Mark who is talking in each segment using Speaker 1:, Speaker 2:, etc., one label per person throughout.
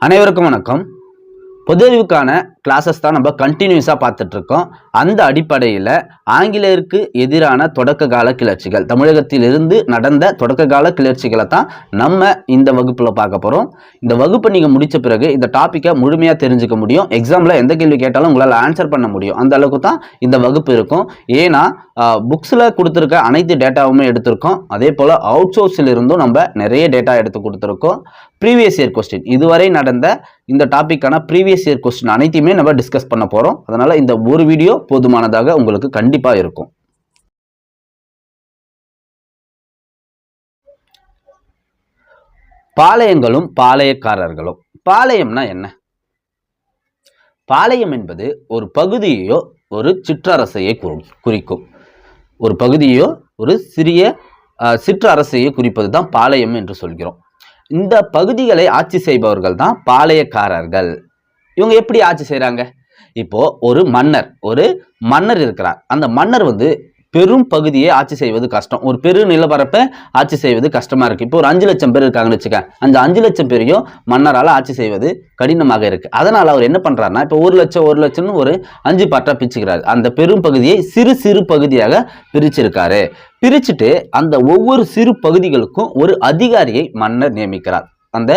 Speaker 1: அனைவருக்கும் வணக்கம். பொது அறிவுக்கான கிளாஸஸ் தான் நம்ம கண்டினியூஸாக பார்த்துட்டு இருக்கோம். அந்த அடிப்படையில் ஆங்கிலேயருக்கு எதிரான தொடக்க கால கிளர்ச்சிகள், தமிழகத்திலிருந்து நடந்த தொடக்க கால கிளர்ச்சிகளை தான் நம்ம இந்த வகுப்பில் பார்க்க போகிறோம். இந்த வகுப்பை நீங்கள் முடித்த பிறகு இந்த டாப்பிக்கை முழுமையாக தெரிஞ்சுக்க முடியும். எக்ஸாமில் எந்த கேள்வி கேட்டாலும் உங்களால் ஆன்சர் பண்ண முடியும். அந்த அளவுக்கு தான் இந்த வகுப்பு இருக்கும். ஏன்னா புக்ஸில் கொடுத்துருக்க அனைத்து டேட்டாவுமே எடுத்திருக்கோம். அதே போல் அவுட் சோர்ஸில் இருந்தும் நம்ம நிறைய டேட்டா எடுத்து கொடுத்துருக்கோம். ப்ரீவியஸ் இயர் கொஸ்டின், இதுவரை நடந்த இந்த டாபிக்கான ப்ரீவியஸ் இயர் கொஸ்டின் அனைத்தையுமே நம்ம டிஸ்கஸ் பண்ண போகிறோம். அதனால் இந்த ஒரு வீடியோ போதுமானதாக உங்களுக்கு கண்டிப்பாக இருக்கும். பாளையங்களும் பாளையக்காரர்களும். பாளையம்னா என்ன? பாளையம் என்பது ஒரு பகுதியோ ஒரு சிற்றரசையை குறிக்கும். ஒரு பகுதியோ ஒரு சிறிய சிற்றரசையை குறிப்பது தான் பாளையம் என்று சொல்கிறோம். இந்த பகுதிகளை ஆட்சி செய்பவர்கள் தான் பாளையக்காரர்கள். இவங்க எப்படி ஆட்சி செய்கிறாங்க? இப்போ ஒரு மன்னர் இருக்கிறார். அந்த மன்னர் பெரும் பகுதியை ஆட்சி செய்வது கஷ்டம். ஒரு பெரு நிலப்பரப்பை ஆட்சி செய்வது கஷ்டமா இருக்கு. இப்போ ஒரு 5 லட்சம் பேர் இருக்காங்கன்னு வச்சுக்க, அந்த 5 லட்சம் பேரையும் மன்னரால் ஆட்சி செய்வது கடினமாக இருக்கு. அதனால அவர் என்ன பண்றாருன்னா, இப்போ 1 லட்சம்னு ஒரு 5 பார்ட்டா பிரிச்சுக்கிறாரு. அந்த பெரும் பகுதியை சிறு சிறு பகுதியாக பிரிச்சிருக்காரு. பிரிச்சுட்டு அந்த ஒவ்வொரு சிறு பகுதிகளுக்கும் ஒரு அதிகாரியை மன்னர் நியமிக்கிறார். அந்த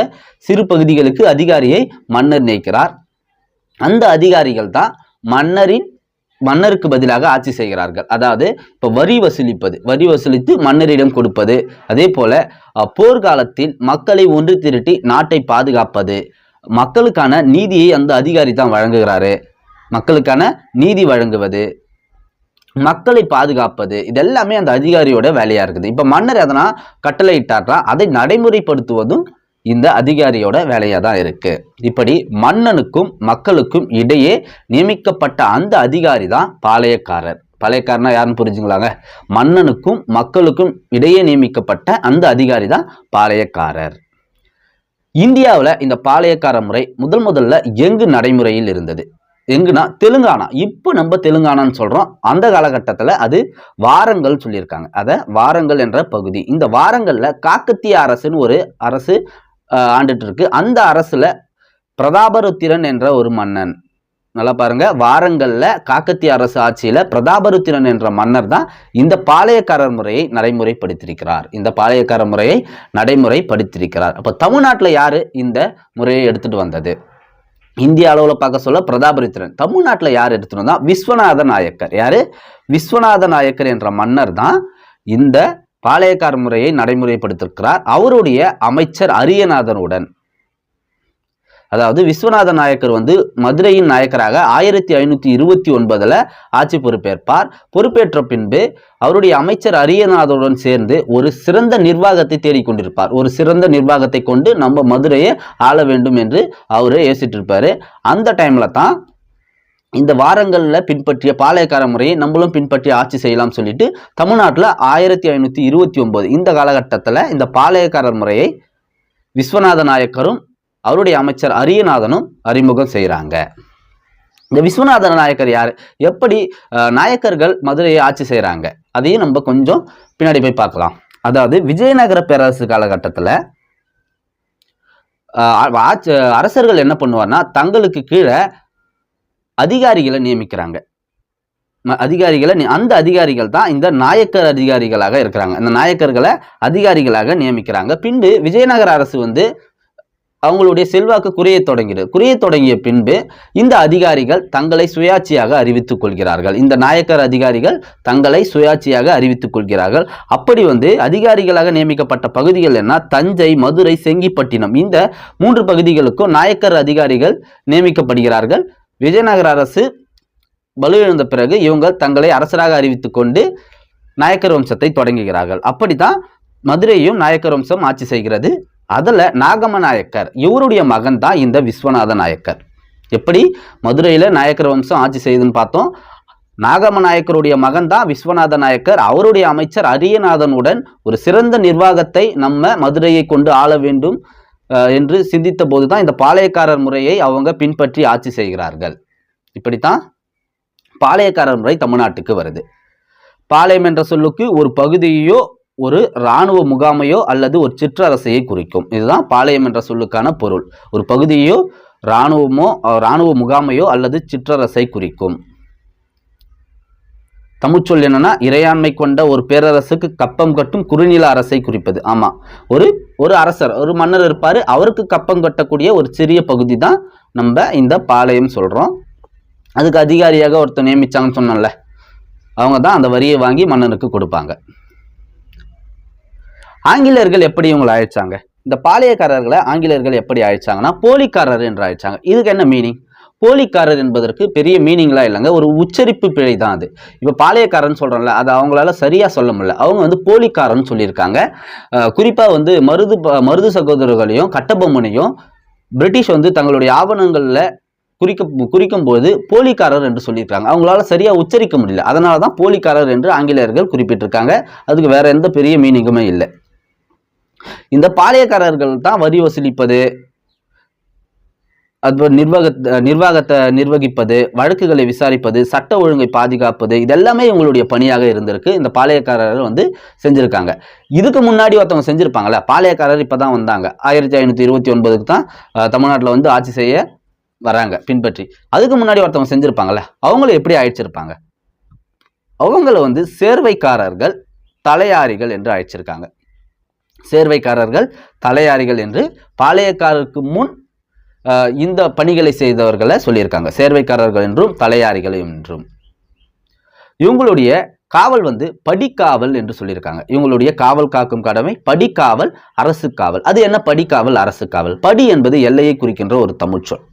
Speaker 1: சிறு பகுதிகளுக்கு அதிகாரியை மன்னர் நியமிக்கிறார். அந்த அதிகாரிகள் தான் மன்னருக்கு பதிலாக ஆட்சி செய்கிறார்கள். அதாவது இப்போ வரி வசூலித்து மன்னரிடம் கொடுப்பது, அதே போல போர்க்காலத்தில் மக்களை ஒன்று திரட்டி நாட்டை பாதுகாப்பது, மக்களுக்கான நீதியை அந்த அதிகாரி தான் வழங்குகிறாரு. மக்களுக்கான நீதி வழங்குவது, மக்களை பாதுகாப்பது, இதெல்லாமே அந்த அதிகாரியோட வேலையா இருக்குது. இப்ப மன்னர் எதனா கட்டளை இட்டார்னா அதை நடைமுறைப்படுத்துவதும் இந்த அதிகாரியோட வேலையா தான் இருக்கு. இப்படி மன்னனுக்கும் மக்களுக்கும் இடையே நியமிக்கப்பட்ட அந்த அதிகாரி தான் பாளையக்காரர். பாளையக்காரனா யாருன்னு புரிஞ்சுங்களாங்க? மன்னனுக்கும் மக்களுக்கும் இடையே நியமிக்கப்பட்ட அந்த அதிகாரி தான் பாளையக்காரர். இந்தியாவில் இந்த பாளையக்கார முறை முதல்ல எங்கு நடைமுறையில் இருந்தது? எங்குனா தெலுங்கானா. இப்போ நம்ம தெலுங்கானான்னு சொல்றோம். அந்த காலகட்டத்தில் அது வாரங்கல் சொல்லியிருக்காங்க. அதை வாரங்கல் என்ற பகுதி. இந்த வாரங்கல்ல காக்கத்திய அரசுன்னு ஒரு அரசு ஆண்டுட்டு இருக்கு. அந்த அரசுல பிரதாபருத்திரன் என்ற ஒரு மன்னன், நல்லா பாருங்க, வாரங்கல்ல காக்கத்திய அரசு ஆட்சியில பிரதாபருத்திரன் என்ற மன்னர் தான் இந்த பாளையக்காரர் முறையை நடைமுறைப்படுத்தியிருக்கிறார். அப்ப தமிழ்நாட்டுல யாரு இந்த முறையை எடுத்துட்டு வந்தது? இந்திய அளவில் பார்க்க சொல்ல பிரதாபருத்திரன். தமிழ்நாட்டில் யார் எடுத்துட்டு வந்தா? விஸ்வநாத நாயக்கர். யாரு? விஸ்வநாத நாயக்கர் என்ற மன்னர் தான் இந்த பாளையக்கார முறையை நடைமுறைப்படுத்திருக்கிறார். அவருடைய அமைச்சர் அரியநாதனுடன், அதாவது விஸ்வநாத நாயக்கர் மதுரையின் நாயக்கராக 1529 ஆட்சி பொறுப்பேற்பார். பொறுப்பேற்ற பின்பு அவருடைய அமைச்சர் அரியநாதனுடன் சேர்ந்து ஒரு சிறந்த நிர்வாகத்தை தேடிக்கொண்டிருப்பார். ஒரு சிறந்த நிர்வாகத்தை கொண்டு நம்ம மதுரையை ஆள வேண்டும் என்று அவரு யோசிச்சுட்டு இருப்பாரு. அந்த டைம்ல தான் இந்த வாரங்கள்ல பின்பற்றிய பாளையக்கார முறையை நம்மளும் பின்பற்றி ஆட்சி செய்யலாம் சொல்லிட்டு தமிழ்நாட்டில் 1529 இந்த காலகட்டத்தில் இந்த பாளையக்காரர் முறையை விஸ்வநாத நாயக்கரும் அவருடைய அமைச்சர் அரியநாதனும் அறிமுகம் செய்கிறாங்க. இந்த விஸ்வநாத நாயக்கர் யார்? எப்படி நாயக்கர்கள் மதுரையை ஆட்சி செய்கிறாங்க அதையும் நம்ம கொஞ்சம் பின்னாடி போய் பார்க்கலாம். அதாவது விஜயநகர பேரரசு காலகட்டத்தில் அரசர்கள் என்ன பண்ணுவார்னா, தங்களுக்கு கீழே அதிகாரிகளை நியமிக்கிறாங்க. அந்த அதிகாரிகள் தான் இந்த நாயக்கர் அதிகாரிகளாக இருக்கிறாங்க. இந்த நாயக்கர்களை அதிகாரிகளாக நியமிக்கிறாங்க. பின்பு விஜயநகர அரசு அவங்களுடைய செல்வாக்கு குறைய தொடங்கிய பின்பு இந்த அதிகாரிகள் தங்களை சுயாட்சியாக அறிவித்துக் கொள்கிறார்கள். இந்த நாயக்கர் அதிகாரிகள் தங்களை சுயாட்சியாக அறிவித்துக் கொள்கிறார்கள். அப்படி அதிகாரிகளாக நியமிக்கப்பட்ட பகுதிகள் என்ன? தஞ்சை, மதுரை, செங்கிப்பட்டினம். இந்த 3 பகுதிகளுக்கும் நாயக்கர் அதிகாரிகள் நியமிக்கப்படுகிறார்கள். விஜயநகர அரசு வலுவிழந்த பிறகு இவங்க தங்களை அரசராக அறிவித்துக் கொண்டு நாயக்கர் வம்சத்தை தொடங்குகிறார்கள். அப்படித்தான் மதுரையும் நாயக்கர் வம்சம் ஆட்சி செய்கிறது. அதுல நாகம நாயக்கர், இவருடைய மகன் தான் இந்த விஸ்வநாத நாயக்கர். எப்படி மதுரையில நாயக்கர் வம்சம் ஆட்சி செய்யுதுன்னு பார்த்தோம். நாகம நாயக்கருடைய மகன் தான் விஸ்வநாத நாயக்கர். அவருடைய அமைச்சர் அரியநாதனுடன் ஒரு சிறந்த நிர்வாகத்தை நம்ம மதுரையை கொண்டு ஆள வேண்டும் என்று சிந்தித்த போதுதான் இந்த பாளையக்காரர் முறையை அவங்க பின்பற்றி ஆட்சி செய்கிறார்கள். இப்படித்தான் பாளையக்காரர் முறை தமிழ்நாட்டுக்கு வருது. பாளையம் என்ற சொல்லுக்கு ஒரு பகுதியோ ஒரு இராணுவ முகாமையோ அல்லது ஒரு சிற்றரசையை குறிக்கும். இதுதான் பாளையம் என்ற சொல்லுக்கான பொருள். ஒரு பகுதியோ இராணுவ முகாமையோ அல்லது சிற்றரசை குறிக்கும். தமிழ்ச்சொல் என்னன்னா, இறையாண்மை கொண்ட ஒரு பேரரசுக்கு கப்பம் கட்டும் குறுநில அரசை குறிப்பது. ஆமா, ஒரு அரசர், ஒரு மன்னர் இருப்பாரு, அவருக்கு கப்பம் கட்டக்கூடிய ஒரு சிறிய பகுதி தான் நம்ம இந்த பாளையம் சொல்றோம். அதுக்கு அதிகாரியாக ஒருத்தர் நியமிச்சாங்கன்னு சொன்னோம்ல, அவங்க தான் அந்த வரியை வாங்கி மன்னனுக்கு கொடுப்பாங்க. ஆங்கிலேயர்கள் எப்படி இவங்களை அழைச்சாங்க? இந்த பாளையக்காரர்களை ஆங்கிலேயர்கள் எப்படி அழைச்சாங்கன்னா போலிக்காரர் என்று அழைச்சாங்க. இதுக்கு என்ன மீனிங்? போலிக்காரர் என்பதற்கு பெரிய மீனிங்லாம் இல்லைங்க, ஒரு உச்சரிப்பு பிழை தான் அது. இப்போ பாளையக்காரன் சொல்றோம்ல, அது அவங்களால சரியா சொல்ல முடியல, அவங்க வந்து போலிக்காரன் சொல்லியிருக்காங்க. குறிப்பா வந்து மருது சகோதரர்களையும் கட்டபொம்மனையும் பிரிட்டிஷ் வந்து தங்களுடைய ஆவணங்கள்ல குறிக்கும் போது போலிக்காரர் என்று சொல்லியிருக்காங்க. அவங்களால சரியா உச்சரிக்க முடியல, அதனாலதான் போலிக்காரர் என்று ஆங்கிலேயர்கள் குறிப்பிட்டிருக்காங்க. அதுக்கு வேற எந்த பெரிய மீனிங்குமே இல்லை. இந்த பாளையக்காரர்கள் தான் வரி வசூலிப்பது, அது நிர்வாகத்தை நிர்வகிப்பது, வழக்குகளை விசாரிப்பது, சட்ட ஒழுங்கை பாதுகாப்பது, இதெல்லாமே இவங்களுடைய பணியாக இருந்திருக்கு. இந்த பாளையக்காரர் வந்து செஞ்சிருக்காங்க. இதுக்கு முன்னாடி ஒருத்தவங்க செஞ்சிருப்பாங்கல்ல, பாளையக்காரர் இப்பதான் வந்தாங்க, 1529 தான் தமிழ்நாட்டில் வந்து ஆட்சி செய்ய வராங்க பின்பற்றி. அதுக்கு முன்னாடி ஒருத்தவங்க செஞ்சிருப்பாங்கல்ல, அவங்களும் எப்படி அழைச்சிருப்பாங்க? அவங்கள வந்து சேர்வைக்காரர்கள், தலையாரிகள் என்று அழைச்சிருக்காங்க. சேர்வைக்காரர்கள், தலையாரிகள் என்று பாளையக்காரருக்கு முன் இந்த பணிகளை செய்தவர்களை சொல்லியிருக்காங்க. சேர்வைக்காரர்கள் என்றும் தலையாரிகள் என்றும். இவங்களுடைய காவல் வந்து படிக்காவல் என்று சொல்லியிருக்காங்க. இவங்களுடைய காவல் காக்கும் கடமை படிக்காவல், அரசு காவல். அது என்ன படிக்காவல், அரசு காவல்? படி என்பது எல்லையை குறிக்கின்ற ஒரு தமிழ் சொல்.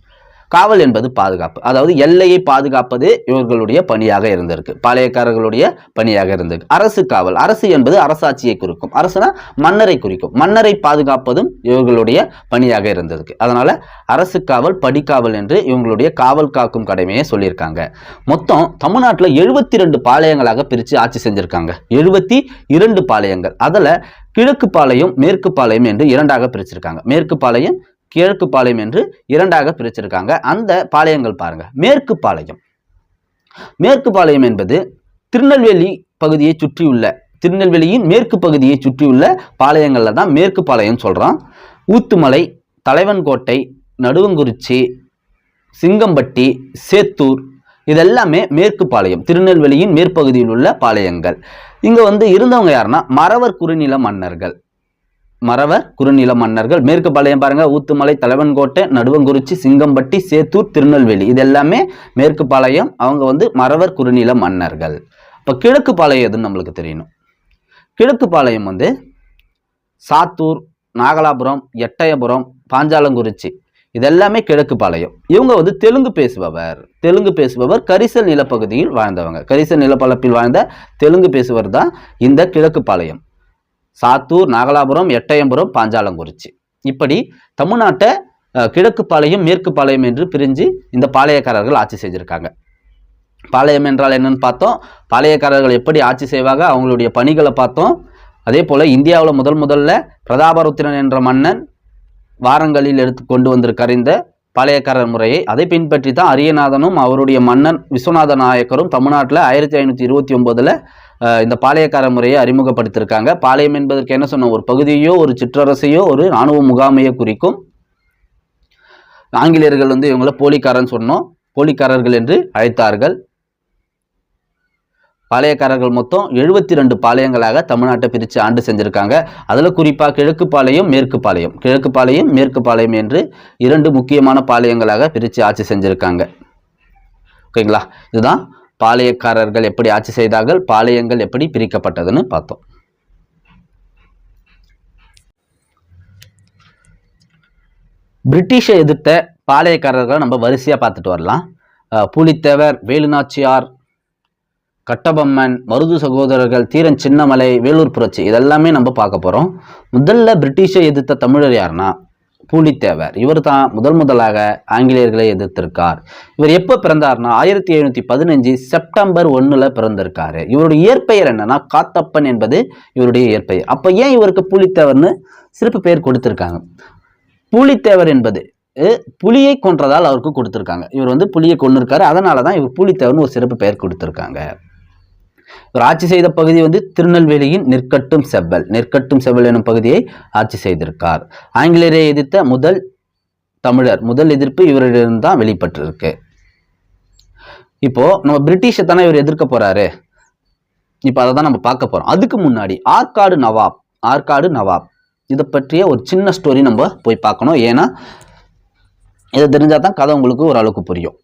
Speaker 1: காவல் என்பது பாதுகாப்பு, அதாவது எல்லையை பாதுகாப்பது இவர்களுடைய பணியாக இருந்திருக்கு, பாளையக்காரர்களுடைய பணியாக இருந்திருக்கு. அரசு காவல், அரசு என்பது அரசாட்சியை குறிக்கும். அரசுனா மன்னரை குறிக்கும், மன்னரை பாதுகாப்பதும் இவர்களுடைய பணியாக இருந்திருக்கு. அதனால அரசு காவல், படிக்காவல் என்று இவங்களுடைய காவல் காக்கும் கடமையை சொல்லியிருக்காங்க. மொத்தம் தமிழ்நாட்டில் 72 பாளையங்களாக பிரித்து ஆட்சி செஞ்சிருக்காங்க. 72 பாளையங்கள். அதில் கிழக்கு பாளையம், மேற்கு பாளையம் என்று இரண்டாக பிரிச்சிருக்காங்க. மேற்கு பாளையம், கிழக்கு பாளையம் என்று இரண்டாக பிரிச்சிருக்காங்க. அந்த பாளையங்கள் பாருங்க. மேற்கு பாளையம், மேற்கு பாளையம் என்பது திருநெல்வேலி பகுதியை சுற்றியுள்ள, திருநெல்வேலியின் மேற்கு பகுதியை சுற்றியுள்ள பாளையங்கள்ல தான் மேற்கு பாளையம் சொல்றோம். ஊத்துமலை, தலைவன்கோட்டை, நடுவங்குறிச்சி, சிங்கம்பட்டி, சேத்தூர், இதெல்லாமே மேற்கு பாளையம், திருநெல்வேலியின் மேற்பகுதியில் உள்ள பாளையங்கள். இங்க வந்து இருந்தவங்க யாருன்னா மறவர் குறுநில மன்னர்கள். மறவர் குறுநில மன்னர்கள். மேற்கு பாளையம் பாருங்க, ஊத்துமலை, தலைவன்கோட்டை, நடுவங்குறிச்சி, சிங்கம்பட்டி, சேத்தூர், திருநெல்வேலி, இது எல்லாமே மேற்கு பாளையம். அவங்க வந்து மறவர் குறுநில மன்னர்கள். இப்போ கிழக்கு பாளையம் எதுன்னு நம்மளுக்கு தெரியணும். கிழக்கு பாளையம் வந்து சாத்தூர், நாகலாபுரம், எட்டயபுரம், பாஞ்சாலங்குறிச்சி, இதெல்லாமே கிழக்கு பாளையம். இவங்க வந்து தெலுங்கு பேசுபவர், கரிசல் நிலப்பகுதியில் வாழ்ந்தவங்க. கரிசல் நிலப்பரப்பில் வாழ்ந்த தெலுங்கு பேசுவர் தான் இந்த கிழக்கு பாளையம். சாத்தூர், நாகலாபுரம், எட்டயபுரம், பாஞ்சாலங்குறிச்சி, இப்படி தமிழ்நாட்டை கிழக்கு பாளையம், மேற்கு பாளையம் என்று பிரிஞ்சு இந்த பாளையக்காரர்கள் ஆட்சி செஞ்சிருக்காங்க. பாளையம் என்றால் என்னன்னு பார்த்தோம். பாளையக்காரர்கள் எப்படி ஆட்சி செய்வாங்க, அவங்களுடைய பணிகளை பார்த்தோம். அதே போல இந்தியாவில் முதல்ல பிரதாபருத்திரன் என்ற மன்னன் வாரங்களில் எடுத்து கொண்டு வந்திருக்கார் இந்த பாளையக்காரர் முறையை. அதை பின்பற்றி தான் அரியநாதனும் அவருடைய மன்னன் விஸ்வநாத நாயக்கரும் தமிழ்நாட்டில் 1529 இந்த பாளையக்கார முறையை அறிமுகப்படுத்தியிருக்காங்க. பாளையம் என்பதற்கு என்ன சொன்னோம்? ஒரு பகுதியோ, ஒரு சிற்றரசையோ, ஒரு இராணுவ முகாமையோ குறிக்கும். ஆங்கிலேயர்கள் வந்து இவங்களை போலிக்காரன் சொன்னோம், போலிக்காரர்கள் என்று அழைத்தார்கள். பாளையக்காரர்கள் மொத்தம் 72 பாளையங்களாக தமிழ்நாட்டை பிரித்து ஆண்டு செஞ்சிருக்காங்க. அதில் குறிப்பாக கிழக்கு பாளையம், மேற்கு பாளையம், கிழக்கு பாளையம், மேற்கு பாளையம் என்று 2 முக்கியமான பாளையங்களாக பிரித்து ஆட்சி செஞ்சிருக்காங்க. ஓகேங்களா? இதுதான் பாளையக்காரர்கள் எப்படி ஆட்சி செய்தார்கள், பாளையங்கள் எப்படி பிரிக்கப்பட்டதுன்னு பார்த்தோம். பிரிட்டிஷை எதிர்த்த பாளையக்காரர்களை நம்ம வரிசையா பார்த்துட்டு வரலாம். பூலித்தேவர், வேலுநாச்சியார், கட்டபொம்மன், மருது சகோதரர்கள், தீரன் சின்னமலை, வேலூர் புரட்சி, இதெல்லாமே நம்ம பார்க்க போறோம். முதல்ல பிரிட்டிஷை எதிர்த்த தமிழர் யாருன்னா பூலித்தேவர். இவர் தான் முதலாக ஆங்கிலேயர்களை எதிர்த்திருக்கார். இவர் எப்போ பிறந்தார்னா 1715 செப்டம்பர் 1 பிறந்திருக்காரு. இவருடைய இயற்பெயர் என்னன்னா காத்தப்பன் என்பது இவருடைய இயற்பெயர். அப்ப ஏன் இவருக்கு பூலித்தேவர்னு சிறப்பு பெயர் கொடுத்திருக்காங்க? பூலித்தேவர் என்பது புலியை கொன்றதால் அவருக்கு கொடுத்திருக்காங்க. இவர் வந்து புலியை கொண்டிருக்காரு, அதனாலதான் இவர் பூலித்தேவர்னு ஒரு சிறப்பு பெயர் கொடுத்திருக்காங்க. இவர் ஆட்சி செய்த பகுதி வந்து திருநெல்வேலியின் நெற்கட்டும் செவ்வல் எனும் பகுதியை ஆட்சி செய்திருக்கார். ஆங்கிலேயரை எதிர்த்த முதல் எதிர்ப்பு இவரிடம் தான் வெளிப்பட்டு இருக்கு. இப்போ நம்ம பிரிட்டிஷை தானே இவர் எதிர்க்க போறாரு. இப்போ அதை தான் நம்ம பார்க்க போறோம். அதுக்கு முன்னாடி ஆற்காடு நவாப் இதை பற்றிய ஒரு சின்ன ஸ்டோரி நம்ம போய் பார்க்கணும். ஏன்னா இதை தெரிஞ்சால் தான் கதை உங்களுக்கு ஓரளவுக்கு புரியும்.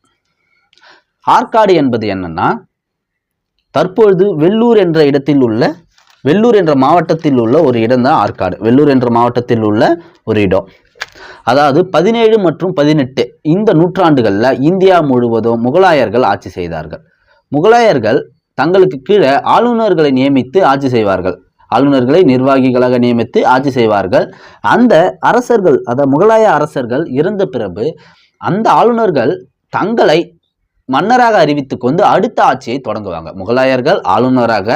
Speaker 1: ஆற்காடு என்பது என்னன்னா, தற்பொழுது வெள்ளூர் என்ற மாவட்டத்தில் உள்ள ஒரு இடம் தான் ஆற்காடு. வெள்ளூர் என்ற மாவட்டத்தில் உள்ள ஒரு இடம். அதாவது 17 மற்றும் 18 இந்த நூற்றாண்டுகளில் இந்தியா முழுவதும் முகலாயர்கள் ஆட்சி செய்தார்கள். முகலாயர்கள் தங்களுக்கு கீழே ஆளுநர்களை நியமித்து ஆட்சி செய்வார்கள். ஆளுநர்களை நிர்வாகிகளாக நியமித்து ஆட்சி செய்வார்கள். அந்த அரசர்கள், அதாவது முகலாய அரசர்கள் இறந்த பிறகு அந்த ஆளுநர்கள் தங்களை மன்னராக அறிவித்துக் கொண்டு அடுத்த ஆட்சியை தொடங்குவாங்க. முகலாயர்கள் ஆளுநராக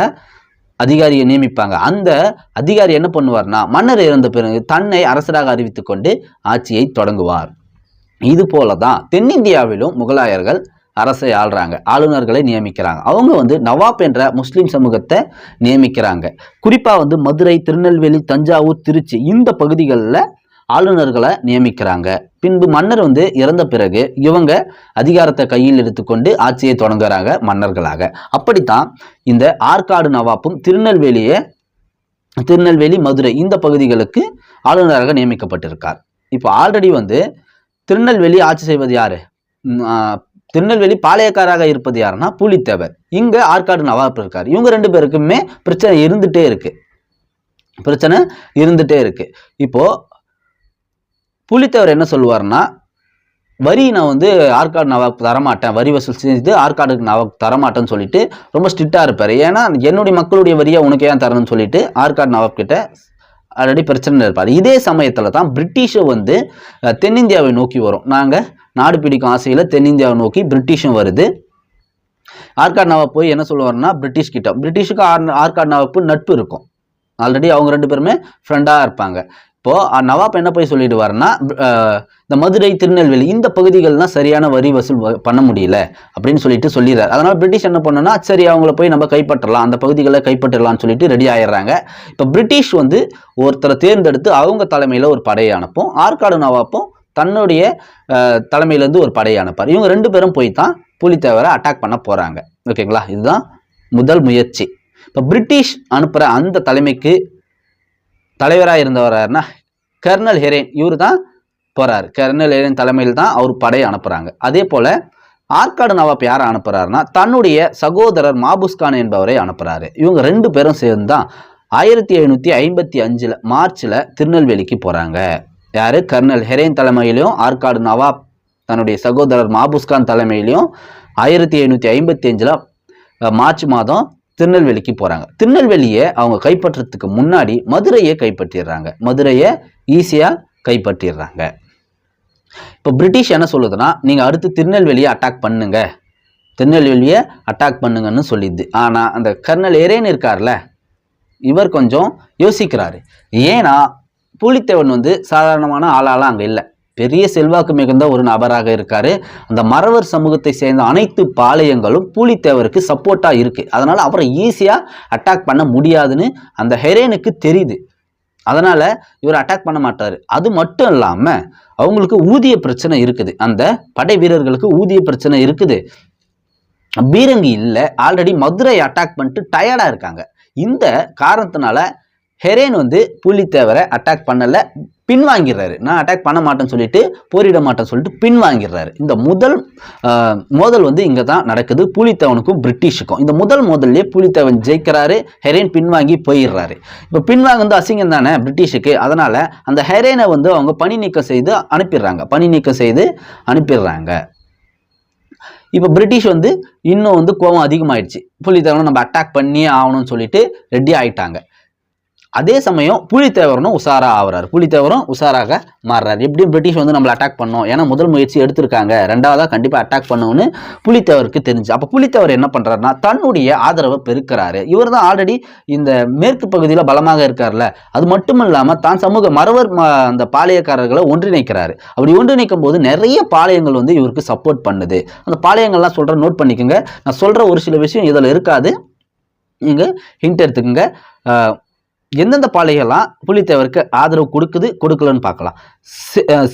Speaker 1: அதிகாரியை நியமிப்பாங்க. அந்த அதிகாரி என்ன பண்ணுவார்னா, மன்னர் இறந்த பிறகு தன்னை அரசராக அறிவித்துக் கொண்டு ஆட்சியை தொடங்குவார். இது போலதான் தென்னிந்தியாவிலும் முகலாயர்கள் அரசை ஆள்றாங்க, ஆளுநர்களை நியமிக்கிறாங்க. அவங்க வந்து நவாப் என்ற முஸ்லிம் சமூகத்தை நியமிக்கிறாங்க. குறிப்பா வந்து மதுரை, திருநெல்வேலி, தஞ்சாவூர், திருச்சி இந்த பகுதிகளில் ஆளுநர்களை நியமிக்கிறாங்க. பின்பு மன்னர் வந்து இறந்த பிறகு இவங்க அதிகாரத்தை கையில் எடுத்துக்கொண்டு ஆட்சியை தொடங்குறாங்க மன்னர்களாக. அப்படித்தான் இந்த ஆற்காடு நவாப்பும் திருநெல்வேலி, மதுரை இந்த பகுதிகளுக்கு ஆளுநராக நியமிக்கப்பட்டிருக்கார். இப்போ ஆல்ரெடி வந்து திருநெல்வேலி ஆட்சி செய்வது யாரு? திருநெல்வேலி பாளையக்காராக இருப்பது யாருன்னா பூலித்தேவர். இங்க ஆற்காடு நவாப் இருக்கார். இவங்க 2 பேருக்குமே பிரச்சனை இருந்துட்டே இருக்கு. இப்போ பூலித்தேவர் என்ன சொல்லுவார்னா, வரி நான் வந்து ஆற்காடு நவாப் தரமாட்டேன், வரி வசூல் செஞ்சு ஆற்காடுக்கு நவாப் தரமாட்டேன்னு சொல்லிட்டு ரொம்ப ஸ்ட்ரிக்டா இருப்பாரு. ஏன்னா என்னுடைய மக்களுடைய வரியை உனக்கு ஏன் தரணும்னு சொல்லிட்டு ஆற்காடு நவாப் கிட்ட ஆல்ரெடி பிரச்சனை இருப்பார். இதே சமயத்துல தான் பிரிட்டிஷும் வந்து தென்னிந்தியாவை நோக்கி வரும். நாடு பிடிக்கும் ஆசையில தென்னிந்தியாவை நோக்கி பிரிட்டிஷும் வருது. ஆற்காடு நவாப் போய் என்ன சொல்லுவாருன்னா, பிரிட்டிஷுக்கு ஆற்காடு நவாப்பு நட்பு இருக்கும். ஆல்ரெடி அவங்க 2 பேருமே ஃப்ரெண்டா இருப்பாங்க. இப்போ நவாப் என்ன போய் சொல்லிடுவாருன்னா, இந்த மதுரை, திருநெல்வேலி இந்த பகுதிகள்லாம் சரியான வரி வசூல் பண்ண முடியல அப்படின்னு சொல்லிடுறாரு. அதனால பிரிட்டிஷ் என்ன பண்ணனா, சரி அவங்கள போய் நம்ம கைப்பற்றலாம், அந்த பகுதிகளை கைப்பற்றலாம்னு சொல்லிட்டு ரெடி ஆயிடுறாங்க. இப்போ பிரிட்டிஷ் வந்து ஒருத்தரை தேர்ந்தெடுத்து அவங்க தலைமையில ஒரு படையை அனுப்பும். ஆற்காடு நவாப்பும் தன்னுடைய தலைமையிலேருந்து ஒரு படையை அனுப்பார். இவங்க 2 பேரும் போய் தான் பூலித்தேவரை அட்டாக் பண்ண போறாங்க. ஓகேங்களா, இதுதான் முதல் முயற்சி. இப்போ பிரிட்டிஷ் அனுப்புற அந்த தலைமைக்கு தலைவராக இருந்தவராருன்னா கர்னல் ஹெரேன், இவர் தான் போறாரு. கர்னல் ஹெரேன் தலைமையில் தான் அவர் படையை அனுப்புறாங்க. அதே போல ஆற்காடு நவாப் யாரை அனுப்புறாருன்னா, தன்னுடைய சகோதரர் மாபுஸ்கான் என்பவரை அனுப்புறாரு. இவங்க 2 பேரும் சேர்ந்து தான் 1755 மார்ச்ல திருநெல்வேலிக்கு போறாங்க. யாரு? கர்னல் ஹெரேன் தலைமையிலையும் ஆற்காடு நவாப் தன்னுடைய சகோதரர் மாபுஸ்கான் தலைமையிலையும் 1755 மார்ச் மாதம் திருநெல்வேலிக்கு போறாங்க. திருநெல்வேலியை அவங்க கைப்பற்றத்துக்கு முன்னாடி மதுரையை கைப்பற்றிடுறாங்க. மதுரையை ஈஸியா கைப்பற்றிடுறாங்க. இப்போ பிரிட்டிஷ் என்ன சொல்லுதுன்னா, நீங்க அடுத்து திருநெல்வேலியை அட்டாக் பண்ணுங்கன்னு சொல்லிடுது. ஆனா அந்த கர்னல் ஹெரேன் இருக்கார்ல, இவர் கொஞ்சம் யோசிக்கிறாரு. ஏன்னா பூலித்தேவன் வந்து சாதாரணமான ஆளாலாம் அங்க இல்லை, பெரிய செல்வாக்கு மிகுந்த ஒரு நபராக இருக்காரு. அந்த மறவர் சமூகத்தை சேர்ந்த அனைத்து பாளையங்களும் பூலித்தேவருக்கு சப்போர்ட்டா இருக்கு. அதனால அவரை ஈஸியா அட்டாக் பண்ண முடியாதுன்னு அந்த ஹெரேனுக்கு தெரியுது. அதனால இவர் அட்டாக் பண்ண மாட்டாரு. அது மட்டும் இல்லாம அவங்களுக்கு ஊதிய பிரச்சனை இருக்குது, அந்த படை வீரர்களுக்கு ஊதிய பிரச்சனை இருக்குது. பீரங்கி இல்லை, ஆல்ரெடி மதுரை அட்டாக் பண்ணிட்டு டயர்டா இருக்காங்க. இந்த காரணத்தினால ஹெரேன் வந்து பூலித்தேவரை அட்டாக் பண்ணல, பின்வாங்கிறாரு. நான் அட்டாக் பண்ண மாட்டேன்னு சொல்லிட்டு, போரிட மாட்டேன்னு சொல்லிட்டு பின்வாங்கிறாரு. இந்த முதல் மோதல் வந்து இங்க தான் நடக்குது, பூலித்தேவனுக்கும் பிரிட்டிஷுக்கும். இந்த முதல் மோதல்லே பூலித்தேவன் ஜெயிக்கிறாரு, ஹெரேன் பின்வாங்கி போயிடுறாரு. இப்போ பின்வாங்க வந்து அசிங்கம் தானே பிரிட்டிஷுக்கு. அதனால அந்த ஹெரேனை வந்து அவங்க பணி நீக்கம் செய்து அனுப்பிடுறாங்க. இப்போ பிரிட்டிஷ் வந்து இன்னும் வந்து கோபம் அதிகமாயிடுச்சு. பூலித்தேவனை நம்ம அட்டாக் பண்ணியே ஆகணும்னு சொல்லிட்டு ரெடி ஆயிட்டாங்க. அதே சமயம் பூலித்தேவரும் உஷாராக மாறுறாரு. எப்படியும் பிரிட்டிஷ் வந்து நம்மளை அட்டாக் பண்ணோம், ஏன்னா முதல் முயற்சி எடுத்திருக்காங்க, 2வதா கண்டிப்பா அட்டாக் பண்ணணும்னு பூலித்தேவருக்கு தெரிஞ்சு. அப்ப பூலித்தேவர் என்ன பண்றாருன்னா, தன்னுடைய ஆதரவை பெருக்கிறாரு. இவர் தான் ஆல்ரெடி இந்த மேற்கு பகுதியில பலமாக இருக்காருல்ல, அது மட்டும் இல்லாம தான் சமூக மறவர் அந்த பாளையக்காரர்களை ஒன்றிணைக்கிறாரு. அப்படி ஒன்றிணைக்கும் போது நிறைய பாளையங்கள் வந்து இவருக்கு சப்போர்ட் பண்ணுது. அந்த பாளையங்கள்லாம் சொல்ற, நோட் பண்ணிக்கோங்க. நான் சொல்ற ஒரு சில விஷயம் இதுல இருக்காது, நீங்க ஹிண்ட் எடுத்துக்கங்க. எந்தெந்த பாளையெல்லாம் புலித்தேவருக்கு ஆதரவு கொடுக்குது கொடுக்கலன்னு பார்க்கலாம்.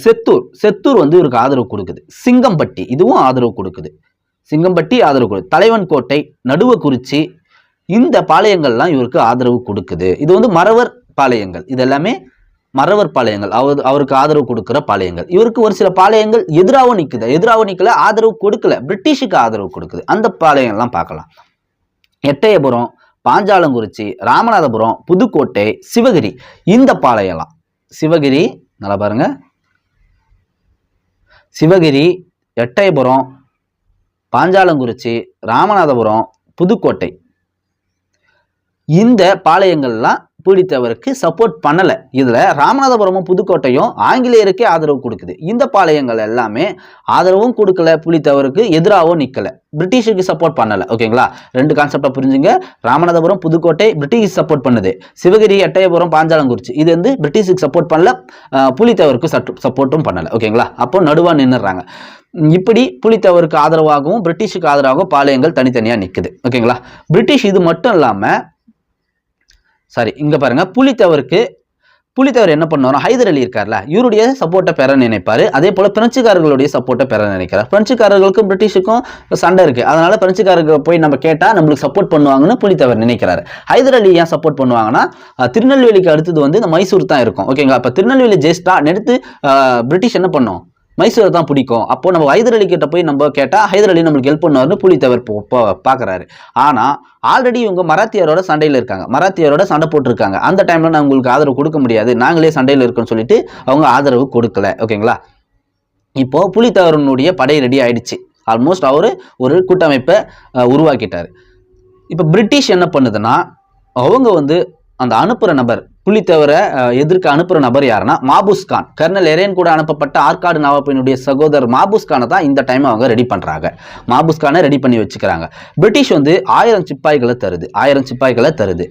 Speaker 1: செத்தூர் வந்து இவருக்கு ஆதரவு கொடுக்குது. சிங்கம்பட்டி இதுவும் ஆதரவு கொடுக்குது. சிங்கம்பட்டி ஆதரவு கொடுக்குது. தலைவன் கோட்டை, நடுவக்குறிச்சி, இந்த பாளையங்கள்லாம் இவருக்கு ஆதரவு கொடுக்குது. இது வந்து மறவர் பாளையங்கள். இது எல்லாமே மறவர் பாளையங்கள். அவருக்கு ஆதரவு கொடுக்கிற பாளையங்கள். இவருக்கு ஒரு சில பாளையங்கள் எதிராகவும் நிற்குது. எதிராகவும் நிற்கல, ஆதரவு கொடுக்கல, பிரிட்டிஷுக்கு ஆதரவு கொடுக்குது. அந்த பாளையங்கள்லாம் பார்க்கலாம். எட்டயபுரம், பாஞ்சாலங்குறிச்சி, ராமநாதபுரம், புதுக்கோட்டை, சிவகிரி, இந்த பாளையம்லாம். சிவகிரி நல்லா பாருங்க. சிவகிரி, எட்டயபுரம், பாஞ்சாலங்குறிச்சி, ராமநாதபுரம், புதுக்கோட்டை, இந்த பாளையங்கள்லாம் புலித்தேவருக்கு சப்போர்ட் பண்ணல. இதுல ராமநாதபுரமும் புதுக்கோட்டையும் ஆங்கிலேயருக்கே ஆதரவு கொடுக்குது. இந்த பாளையங்கள் எல்லாமே ஆதரவும் கொடுக்கல, புலித்தேவருக்கு எதிராகவும் நிக்கல, பிரிட்டிஷுக்கு சப்போர்ட் பண்ணல. ஓகேங்களா, ரெண்டு கான்செப்டா புரிஞ்சுங்க. ராமநாதபுரம், புதுக்கோட்டை பிரிட்டிஷ் சப்போர்ட் பண்ணுது. சிவகிரி, எட்டயபுரம், பாஞ்சாலங்குறிச்சி இது வந்து பிரிட்டிஷுக்கு சப்போர்ட் பண்ணல, புலித்தேவருக்கு சப்போர்ட்டும் பண்ணல. ஓகேங்களா, அப்போ நடுவா நின்னுறாங்க. இப்படி புலித்தேவருக்கு ஆதரவாகவும் பிரிட்டிஷுக்கு ஆதரவாகவும் பாளையங்கள் தனித்தனியா நிக்குது. ஓகேங்களா, பிரிட்டிஷ் இது மட்டும் இல்லாம இங்க பாருங்க, புலித்தேவர் என்ன பண்ணுவாரோ, ஹைதர் அலி இருக்கார்ல, இவருடைய சப்போர்ட்டை பெற நினைப்பாரு. அதே போல பிரெஞ்சுக்காரர்களுடைய சப்போர்ட்டை பெற நினைக்கிறார். பிரெஞ்சுக்காரர்களுக்கும் பிரிட்டிஷுக்கும் சண்டை இருக்கு. அதனால பிரெஞ்சுக்காரர்கள் போய் நம்ம கேட்டா நம்மளுக்கு சப்போர்ட் பண்ணுவாங்கன்னு புலித்தேவர் நினைக்கிறாரு. ஹைதர் அலி ஏன் சப்போர்ட் பண்ணுவாங்கன்னா, திருநெல்வேலிக்கு அடுத்தது வந்து இந்த மைசூர் தான் இருக்கும். ஓகேங்களா, அப்ப திருநெல்வேலி ஜெயிஸ்டா எடுத்து பிரிட்டிஷ் என்ன பண்ணும், மைசூரை தான் பிடிக்கும். அப்போ நம்ம ஹைதர் அலி கிட்ட போய் நம்ம கேட்டா ஹைதர் அலி நம்மளுக்கு ஹெல்ப் பண்ணுவார்னு புலித்தேவர் பாக்குறாரு. ஆனா ஆல்ரெடி இவங்க மராத்தியரோட சண்டையில இருக்காங்க, மராத்தியரோட சண்டை போட்டிருக்காங்க. அந்த டைம்ல நான் உங்களுக்கு ஆதரவு கொடுக்க முடியாது, நாங்களே சண்டையில இருக்கோம்னு சொல்லிட்டு அவங்க ஆதரவு கொடுக்கல. ஓகேங்களா, இப்போ புலித்தேவரனுடைய படை ரெடி ஆயிடுச்சு. ஆல்மோஸ்ட் அவரு ஒரு கூட்டமைப்பை உருவாக்கிட்டாரு. இப்ப பிரிட்டிஷ் என்ன பண்ணுதுன்னா, அவங்க வந்து அந்த அனுப்புற நபர், புலித்தேவரை எதிர்க்க அனுப்புற நபர் யாருன்னா மாபூஸ் கான். கர்னல் எரேன் கூட அனுப்பப்பட்ட ஆற்காடு நவாபினுடைய சகோதரர் மாபூஸ் கானை தான் இந்த டைம் அவங்க ரெடி பண்றாங்க. மாபூஸ் கானை ரெடி பண்ணி வச்சுக்கிறாங்க. பிரிட்டிஷ் வந்து 1000 சிப்பாய்களை தருது, 1000 சிப்பாய்களை தருது.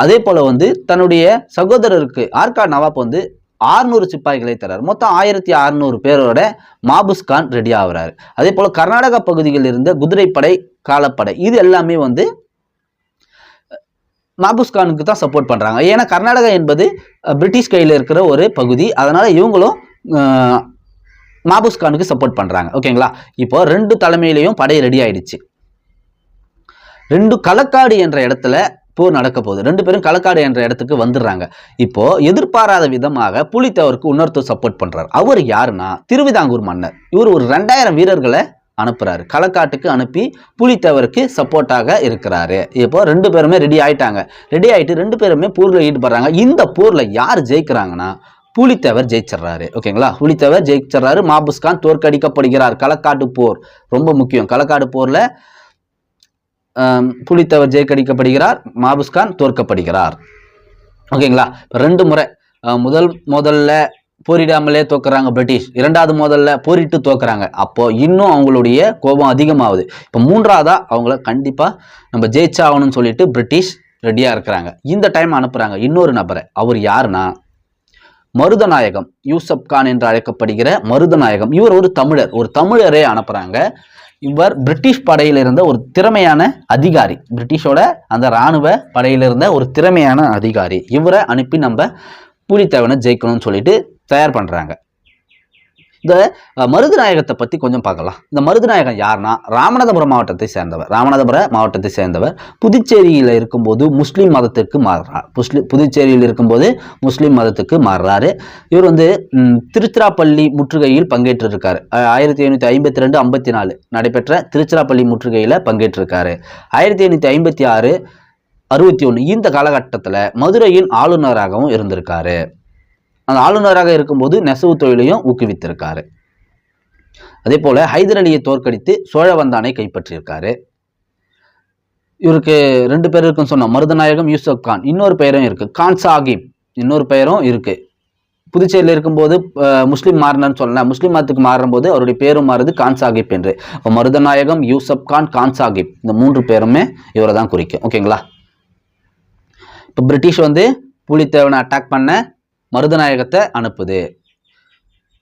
Speaker 1: அதே போல வந்து தன்னுடைய சகோதரருக்கு ஆற்காடு நவாப் வந்து 600 சிப்பாய்களை தராரு. மொத்தம் 1600 பேரோட மாபூஸ் கான் ரெடி ஆகுறாரு. அதே போல கர்நாடகா பகுதிகளில் இருந்த குதிரைப்படை, காலப்படை இது எல்லாமே வந்து மாபூஸ் கானுக்கு தான் சப்போர்ட் பண்றாங்க. ஏன்னா கர்நாடகா என்பது பிரிட்டிஷ் கையில் இருக்கிற ஒரு பகுதி. அதனால இவங்களும் மாபூஸ் கானுக்கு சப்போர்ட் பண்றாங்க. ஓகேங்களா, இப்போ ரெண்டு தலைமையிலையும் படை ரெடி ஆயிடுச்சு. ரெண்டு களக்காடு என்ற இடத்துல போர் நடக்க போகுது. ரெண்டு பேரும் களக்காடு என்ற இடத்துக்கு வந்துடுறாங்க. இப்போ எதிர்பாராத விதமாக புலித்தேவருக்கு இன்னொருத்தர் சப்போர்ட் பண்றாரு. அவர் யாருன்னா திருவிதாங்கூர் மன்னர். இவர் ஒரு 2000 வீரர்களை அனுப்புறாரு, களக்காட்டுக்கு அனுப்பி புலித்தேவருக்கு சப்போர்ட்டாக இருக்கிறாரு. இப்போ ரெண்டு பேருமே ரெடி ஆயிட்டாங்க. ரெடி ஆயிட்டு ரெண்டு பேருமே போர்ல ஈடுபடுறாங்க. இந்த போர்ல யார் ஜெயிக்கிறாங்கன்னா புலித்தேவர் ஜெயிச்சிடறாரு. ஓகேங்களா, புலித்தேவர் ஜெயிச்சிடறாரு. மாபூஸ் கான் தோற்கடிக்கப்படுகிறார். களக்காட்டு போர் ரொம்ப முக்கியம். களக்காடு போர்ல புலித்தேவர் ஜெயிக்கடிக்கப்படுகிறார், மாபூஸ் கான் தோற்கப்படுகிறார். ஓகேங்களா, ரெண்டு முறை முதல்ல போரிடாமலே தோக்குறாங்க பிரிட்டிஷ், இரண்டாவது முதல்ல போரிட்டு தோக்குறாங்க. அப்போ இன்னும் அவங்களுடைய கோபம் அதிகமாகுது. இப்போ மூன்றாவதா அவங்கள கண்டிப்பா நம்ம ஜெயிச்சாகணும்னு சொல்லிட்டு பிரிட்டிஷ் ரெடியா இருக்கிறாங்க. இந்த டைம் அனுப்புறாங்க இன்னொரு நபரை. அவர் யாருன்னா மருதநாயகம், யூசப் கான் என்று அழைக்கப்படுகிற மருதநாயகம். இவர் ஒரு தமிழர், ஒரு தமிழரே அனுப்புறாங்க. இவர் பிரிட்டிஷ் படையில இருந்த ஒரு திறமையான அதிகாரி, பிரிட்டிஷோட அந்த இராணுவ படையில இருந்த ஒரு திறமையான அதிகாரி. இவரை அனுப்பி நம்ம புலித்தேவனை ஜெயிக்கணும்னு சொல்லிட்டு தயார் பண்றாங்க. இந்த மருதநாயகத்தை பத்தி கொஞ்சம் பார்க்கலாம். இந்த மருதநாயகம் யாருன்னா ராமநாதபுரம் மாவட்டத்தை சேர்ந்தவர். ராமநாதபுரம் மாவட்டத்தை சேர்ந்தவர். புதுச்சேரியில இருக்கும்போது முஸ்லீம் மதத்திற்கு மாறுறார். புதுச்சேரியில் இருக்கும்போது முஸ்லீம் மதத்துக்கு மாறுறாரு. இவர் வந்து திருச்சிராப்பள்ளி முற்றுகையில் பங்கேற்றிருக்காரு. 1552-54 நடைபெற்ற திருச்சிராப்பள்ளி முற்றுகையில பங்கேற்றிருக்காரு. 1556 61 இந்த காலகட்டத்தில் மதுரையின் ஆளுநராகவும் இருந்திருக்காரு. அந்த ஆளுநராக இருக்கும்போது நெசவு தொழிலையும் ஊக்குவித்திருக்காரு. அதே போல ஹைதர் அலியை தோற்கடித்து சோழவந்தானை கைப்பற்றியிருக்காரு. இவருக்கு ரெண்டு பேர் இருக்குன்னு சொன்னோம், மருதநாயகம், யூசப் கான். இன்னொரு பெயரும் இருக்கு, கான் சாஹிப், இன்னொரு பெயரும் இருக்கு. புதுச்சேரியில் இருக்கும்போது முஸ்லீம் மாறினு சொல்லலாம், முஸ்லீம் மதத்துக்கு மாறும் போது அவருடைய பேரும் மாறுது கான் சாஹிப் என்று. மருதநாயகம், யூசப் கான், கான் சாஹிப் இந்த மூன்று பேருமே இவரை தான் குறிக்கும். ஓகேங்களா, இப்போ பிரிட்டிஷ் வந்து புலித்தேவனை அட்டாக் பண்ண மருதநாயகத்தை அனுப்புது.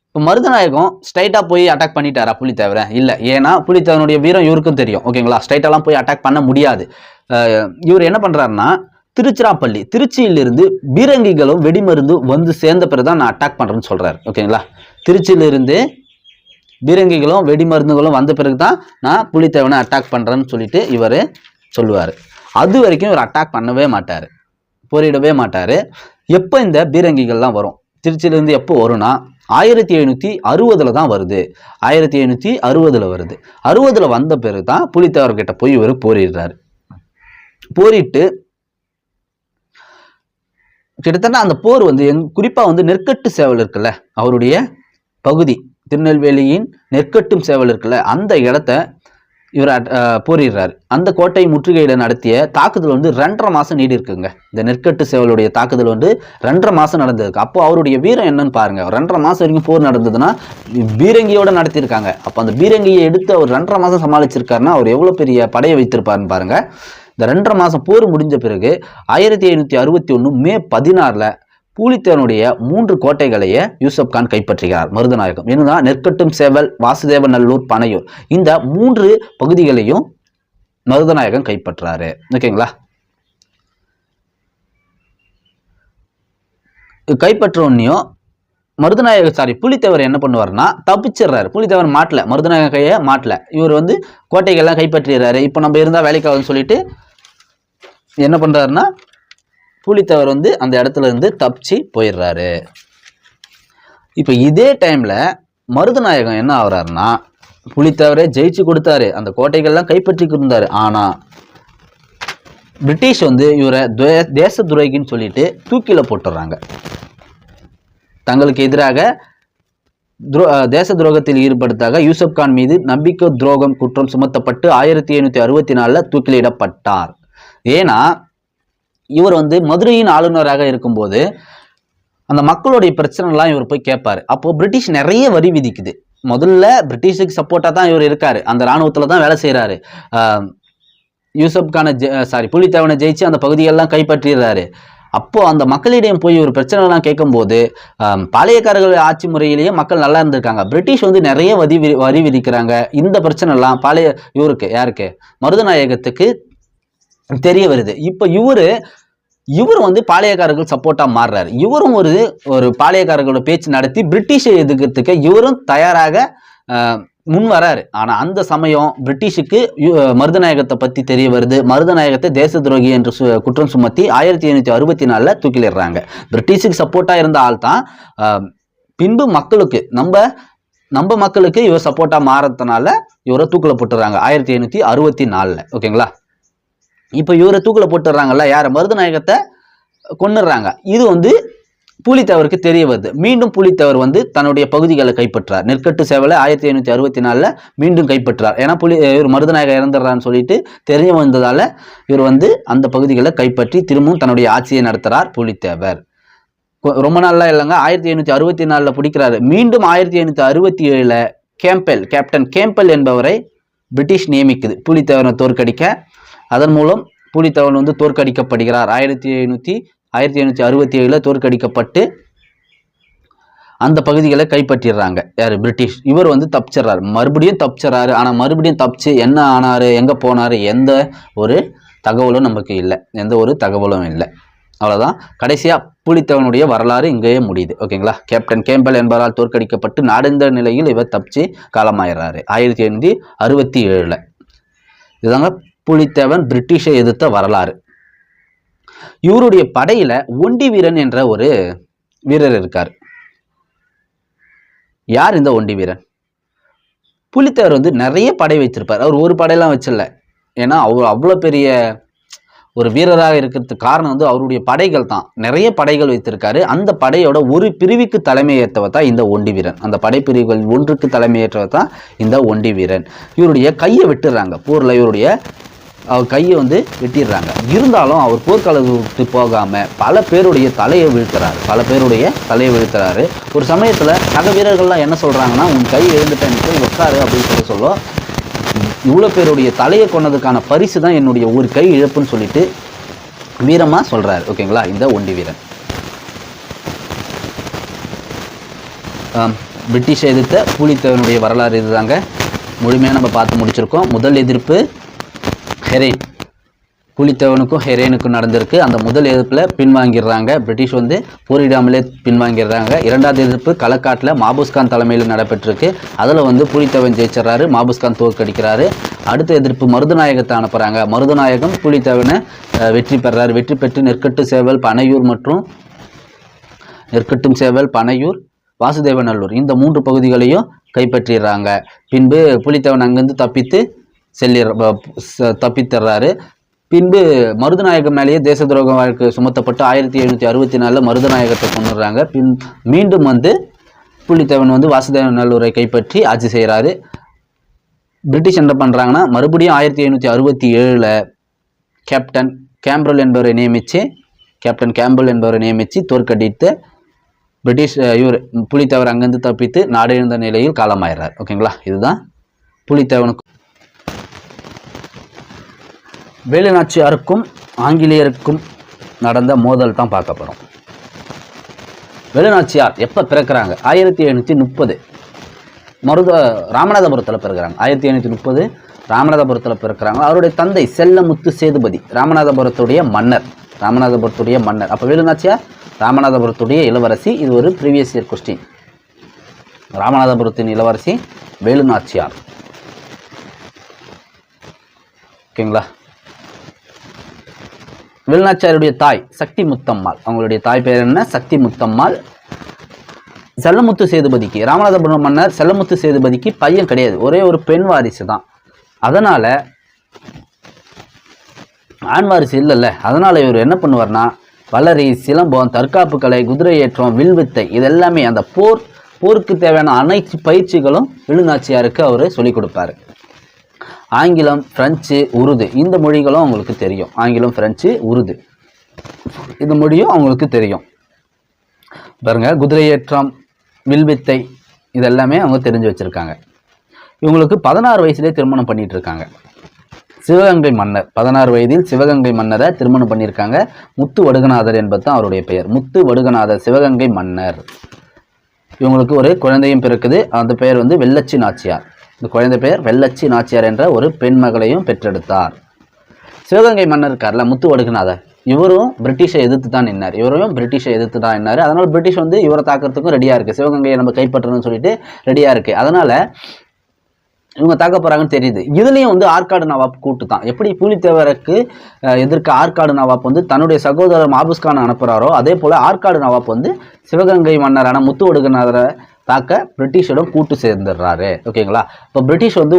Speaker 1: இப்போ மருதநாயகம் ஸ்ட்ரைட்டாக போய் அட்டாக் பண்ணிட்டாரா புலித்தேவரை? இல்லை. ஏன்னா புலித்தேவனுடைய வீரம் இவருக்கும் தெரியும். ஓகேங்களா, ஸ்ட்ரைட்டாலாம் போய் அட்டாக் பண்ண முடியாது. இவர் என்ன பண்ணுறாருன்னா, திருச்சிராப்பள்ளி திருச்சியிலிருந்து பீரங்கிகளும் வெடிமருந்து வந்து சேர்ந்த பிறகு தான் நான் அட்டாக் பண்ணுறேன்னு சொல்கிறாரு. ஓகேங்களா, திருச்சியிலிருந்து பீரங்கிகளும் வெடிமருந்துகளும் வந்த பிறகு தான் நான் புலித்தேவனை அட்டாக் பண்ணுறேன்னு சொல்லிட்டு இவர் சொல்லுவார். அது வரைக்கும் இவர் அட்டாக் பண்ணவே மாட்டார், போரிடவே மாட்டார். எப்போ இந்த பீரங்கிகள்லாம் வரும், திருச்சியிலேருந்து எப்போ வரும்னா 1760 தான் வருது. 1760 வருது. 60 வந்த பிறகு தான் புலித்தேவர்கிட்ட போய் இவர் போரிடுறாரு. போரிட்டு கிட்டத்தட்ட அந்த போர் வந்து குறிப்பாக வந்து நெற்கட்டு சேவல் இருக்குல்ல, அவருடைய பகுதி திருநெல்வேலியின் நெற்கட்டும் சேவல் இருக்குல்ல, அந்த இடத்த இவர் போரிடுறாரு. அந்த கோட்டை முற்றுகையிட நடத்திய தாக்குதல் வந்து 2.5 மாதம் நீடி இருக்குங்க. இந்த நெற்கட்டு சேவலுடைய தாக்குதல் வந்து 2.5 மாதம் நடந்திருக்கு. அப்போ அவருடைய வீரம் என்னன்னு பாருங்க. 2.5 மாதம் வரைக்கும் போர் நடந்ததுன்னா பீரங்கியோட நடத்தியிருக்காங்க. அப்போ அந்த பீரங்கியை எடுத்து அவர் 2.5 மாதம் சமாளிச்சிருக்காருன்னா அவர் எவ்வளோ பெரிய படையை வைத்திருப்பாருன்னு பாருங்க. இந்த 2.5 மாதம் போர் முடிஞ்ச பிறகு 1761 மே 16 புலித்தேவனுடைய 3 கோட்டைகளையே யூசப் கான் கைப்பற்றுகிறார். மருதநாயகம் என்னதான் நெற்கட்டும் சேவல், வாசுதேவநல்லூர், பனையூர் இந்த 3 பகுதிகளையும் மருதநாயகம் கைப்பற்றாரு. ஓகேங்களா, கைப்பற்ற உடனேயும் புலித்தேவர் என்ன பண்ணுவார்னா தப்பிச்சிடுறாரு. புலித்தேவர் மாட்டல, மருதநாயகம் கையை மாட்டல. இவர் வந்து கோட்டைகள்லாம் கைப்பற்றிடுறாரு. இப்போ நம்ம இருந்தால் வேலைக்காகுன்னு சொல்லிட்டு என்ன பண்றாருன்னா புலித்தேவர் வந்து அந்த இடத்துல இருந்து தப்பிச்சு போயிடுறாரு. இப்போ இதே டைம்ல மருதநாயகம் என்ன ஆகுறாருன்னா, புலித்தேவரே ஜெயிச்சு கொடுத்தாரு, அந்த கோட்டைகள்லாம் கைப்பற்றி இருந்தாரு. ஆனா பிரிட்டிஷ் வந்து இவரை தேச துரோகின்னு சொல்லிட்டு தூக்கில போட்டுறாங்க. தங்களுக்கு எதிராக தேச துரோகத்தில் ஈடுபடுத்தாக யூசப் கான் மீது நம்பிக்கை துரோகம் குற்றம் சுமத்தப்பட்டு 1764 தூக்கிலிடப்பட்டார். ஏன்னா இவர் வந்து மதுரையின் ஆளுநராக இருக்கும்போது அந்த மக்களுடைய பிரச்சனைலாம் இவர் போய் கேட்பாரு. அப்போ பிரிட்டிஷ் நிறைய வரி விதிக்குது. முதல்ல பிரிட்டிஷுக்கு சப்போர்ட்டா தான் இவர் இருக்காரு, அந்த இராணுவத்துல தான் வேலை செய்யறாரு. யூசப் கானை புலித்தேவனை ஜெயிச்சு அந்த பகுதிகளெல்லாம் கைப்பற்றிடுறாரு. அப்போ அந்த மக்களிடம் போய் ஒரு பிரச்சனைலாம் கேட்கும்போது பாளையக்காரர்கள் ஆட்சி முறையிலேயே மக்கள் நல்லா இருந்திருக்காங்க. பிரிட்டிஷ் வந்து நிறைய வரி விதிக்கிறாங்க. இந்த பிரச்சனை எல்லாம் யாருக்கு மருதநாயகத்துக்கு தெரிய வருது. இப்போ இவர் வந்து பாளையக்காரர்கள் சப்போர்ட்டா மாறுறாரு. இவரும் ஒரு பாளையக்காரர்களோட பேச்சு நடத்தி பிரிட்டிஷை எதிர்க்கிறதுக்கு இவரும் தயாராக முன் வராரு. ஆனா அந்த சமயம் பிரிட்டிஷுக்கு மருதநாயகத்தை பத்தி தெரிய வருது. மருதநாயகத்தை தேச துரோகி என்று குற்றம் சுமத்தி 1764 தூக்கிலிடுறாங்க. பிரிட்டிஷுக்கு சப்போர்ட்டா இருந்த ஆள் தான் பின்பு மக்களுக்கு நம்ம மக்களுக்கு இவர் சப்போர்ட்டா மாறதுனால இவரை தூக்கில போட்டுறாங்க 1764. ஓகேங்களா, இப்போ இவரை தூக்கில போட்டுறாங்கல்ல, யார மருதநாயகத்தை கொன்னுறாங்க. இது வந்து புலித்தேவருக்கு தெரிய வருது. மீண்டும் புலித்தேவர் வந்து தன்னுடைய பகுதிகளை கைப்பற்றார். நெற்கட்டு சேவலை 1764 மீண்டும் கைப்பற்றார். ஏன்னா இவர் மருதநாயகம் இறந்துடுறான்னு சொல்லிட்டு தெரிய வந்ததால இவர் வந்து அந்த பகுதிகளை கைப்பற்றி திரும்பவும் தன்னுடைய ஆட்சியை நடத்துறார் புலித்தேவர். ரொம்ப நாள்லாம் இல்லைங்க, 1764 பிடிக்கிறாரு. மீண்டும் 1767 கேப்டன் கேம்பல் என்பவரை பிரிட்டிஷ் நியமிக்குது புலித்தேவரை தோற்கடிக்க. அதன் மூலம் புலித்தேவன் வந்து தோற்கடிக்கப்படுகிறார். 1767 தோற்கடிக்கப்பட்டு அந்த பகுதிகளை கைப்பற்றிடுறாங்க. யாரு? பிரிட்டிஷ். இவர் வந்து தப்பிச்சிடறாரு, மறுபடியும் தப்பிச்சிடறாரு. ஆனா மறுபடியும் தப்பிச்சு என்ன ஆனாரு, எங்க போனாரு, எந்த ஒரு தகவலும் நமக்கு இல்லை, எந்த ஒரு தகவலும் இல்லை. அவ்வளவுதான். கடைசியா புலித்தேவனுடைய வரலாறு இங்கேயே முடியுது. ஓகேங்களா, கேப்டன் கேம்பல் என்பவரால் தோற்கடிக்கப்பட்டு நாடெந்த நிலையில் இவர் தப்பிச்சு காலமாயிடுறாரு 1767. இதுதாங்க புலித்தேவன் பிரிட்டிஷை எதிர்த்த வரலாறு. இவருடைய படையில ஒண்டி வீரன் என்ற ஒரு வீரர் இருக்கார். யார் இந்த ஒண்டி வீரன்? புலித்தேவர் வந்து நிறைய படை வச்சிருப்பார். அவர் ஒரு படையெல்லாம் வச்சிடல. ஏன்னா அவர் அவ்வளவு பெரிய ஒரு வீரராக இருக்கிறதுக்கு காரணம் வந்து அவருடைய படைகள் தான். நிறைய படைகள் வைத்திருக்காரு. அந்த படையோட ஒரு பிரிவுக்கு தலைமையேற்றவர் தான் இந்த ஒண்டி வீரன். அந்த படைப்பிரிவுகள் ஒன்றுக்கு தலைமையேற்றவர் தான் இந்த ஒண்டி வீரன். இவருடைய கையை வெட்டுறாங்க போர்ல. இவருடைய கையை வந்து வெட்டிடுறாங்க. இருந்தாலும் அவர் போர்க்களத்துக்கு போகாம பல பேருடைய தலையை வீழ்த்துறாரு. ஒரு சமயத்துல சக வீரர்கள்லாம் என்ன சொல்றாங்கன்னா, உன் கை எழுந்துட்டேன், போய் உட்காரு அப்படின்னு சொல்லும். இவ்வளவு பேருடைய தலையை கொண்டதுக்கான பரிசு தான் என்னுடைய ஒரு கை இழப்புன்னு சொல்லிட்டு வீரமா சொல்றாரு. ஓகேங்களா, இந்த ஒண்டி வீரன். பிரிட்டிஷை எதிர்த்த பூலித்தேவனுடைய வரலாறு இதுதாங்க. முழுமையாக நம்ம பார்த்து முடிச்சிருக்கோம். முதல் எதிர்ப்பு ஹெரெயின், பூலித்தேவனுக்கும் ஹெரெயினுக்கும் நடந்திருக்கு. அந்த முதல் எதிர்ப்பில் பின்வாங்கிடுறாங்க, பிரிட்டிஷ் வந்து போரிடாமலே பின்வாங்கிடுறாங்க. இரண்டாவது எதிர்ப்பு களக்காட்டில் மாபுஸ்கான் தலைமையில் நடைபெற்றிருக்கு. அதில் வந்து பூலித்தேவன் ஜெயிச்சிடறாரு, மாபுஸ்கான் தோற்கடிக்கிறாரு. அடுத்த எதிர்ப்பு மருதுநாயகத்தை அனுப்புகிறாங்க. மருதுநாயகம் பூலித்தேவனை வெற்றி பெறாரு. வெற்றி பெற்று நெற்கட்டும் சேவல், பனையூர், வாசுதேவநல்லூர் இந்த 3 பகுதிகளையும் கைப்பற்றிடுறாங்க. பின்பு பூலித்தேவன் அங்கேருந்து தப்பித்தர்றாரு. பின்பு மருதுநாயகம் மேலேயே தேச துரோக வழக்கு சுமத்தப்பட்டு 1764 மருதுநாயகத்தை கொண்டுடுறாங்க. மீண்டும் வந்து பூலித்தேவன் வந்து வாசுதேவநல்லூரை கைப்பற்றி ஆட்சி செய்கிறாரு. பிரிட்டிஷ் என்ன பண்ணுறாங்கன்னா, மறுபடியும் 1767 கேப்டன் கேம்பல் என்பவரை நியமித்து தோற்கடித்து பிரிட்டிஷ் பூலித்தேவர் அங்கேருந்து தப்பித்து நாடெழுந்த நிலையில் காலமாயிறார். ஓகேங்களா, இதுதான் பூலித்தேவனுக்கு வேலுநாச்சியாருக்கும் ஆங்கிலேயருக்கும் நடந்த மோதல் தான் பார்க்க போகிறோம். வேலுநாச்சியார் எப்போ பிறக்கிறாங்க? 1730 ராமநாதபுரத்தில் பிறக்கிறாங்க. 1730 ராமநாதபுரத்தில் பிறக்கிறாங்க. அவருடைய தந்தை செல்லமுத்து சேதுபதி ராமநாதபுரத்துடைய மன்னர். அப்போ வேலுநாச்சியார் ராமநாதபுரத்துடைய இளவரசி. இது ஒரு ப்ரீவியஸ் இயர் கொஸ்டின். ராமநாதபுரத்தின் இளவரசி வேலுநாச்சியார். ஓகேங்களா. வேலுநாச்சியாருடைய தாய் சக்தி முத்தம்மாள். அவங்களுடைய தாய் பேர் என்ன? சக்தி முத்தம்மாள். செல்லமுத்து சேதுபதிக்கு, ராமநாதபுரம் மன்னர் செல்லமுத்து சேதுபதிக்கு பையன் கிடையாது, ஒரே ஒரு பெண் வாரிசு தான். அதனால் ஆண் வாரிசு இல்லைல்ல, அதனால் இவர் என்ன பண்ணுவார்னா, வளரி, சிலம்பம், தற்காப்பு கலை, குதிரை ஏற்றம், வில்வித்தை இதெல்லாமே அந்த போருக்கு தேவையான அனைத்து பயிற்சிகளும் வேலுநாச்சியாருக்கு அவர் சொல்லிக் கொடுப்பார். ஆங்கிலம், பிரெஞ்சு, உருது இந்த மொழிகளும் அவங்களுக்கு தெரியும். ஆங்கிலம், பிரெஞ்சு, உருது இந்த மொழியும் அவங்களுக்கு தெரியும். பாருங்க, குதிரையேற்றம், வில்வித்தை இதெல்லாமே அவங்க தெரிஞ்சு வச்சுருக்காங்க. இவங்களுக்கு 16 வயசுலேயே திருமணம் பண்ணிட்டு இருக்காங்க. சிவகங்கை மன்னர் 16 வயதில் சிவகங்கை மன்னரை திருமணம் பண்ணியிருக்காங்க. முத்து வடுகநாதர் என்பது தான் அவருடைய பெயர். முத்து வடுகநாதர் சிவகங்கை மன்னர். இவங்களுக்கு ஒரு குழந்தையும் பிறக்குது. அந்த பெயர் வந்து வெள்ளச்சி நாச்சியார். இந்த குழந்தை பெயர் வெள்ளச்சி நாச்சியார் என்ற ஒரு பெண் மகளையும் பெற்றெடுத்தார். சிவகங்கை மன்னர் இருக்கார்ல முத்து வடுகநாதர், இவரும் பிரிட்டிஷை எதிர்த்து தான் நின்னார். அதனால் பிரிட்டிஷ் வந்து இவரை தாக்கிறதுக்கும் ரெடியாக இருக்குது. சிவகங்கையை நம்ம கைப்பற்றணும்னு சொல்லிட்டு ரெடியாக இருக்குது. அதனால் இவங்க தாக்க போகிறாங்கன்னு தெரியுது. இதுலேயும் வந்து ஆற்காடு நவாப் கூட்டு தான். எப்படி பூலித்தேவருக்கு எதிர்க்க ஆற்காடு நவாப் வந்து தன்னுடைய சகோதரர் மாபுஸ்கானை அனுப்புகிறாரோ, அதே போல் ஆற்காடு நவாப் வந்து சிவகங்கை மன்னரான முத்து வடுகநாதரை தாக்க பிரிட்டிஷிடம் கூட்டு சேர்ந்துடுறாரு. ஓகேங்களா. இப்போ பிரிட்டிஷ் வந்து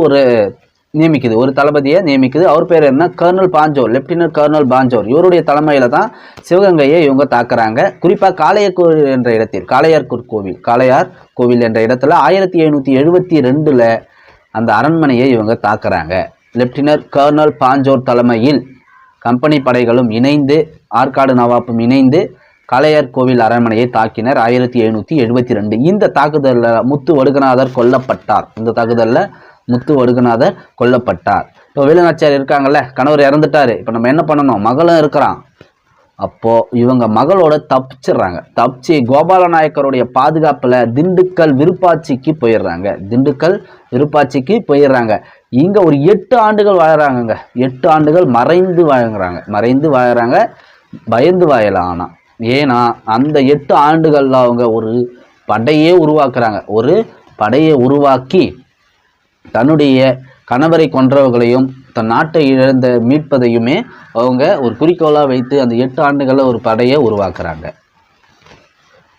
Speaker 1: ஒரு தளபதியை நியமிக்குது. அவர் பேர் என்ன? கர்னல் பாஞ்சோர், லெப்டினன்ட் கர்னல் பாஞ்சோர். இவருடைய தலைமையில் தான் சிவகங்கையை இவங்க தாக்குறாங்க. குறிப்பாக காளையார் கோவில் என்ற இடத்துல 1772 அந்த அரண்மனையை இவங்க தாக்குறாங்க. லெப்டினன்ட் கர்னல் பாஞ்சோர் தலைமையில் கம்பெனி படைகளும் இணைந்து, ஆற்காடு நவாப்பும் இணைந்து காளையார் கோவில் அரண்மனையை தாக்கினர் 1772. இந்த தாக்குதலில் முத்து வடுகநாதர் கொல்லப்பட்டார். இப்போ வேலுநாச்சியார் இருக்காங்கல்ல, கணவர் இறந்துட்டாரு. இப்போ நம்ம என்ன பண்ணணும்? மகளும் இருக்கிறான். அப்போது இவங்க மகளோட தப்பிச்சு கோபாலநாயக்கருடைய பாதுகாப்பில் திண்டுக்கல் விருப்பாட்சிக்கு போயிடுறாங்க. இங்கே ஒரு 8 ஆண்டுகள் வாழறாங்க. 8 ஆண்டுகள் மறைந்து வாழறாங்க. பயந்து வாழலாம். ஆனால் ஏன்னா அந்த 8 ஆண்டுகளில் அவங்க ஒரு படையே உருவாக்கி தன்னுடைய கணவரை கொன்றவர்களையும் தன் நாட்டை மீட்பதையுமே அவங்க ஒரு குறிக்கோளாக வைத்து அந்த 8 ஆண்டுகளில் ஒரு படையை உருவாக்குறாங்க.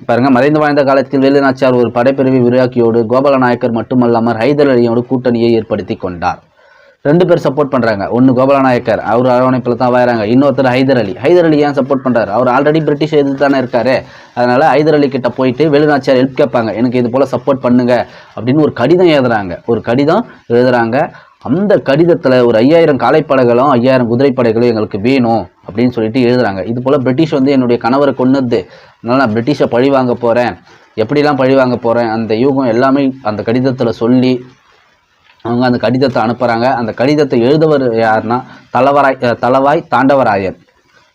Speaker 1: பாருங்க, மறைந்து வாழ்ந்த காலத்தில் வேலுநாச்சியார் ஒரு படைப்பிரிவை உருவாக்கியோடு கோபாலநாயக்கர் மட்டுமல்லாமல் ஹைதர் அலியோடு கூட்டணியை ஏற்படுத்தி கொண்டார். 2 பேர் சப்போர்ட் பண்ணுறாங்க. ஒன்று கோபாலநாயக்கர், அவர் அரவணைப்பில் தான் வாழறாங்க. இன்னொருத்தர் ஹைதர் அலி ஏன் சப்போர்ட் பண்ணுறாரு? அவர் ஆல்ரெடி பிரிட்டிஷ் எதிர்த்து தானே இருக்காரு. அதனால் ஹைதர் அலி கிட்ட போயிட்டு வேலுநாச்சியார் ஹெல்ப் கேட்பாங்க, எனக்கு இது போல் சப்போர்ட் பண்ணுங்க அப்படின்னு ஒரு கடிதம் எழுதுறாங்க. அந்த கடிதத்தில் ஒரு 5000 காலைப்படைகளும் 5000 குதிரைப்படைகளும் எங்களுக்கு வேணும் அப்படின்னு சொல்லிட்டு எழுதுறாங்க. இது போல் பிரிட்டிஷ் வந்து என்னுடைய கணவரை கொன்னது, அதனால் நான் பிரிட்டிஷை பழி வாங்க போகிறேன், எப்படிலாம் பழி வாங்க போகிறேன், அந்த யூகம் எல்லாமே அந்த கடிதத்தில் சொல்லி அவங்க அந்த கடிதத்தை அனுப்புகிறாங்க. அந்த கடிதத்தை எழுதவர் யாருன்னா தளவாய் தாண்டவராயன்,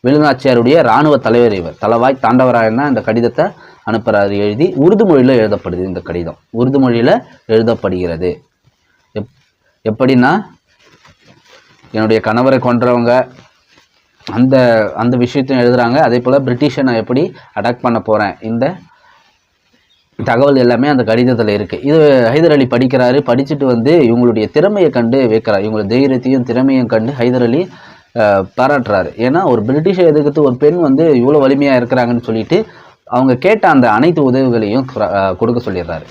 Speaker 1: வேலுநாச்சியாருடைய இராணுவ தலைவர். இவர் தளவாய் தாண்டவராயன் தான் இந்த கடிதத்தை அனுப்புகிறாரு எழுதி. உருது மொழியில் எழுதப்படுது இந்த கடிதம், உருது மொழியில் எழுதப்படுகிறது. எப்படின்னா என்னுடைய கணவரை கொன்றவங்க அந்த அந்த விஷயத்தையும் எழுதுகிறாங்க. அதே போல் பிரிட்டிஷை நான் எப்படி அட்டாக் பண்ண போகிறேன், இந்த தகவல் எல்லாமே அந்த கடிதத்தில் இருக்குது. இது ஹைதர் அலி படிக்கிறாரு. படிச்சுட்டு வந்து இவங்களுடைய திறமையை கண்டு வைக்கிறார். இவங்களுடைய தைரியத்தையும் திறமையும் கண்டு ஹைதர் அலி பாராட்டுறாரு. ஏன்னா ஒரு பிரிட்டிஷை எதிர்த்து ஒரு பெண் வந்து இவ்வளோ வலிமையாக இருக்கிறாங்கன்னு சொல்லிட்டு அவங்க கேட்ட அந்த அனைத்து உதவிகளையும் கொடுக்க சொல்லிடுறாரு.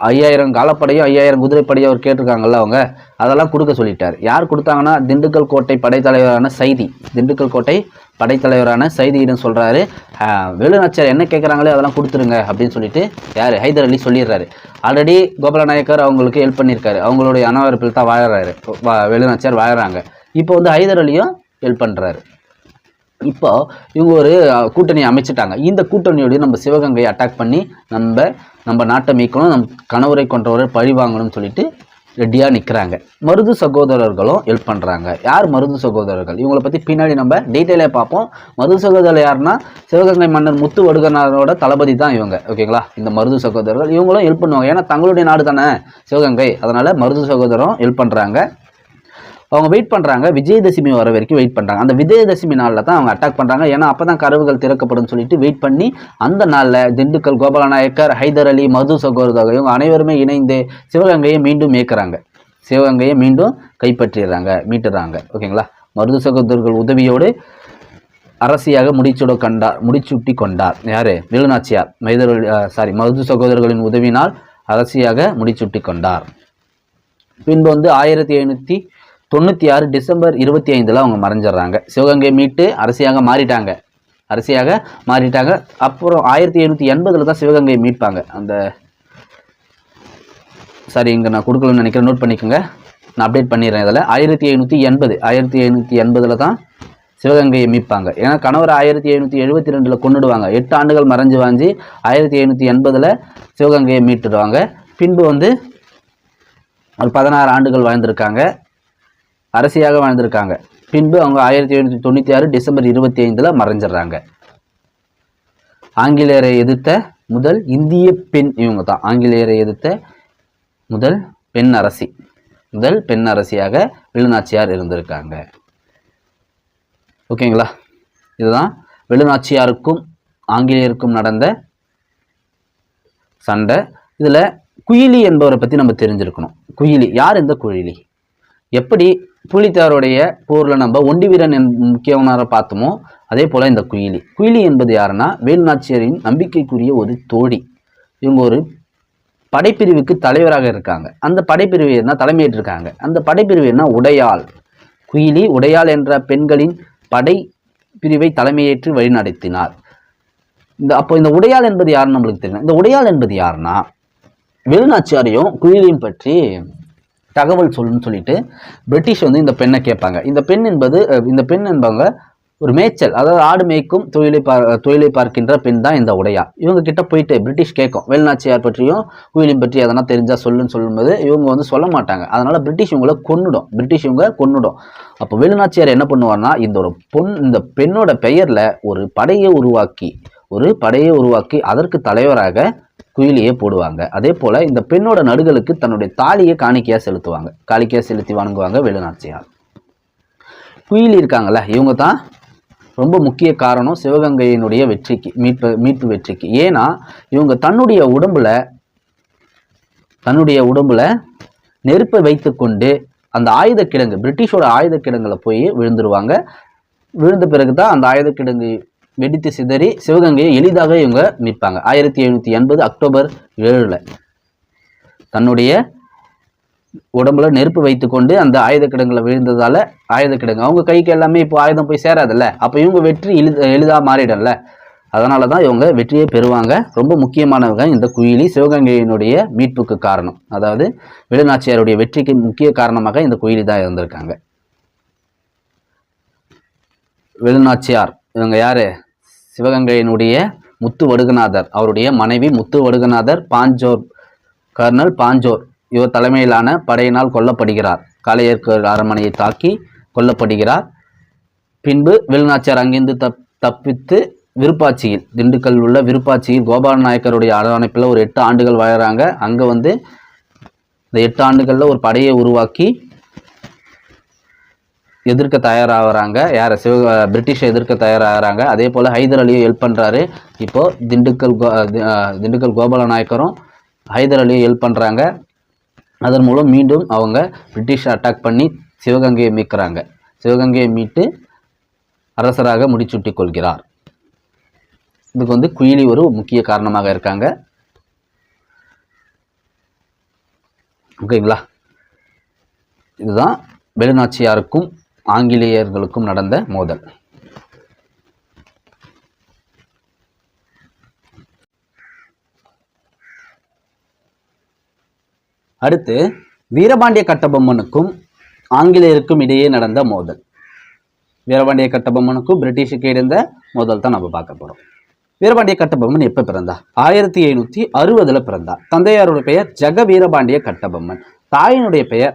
Speaker 1: 5000 காலப்படையும் 5000 குதிரைப்படையும் அவர் கேட்டிருக்காங்கல்ல, அவங்க அதெல்லாம் கொடுக்க சொல்லிட்டார். யார் கொடுத்தாங்கன்னா திண்டுக்கல் கோட்டை படைத்தலைவரான சைதி, திண்டுக்கல் கோட்டை படைத்தலைவரான சைதியிடம் சொல்கிறாரு, வேலுநாச்சியார் என்ன கேட்குறாங்களே அதெல்லாம் கொடுத்துருங்க அப்படின்னு சொல்லிட்டு யார் ஹைதர் அலி சொல்லிடுறாரு. ஆல்ரெடி கோபாலநாயக்கர் அவங்களுக்கு ஹெல்ப் பண்ணியிருக்காரு. அவங்களுடைய அனாவரப்பில் தான் வாழறாரு, வேலுநாச்சியார் வாழறாங்க. இப்போ வந்து ஹைதர் அலியும் ஹெல்ப் பண்ணுறாரு. இப்போ இவங்க ஒரு கூட்டணி அமைச்சிட்டாங்க. இந்த கூட்டணியோடய நம்ம சிவகங்கையை அட்டாக் பண்ணி நம்ம நாட்டை மீட்கணும், நம் கணவரை கொன்றவரை பழி வாங்கணும்னு சொல்லிட்டு ரெடியாக நிற்கிறாங்க. மருது சகோதரர்களும் ஹெல்ப் பண்ணுறாங்க. யார் மருது சகோதரர்கள்? இவங்களை பற்றி பின்னாடி நம்ம டீட்டெயிலாக பார்ப்போம். மருது சகோதரர் யாருன்னா சிவகங்கை மன்னர் முத்து வடுகனாரோட தளபதி தான் இவங்க, ஓகேங்களா? இந்த மருது சகோதரர்கள் இவங்களும் ஹெல்ப் பண்ணுவாங்க. ஏன்னா தங்களுடைய நாடு தானே சிவகங்கை, அதனால் மருது சகோதரம் ஹெல்ப் பண்ணுறாங்க. அவங்க வெயிட் பண்ணுறாங்க, விஜயதசமி வர வரைக்கும் வெயிட் பண்ணுறாங்க. அந்த விஜயதசமி நாளில் தான் அவங்க அட்டாக் பண்ணுறாங்க. ஏன்னா அப்போ தான் கதவுகள் திறக்கப்படும் சொல்லிட்டு வெயிட் பண்ணி அந்த நாளில் திண்டுக்கல் கோபாலநாயக்கர், ஹைதர் அலி, மருது சகோதரர்கள் இவங்க அனைவருமே இணைந்து சிவகங்கையை மீண்டும் மீட்கிறாங்க. சிவகங்கையை மீண்டும் கைப்பற்றிடுறாங்க, மீட்டுறாங்க, ஓகேங்களா? மருது சகோதரர்கள் உதவியோடு அரசியாக முடிச்சூட்டி கொண்டார் யார்? வேலுநாச்சியார். மருது சகோதரர்களின் உதவினால் அரசியாக முடிச்சூட்டி கொண்டார். பின்பு வந்து 1796 டிசம்பர் 25 அவங்க மறைஞ்சிடுறாங்க. சிவகங்கை மீட்டு அரசியாக மாறிட்டாங்க. அப்புறம் 1780 தான் சிவகங்கையை மீட்பாங்க. இங்கே நான் கொடுக்கலன்னு நினைக்கிறேன், நோட் பண்ணிக்கோங்க, நான் அப்டேட் பண்ணிடுறேன். இதில் 1780 தான் சிவகங்கையை மீட்பாங்க. ஏன்னா கணவர் 1772 கொண்டுடுவாங்க. 8 ஆண்டுகள் மறைஞ்சு வாஞ்சி 1780 சிவகங்கையை மீட்டுடுவாங்க. பின்பு வந்து ஒரு 16 ஆண்டுகள் வாழ்ந்திருக்காங்க, அரசியாக வாழ்ந்திருக்காங்க. பின்பு அவங்க 1796 டிசம்பர் 25 மறைஞ்சிடுறாங்க. ஆங்கிலேயரை எதிர்த்த முதல் இந்திய பெண் இவங்க தான். ஆங்கிலேயரை எதிர்த்த முதல் பெண் அரசியாக வேலுநாச்சியார் இருந்திருக்காங்க. ஓகேங்களா? இதுதான் வேலுநாச்சியாருக்கும் ஆங்கிலேயருக்கும் நடந்த சண்டை. இதில் குயிலி என்பவரை பற்றி நம்ம தெரிஞ்சிருக்கணும். குயிலி யார்? இந்த குயிலி எப்படி புலித்தேவருடைய போரில் நம்ம ஒண்டி வீரன் முக்கியவனார பார்த்தோமோ அதே போல் இந்த குயிலி என்பது யாருன்னா வேலுநாச்சியாரின் நம்பிக்கைக்குரிய ஒரு தோழி. இவங்க ஒரு படைப்பிரிவுக்கு தலைவராக இருக்காங்க. அந்த படைப்பிரிவு என்ன தலைமையேற்றிருக்காங்க. அந்த படைப்பிரிவு என்ன? உடையாள். குயிலி உடையாள் என்ற பெண்களின் படைப்பிரிவை தலைமையேற்று வழிநடத்தினார். அப்போ இந்த உடையாள் என்பது யாருன்னு நம்மளுக்கு தெரியும். இந்த உடையாள் என்பது யாருன்னா வேலுநாச்சியாரையும் குயிலியும் பற்றி தகவல் சொல்லுன்னு சொல்லிட்டு பிரிட்டிஷ் வந்து இந்த பெண்ணை கேட்பாங்க. இந்த பெண் என்பவங்க ஒரு மேய்ச்சல், அதாவது ஆடு மேய்க்கும் தொழிலை பார்க்கின்ற பெண் தான் இந்த உடையாள். இவங்க கிட்ட போயிட்டு பிரிட்டிஷ் கேட்கும், வேலுநாச்சியார் பற்றியும் குயிலியும் பற்றி எதனா தெரிஞ்சால் சொல்லும்போது இவங்க வந்து சொல்ல மாட்டாங்க. அதனால பிரிட்டிஷ் இவங்களை கொன்னுடும். அப்போ வேலுநாச்சியார் என்ன பண்ணுவார்னா இந்த பெண்ணோட பெயர்ல ஒரு படையை உருவாக்கி அதற்கு தலைவராக குயிலியே போடுவாங்க. அதே போல இந்த பெண்ணோட நடுகளுக்கு தன்னுடைய தாலியை காணிக்கையா செலுத்தி வணங்குவாங்க வேலுநாச்சியார். குயிலி இருக்காங்கல்ல, இவங்க தான் ரொம்ப முக்கிய காரணம் சிவகங்கையினுடைய வெற்றிக்கு, மீட்பு வெற்றிக்கு. ஏன்னா இவங்க தன்னுடைய உடம்புல நெருப்பை வைத்து கொண்டு அந்த ஆயுத கிடங்கு, பிரிட்டிஷோட ஆயுத கிடங்குல போய் விழுந்துருவாங்க. விழுந்த பிறகுதான் அந்த ஆயுத கிடங்கு வெடித்து சிதறி சிவகங்கையை எளிதாக இவங்க மீட்பாங்க. 1780 அக்டோபர் 7 தன்னுடைய உடம்புல நெருப்பு வைத்துக்கொண்டு அந்த ஆயுத கிடங்குல விழுந்ததால ஆயுத கிடங்கு அவங்க கைக்கு எல்லாமே இப்போ ஆயுதம் போய் சேராதுல்ல, அப்போ இவங்க வெற்றி எளிதாக மாறிடல. அதனால தான் இவங்க வெற்றியை பெறுவாங்க. ரொம்ப முக்கியமானவங்க இந்த குயிலி, சிவகங்கையினுடைய மீட்புக்கு காரணம். அதாவது வேலுநாச்சியாருடைய வெற்றிக்கு முக்கிய காரணமாக இந்த குயிலி தான் இருந்திருக்காங்க. வேலுநாச்சியார் இவங்க யாரு? சிவகங்கையினுடைய முத்து வடுகநாதர், அவருடைய மனைவி முத்து வடுகநாதர் கர்னல் பாஞ்சோர் இவர் தலைமையிலான படையினால் கொல்லப்படுகிறார். காளையர்கர் அரண்மனையை தாக்கி கொல்லப்படுகிறார். பின்பு வேலுநாச்சியார் அங்கிருந்து தப்பித்து விருப்பாட்சியில், திண்டுக்கல் உள்ள விருப்பாட்சியில் கோபால நாயக்கருடைய அரவணைப்பில் ஒரு 8 ஆண்டுகள் வாழறாங்க. அங்கே வந்து இந்த 8 ஆண்டுகளில் ஒரு படையை உருவாக்கி எதிர்க்க தயாராகிறாங்க. யாரை? பிரிட்டிஷை எதிர்க்க தயாராகிறாங்க. அதே போல் ஹைதர் அலியை ஹெல்ப் பண்ணுறாரு. இப்போது திண்டுக்கல் கோபால நாயக்கரும் ஹைதர் அலியை ஹெல்ப் பண்ணுறாங்க. அதன் மூலம் மீண்டும் அவங்க பிரிட்டிஷை அட்டாக் பண்ணி சிவகங்கையை மீட்கிறாங்க. சிவகங்கையை மீட்டு அரசராக முடிசூட்டி கொள்கிறார். இதுக்கு வந்து குயிலி ஒரு முக்கிய காரணமாக இருக்காங்க. ஓகேங்களா? இதுதான் வேலுநாச்சியாருக்கும் ஆங்கிலேயர்களுக்கும் நடந்த மோதல். அடுத்து வீரபாண்டிய கட்டபொம்மனுக்கும் ஆங்கிலேயருக்கும் இடையே நடந்த மோதல். வீரபாண்டிய கட்டபொம்மனுக்கும் பிரிட்டிஷுக்கு இருந்த மோதல் தான் நம்ம பார்க்க போறோம். வீரபாண்டிய கட்டபொம்மன் எப்ப பிறந்தார்? 1760 பிறந்தார். தந்தையாருடைய பெயர் ஜெக வீரபாண்டிய கட்டபொம்மன். தாயினுடைய பெயர்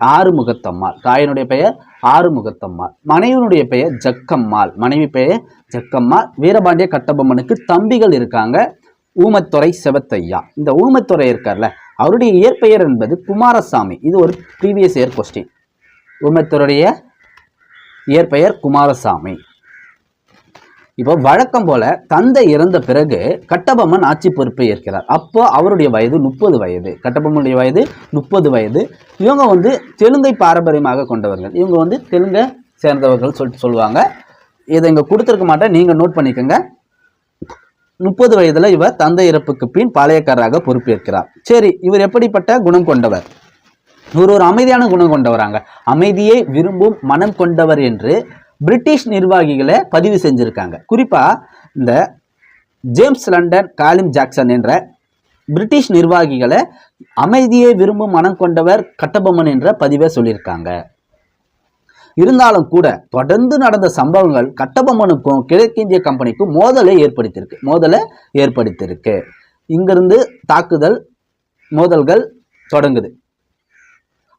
Speaker 1: ஆறுமுகத்தம்மாள். மனைவியினுடைய பெயர் ஜக்கம்மாள். மனைவி பெயர் ஜக்கம்மாள். வீரபாண்டிய கட்டபொம்மனுக்கு தம்பிகள் இருக்காங்க. ஊமத்துறை செவத்தையா. இந்த ஊமத்துறை இருக்கார்ல, அவருடைய இயற்பெயர் என்பது குமாரசாமி. இது ஒரு ப்ரீவியஸ் இயர் கொஸ்டின். ஊமத்துறைய இயற்பெயர் குமாரசாமி. இப்போ வழக்கம் போல தந்தை இறந்த பிறகு கட்டபொம்மன் ஆட்சி பொறுப்பை ஏற்கிறார். அப்போ அவருடைய வயது 30 வயது. கட்டபொம்மனுடைய வயது 30 வயது. இவங்க வந்து தெலுங்கை பாரம்பரியமாக கொண்டவர்கள். இவங்க வந்து தெலுங்கை சேர்ந்தவர்கள் சொல்லுவாங்க. இதை இங்கே கொடுத்துருக்க மாட்டேன், நீங்கள் நோட் பண்ணிக்கோங்க. 30 வயதுல இவர் தந்தை இறப்புக்கு பின் பாளையக்காரராக பொறுப்பேற்கிறார். சரி, இவர் எப்படிப்பட்ட குணம் கொண்டவர்? இவர் ஒரு அமைதியான குணம் கொண்டவராங்க. அமைதியை விரும்பும் மனம் கொண்டவர் என்று பிரிட்டிஷ் நிர்வாகிகளை பதிவு செஞ்சிருக்காங்க. குறிப்பா இந்த ஜேம்ஸ் லண்டன், காலிம் ஜாக்சன் என்ற பிரிட்டிஷ் நிர்வாகிகளை அமைதியை விரும்பும் மனம் கொண்டவர் கட்டபொம்மன் என்ற பதிவை சொல்லியிருக்காங்க. இருந்தாலும் கூட தொடர்ந்து நடந்த சம்பவங்கள் கட்டபொம்மனுக்கும் கிழக்கிந்திய கம்பெனிக்கும் மோதலை ஏற்படுத்தியிருக்கு. இங்கிருந்து தாக்குதல் மோதல்கள் தொடங்குது.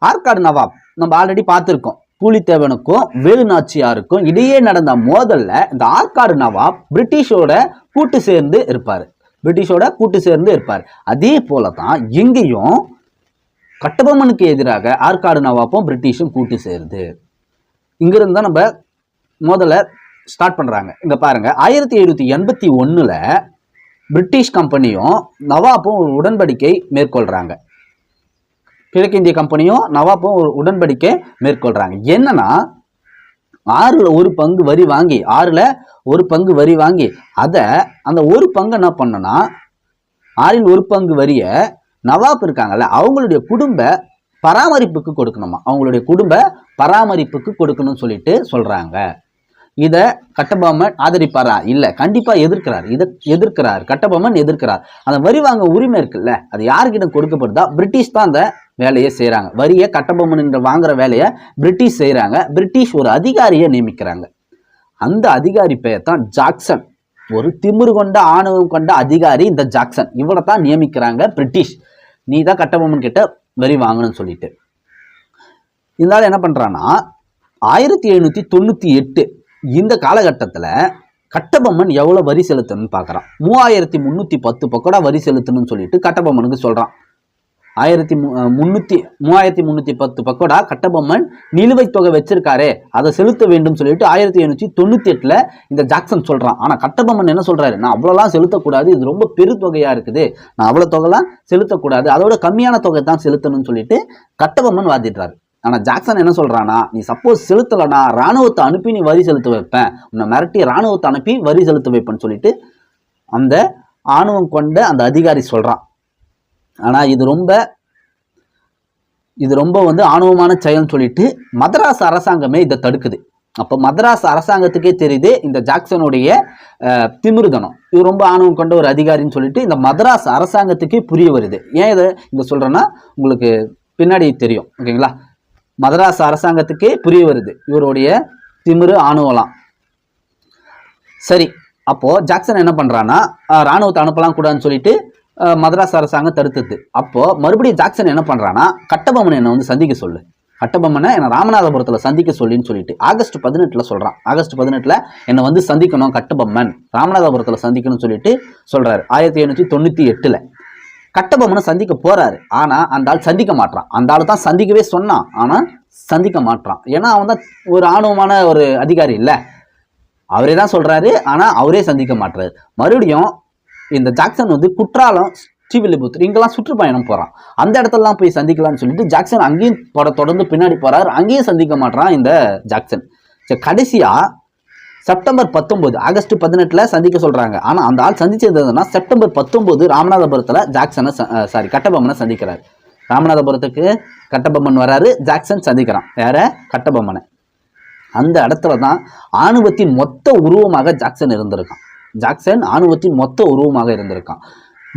Speaker 1: ஆற்காடு நவாப் நம்ம ஆல்ரெடி பார்த்துருக்கோம். பூலித்தேவனுக்கும் வேலுநாச்சியாருக்கும் இடையே நடந்த மோதல்ல இந்த ஆற்காடு நவாப் பிரிட்டிஷோட கூட்டு சேர்ந்து இருப்பார். அதே போலதான் இங்கேயும் கட்டபொம்மனுக்கு எதிராக ஆற்காடு நவாப்பும் பிரிட்டிஷும் கூட்டு சேருது. இங்கிருந்து தான் நம்ம மோதலை ஸ்டார்ட் பண்றாங்க. இங்க பாருங்க, 1781 பிரிட்டிஷ் கம்பெனியும் நவாப்பும் ஒரு உடன்படிக்கை மேற்கொள்றாங்க. கிழக்கிந்திய கம்பெனியும் நவாப்பும் ஒரு உடன்படிக்கை மேற்கொள்றாங்க. என்னன்னா 6ல் 1 பங்கு வரி வாங்கி அதை அந்த 1 பங்கு என்ன பண்ணனா 6ல் 1 பங்கு வரிய நவாப் இருக்காங்கல்ல அவங்களுடைய குடும்ப பராமரிப்புக்கு கொடுக்கணும்னு சொல்லிட்டு சொல்றாங்க. இதை கட்டபொம்மன் ஆதரிப்பாரா? இல்ல, கண்டிப்பா எதிர்க்கிறார். கட்டபொம்மன் எதிர்க்கிறார். அந்த வரி வாங்க உரிமை இருக்குல்ல, அது யாருக்கிட்ட கொடுக்கப்படுதா? பிரிட்டிஷ் தான் அந்த வேலையை செய்யறாங்க. வரியை கட்டபொம்மன் என்ற வாங்குற வேலையை பிரிட்டிஷ் செய்யறாங்க. பிரிட்டிஷ் ஒரு அதிகாரியை நியமிக்கிறாங்க. அந்த அதிகாரி பெயர் தான் ஜாக்சன். ஒரு திமிரு கொண்ட ஆணவம் கொண்ட அதிகாரி இந்த ஜாக்சன். இவரை தான் நியமிக்கிறாங்க பிரிட்டிஷ். நீ தான் கட்டபொம்மன் கிட்ட வரி வாங்கணும்னு சொல்லிட்டு. இருந்தாலும் என்ன பண்றான்னா 1798 இந்த காலகட்டத்தில் கட்டபொம்மன் எவ்வளவு வரி செலுத்தணும்னு பார்க்குறான். 3310 பக்கோடா வரி செலுத்தணும்னு சொல்லிட்டு கட்டபொம்மனுக்கு சொல்றான். 3310 பக்கோடா கட்டபொம்மன் நிலுவைத் தொகை வச்சிருக்காரே, அதை செலுத்த வேண்டும் சொல்லிட்டு 1798 இந்த ஜாக்சன் சொல்றான். ஆனா கட்டபொம்மன் என்ன சொல்றாரு? நான் அவ்வளோலாம் செலுத்தக்கூடாது, இது ரொம்ப பெரு தொகையா இருக்குது, நான் அவ்வளோ தொகைலாம் செலுத்தக்கூடாது, அதோட கம்மியான தொகை தான் செலுத்தணும்னு சொல்லிட்டு கட்டபொம்மன் வாதிடுறாரு. ஆனா ஜாக்சன் என்ன சொல்றானா, நீ சப்போஸ் செலுத்தலனா ராணுவத்தை அனுப்பி நீ வரி செலுத்த வைப்பேன், உன்னை மிரட்டி ராணுவத்தை அனுப்பி வரி செலுத்த வைப்பேன்னு சொல்லிட்டு அந்த ஆணவம் கொண்ட அந்த அதிகாரி சொல்றான். ஆனா இது ரொம்ப வந்து ஆணவமான செயல்னு சொல்லிட்டு மதராஸ் அரசாங்கமே இதை தடுக்குது. அப்போ மதராஸ் அரசாங்கத்துக்கே தெரியுது இந்த ஜாக்சனுடைய திமிருதனம், இது ரொம்ப ஆணவம் கொண்ட ஒரு அதிகாரின்னு சொல்லிட்டு இந்த மதராஸ் அரசாங்கத்துக்கே புரிய வருது. ஏன் இதை இங்க சொல்றேன்னா உங்களுக்கு பின்னாடி தெரியும். ஓகேங்களா? மதராஸ் அரசாங்கத்துக்கே புரிய வருது இவருடைய திமிரு ஆணவலாம். சரி, அப்போ ஜாக்சன் என்ன பண்றான்னா ராணுவத்தை அனுப்பலாம் கூடாதுன்னு சொல்லிட்டு மதராஸ் அரசாங்கம் தடுத்தது. அப்போ மறுபடியும் ஜாக்சன் என்ன பண்றான்னா கட்டபொம்மன் என்ன வந்து சந்திக்க சொல்லு, கட்டபொம்மனை என்னை ராமநாதபுரத்தில் சந்திக்க சொல்லின்னு சொல்லிட்டு ஆகஸ்ட் 18 சொல்கிறான். ஆகஸ்ட் 18 என்னை வந்து சந்திக்கணும் கட்டபொம்மன், ராமநாதபுரத்தில் சந்திக்கணும்னு சொல்லிட்டு சொல்கிறாரு. 1798 கட்டபொம்மனை சந்திக்க போறாரு. ஆனால் அந்த ஆள் சந்திக்க மாட்டான். அந்த ஆள் தான் சந்திக்கவே சொன்னான், ஆனால் சந்திக்க மாட்டான். ஏன்னா அவன் தான் ஒரு ஆணவமான ஒரு அதிகாரி இல்லை, அவரே தான் சொல்றாரு, ஆனால் அவரே சந்திக்க மாட்டாரு. மறுபடியும் இந்த ஜாக்சன் வந்து குற்றாலம், ஸ்ரீவில்லிபுத்தூர் இங்கெல்லாம் சுற்றுப்பயணம் போகிறான். அந்த இடத்துலலாம் போய் சந்திக்கலாம்னு சொல்லிட்டு ஜாக்சன் அங்கேயும் தொடர்ந்து பின்னாடி போகிறார். அங்கேயும் சந்திக்க மாட்டான் இந்த ஜாக்சன். சரி, கடைசியாக செப்டம்பர் 19 ஆகஸ்ட் 18 சந்திக்க சொல்கிறாங்க. ஆனால் அந்த ஆள் சந்திச்சதுன்னா செப்டம்பர் 19 ராமநாதபுரத்தில் கட்டபொம்மனை சந்திக்கிறார். ராமநாதபுரத்துக்கு கட்டபொம்மன் வராரு, ஜாக்சன் சந்திக்கிறான். யார? கட்டபொம்மனை. அந்த இடத்துல தான் ஆணுவத்தின் மொத்த உருவமாக ஜாக்சன் இருந்திருக்கான். ஜாக்சன் ஆணுவத்தின் மொத்த உருவமாக இருந்திருக்கான்.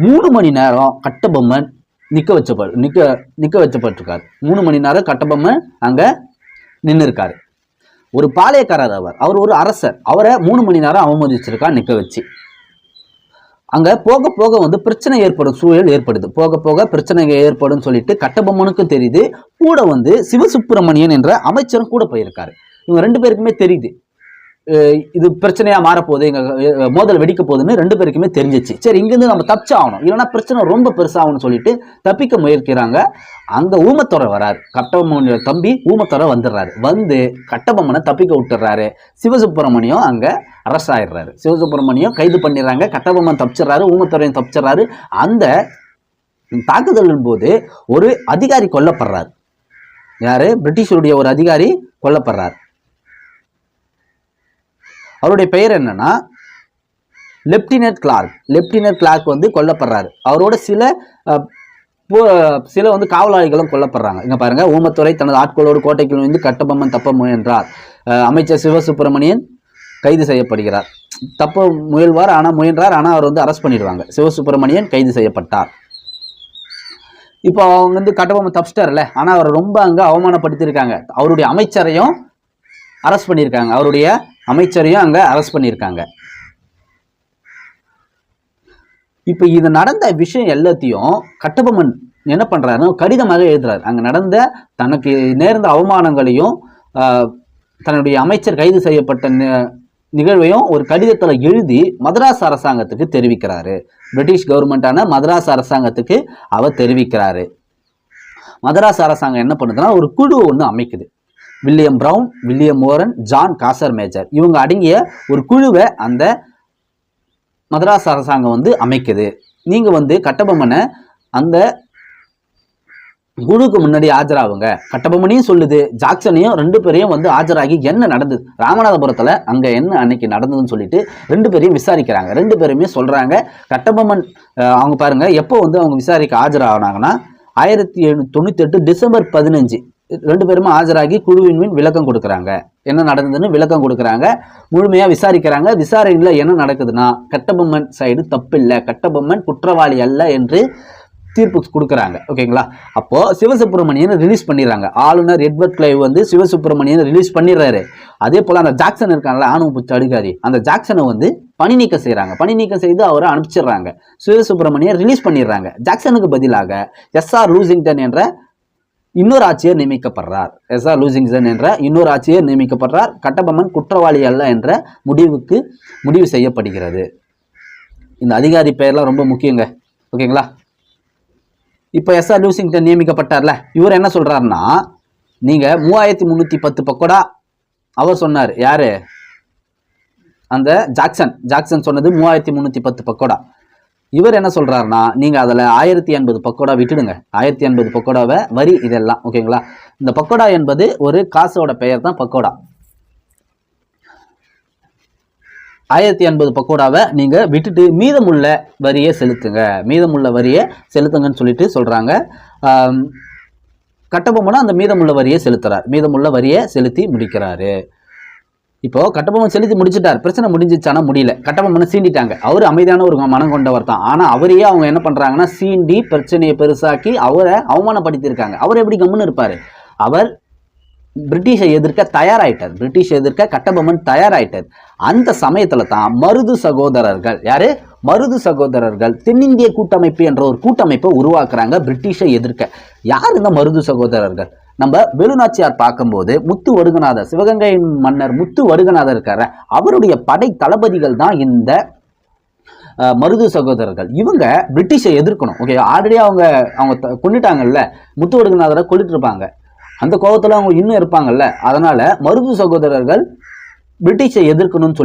Speaker 1: 3 மணி நேரம் கட்டபொம்மன் நிற்க வச்சப்பட்டிருக்காரு. 3 மணி நேரம் கட்டபொம்மன் அங்கே நின்று இருக்காரு. ஒரு பாளையக்காரர் அவர் ஒரு அரசர். அவரை 3 மணி நேரம் அவமதிச்சிருக்கா நிற்க வச்சு. அங்கே போக போக வந்து பிரச்சனை ஏற்படும் சூழல் ஏற்படுது. போக போக பிரச்சனை ஏற்படும் சொல்லிட்டு கட்டபொம்மனுக்கும் தெரியுது. கூட வந்து சிவசுப்பிரமணியன் என்ற அமைச்சரும் கூட போயிருக்காரு. இவங்க 2 பேருக்குமே தெரியுது இது பிரச்சனையா மாறப்போகுது, எங்க மோதல் வெடிக்க போகுதுன்னு 2 பேருக்குமே தெரிஞ்சிச்சு. சரி, இங்கிருந்து நம்ம தப்பிச்சு ஆகணும், இல்லைன்னா பிரச்சனை ரொம்ப பெருசாகணும்னு சொல்லிட்டு தப்பிக்க முயற்சிக்கிறாங்க. அங்க ஊமத்துறை வராரு. கட்டபொம்மனுடைய தம்பி ஊமத்துறை வந்துடுறாரு. வந்து கட்டபொம்மனை தப்பிக்க விட்டுறாரு. சிவசுப்பிரமணியம் அங்க அரெஸ்ட் ஆயிடுறாரு. சிவசுப்பிரமணியம் கைது பண்ணிடுறாங்க. கட்டபொம்மன் தப்பிச்சிடறாரு, ஊமத்துறையும் தப்பிச்சிடறாரு. அந்த தாக்குதலின் போது ஒரு அதிகாரி கொல்லப்படுறாரு. யாரு? பிரிட்டிஷருடைய ஒரு அதிகாரி கொல்லப்படுறார். அவருடைய பெயர் என்னன்னா லெப்டினன்ட் கிளார்க். லெப்டினன்ட் கிளார்க் வந்து கொல்லப்படுறாரு. அவரோட சில வந்து காவலாளிகளும் கொல்லப்படுறாங்க. இங்க பாருங்க, ஊமத்துறை தனது ஆட்களோடு கோட்டைக்குள் வந்து கட்டபொம்மன் தப்ப முயன்றார். அமைச்சர் சிவசுப்பிரமணியன் கைது செய்யப்படுகிறார். தப்ப முயல்வார், ஆனா முயன்றார், ஆனா அவர் வந்து அரெஸ்ட் பண்ணிடுவாங்க. சிவசுப்பிரமணியன் கைது செய்யப்பட்டார். இப்போ அவங்க வந்து கட்டபொம்மன் தப்பிச்சிட்டார்ல, ஆனா அவர் ரொம்ப அங்க அவமானப்படுத்தியிருக்காங்க. அவருடைய அமைச்சரையும் அரெஸ்ட் பண்ணியிருக்காங்க. அவருடைய அமைச்சரையும் அங்க அரெஸ்ட் பண்ணியிருக்காங்க. இப்ப இது நடந்த விஷயம் எல்லாத்தையும் கட்டபொம்மன் என்ன பண்றாருன்னா கடிதமாக எழுதுறாரு. அங்க நடந்த தனக்கு நேர்ந்த அவமானங்களையும் தன்னுடைய அமைச்சர் கைது செய்யப்பட்ட நிகழ்வையும் ஒரு கடிதத்துல எழுதி மதராஸ் அரசாங்கத்துக்கு தெரிவிக்கிறாரு. பிரிட்டிஷ் கவர்மெண்டான மதராஸ் அரசாங்கத்துக்கு அவர் தெரிவிக்கிறாரு. மதராஸ் அரசாங்கம் என்ன பண்ணுதுன்னா ஒரு குழு ஒன்று அமைக்குது. William Brown, William Oram, John Casamajor இவங்க அடங்கிய ஒரு குழுவை அந்த மதராஸ் அரசாங்கம் வந்து அமைக்குது. நீங்க வந்து கட்டபொம்மனை அந்த குழுக்கு முன்னாடி ஆஜராகுங்க. கட்டபொம்மனையும் சொல்லுது, ஜாக்சனையும் 2 பேரையும் வந்து ஆஜராகி என்ன நடந்தது, ராமநாதபுரத்துல அங்க என்ன அன்னைக்கு நடந்ததுன்னு சொல்லிட்டு 2 பேரையும் விசாரிக்கிறாங்க. 2 பேருமே சொல்றாங்க கட்டபொம்மன் அவங்க பாருங்க எப்போ வந்து அவங்க விசாரிக்க ஆஜராகினாங்கன்னா 1798 டிசம்பர் 15 2 பேருமே ஆஜராகி குழுவின் மீன் விளக்கம் கொடுக்குறாங்க. என்ன நடந்ததுன்னு விளக்கம் கொடுக்குறாங்க. முழுமையா விசாரிக்கிறாங்க. விசாரணையில் என்ன நடக்குதுன்னா கட்டபொம்மன் சைடு தப்பில்லை, கட்டபொம்மன் குற்றவாளி அல்ல என்று தீர்ப்பு கொடுக்குறாங்க. ஓகேங்களா? அப்போ சிவசுப்பிரமணியன் ரிலீஸ் பண்ணிடுறாங்க. ஆளுநர் எட்வர்ட் கிளைவ் வந்து சிவசுப்பிரமணியன் ரிலீஸ் பண்ணிடுறாரு. அதே போல அந்த ஜாக்சன் இருக்காங்கல்ல ஆணவ புச்ச அதிகாரி, அந்த ஜாக்சனை வந்து பணி நீக்கம் செய்யறாங்க. பணி நீக்கம் செய்து அவரை அனுப்பிச்சிடுறாங்க. சிவசுப்பிரமணியன் ரிலீஸ் பண்ணிடுறாங்க. ஜாக்சனுக்கு பதிலாக எஸ்ஆர் லூசிங்டன் என்ற இன்னொரு ஆட்சியர் நியமிக்கப்படுறார். எஸ்ஆர் லூசிங்டன் என்ற இன்னொரு ஆட்சியர் நியமிக்கப்படுறார். கட்டபொம்மன் குற்றவாளி அல்ல என்ற முடிவு செய்யப்படுகிறது. இந்த அதிகாரி பெயர்லாம் ரொம்ப முக்கியங்க. ஓகேங்களா? இப்போ எஸ்ஆர் லூசிங்டன் நியமிக்கப்பட்டார்ல, இவர் என்ன சொல்றாருன்னா நீங்க 3310 பக்கோடா அவர் சொன்னார். யாரு? அந்த ஜாக்சன் சொன்னது 3310 பக்கோடா. இவர் என்ன சொல்றாருன்னா நீங்க அதுல 1080 பக்கோடா விட்டுடுங்க. 1080 பக்கோடாவை வரி இதெல்லாம். ஓகேங்களா? இந்த பக்கோடா என்பது ஒரு காசோட பெயர் தான் பக்கோடா. 1080 பக்கோடாவை நீங்க விட்டுட்டு மீதமுள்ள வரியை செலுத்துங்கன்னு சொல்லிட்டு சொல்றாங்க. கட்டபொம்மனும் அந்த மீதமுள்ள வரியை செலுத்துறார். மீதமுள்ள வரியை செலுத்தி முடிக்கிறாரு. இப்போ கட்டபொம்மன் செலுத்தி முடிச்சுட்டார். பிரச்சனை முடிஞ்சிச்சானா முடியல. கட்டபொம்மனை சீண்டிட்டாங்க. அவர் அமைதியான ஒரு மனம் கொண்டவர் தான். ஆனா அவரையே அவங்க என்ன பண்றாங்கன்னா சீண்டி பிரச்சனையை பெருசாக்கி அவரை அவமானப்படுத்தியிருக்காங்க. அவர் எப்படி கம்முன்னு இருப்பாரு? அவர் பிரிட்டிஷை எதிர்க்க தயாராயிட்டார். பிரிட்டிஷ் எதிர்க்க கட்டபொம்மன் தயாராயிட்டார். அந்த சமயத்துல தான் மருது சகோதரர்கள், யாரு? மருது சகோதரர்கள் தென்னிந்திய கூட்டமைப்பு என்ற ஒரு கூட்டமைப்பை உருவாக்குறாங்க பிரிட்டிஷை எதிர்க்க. யார் இந்த மருது சகோதரர்கள்? நம்ம வேலுநாச்சியார் பார்க்கும்போது முத்து வடுகநாதர், சிவகங்கை மன்னர் முத்து வடுகநாதர் இருக்கார, அவருடைய படை தளபதிகள் தான் இந்த மருது சகோதரர்கள். இவங்க பிரிட்டிஷை எதிர்க்கணும். ஓகே, ஆல்ரெடி அவங்க கொண்டுட்டாங்கல்ல, முத்து வடுகநாதரை கொண்டுட்டு இருப்பாங்க. அந்த கோபத்தில் அவங்க இன்னும் இருப்பாங்கல்ல. அதனால மருது சகோதரர்கள் பிரிட்டிஷை எதிர்க்கணும்னு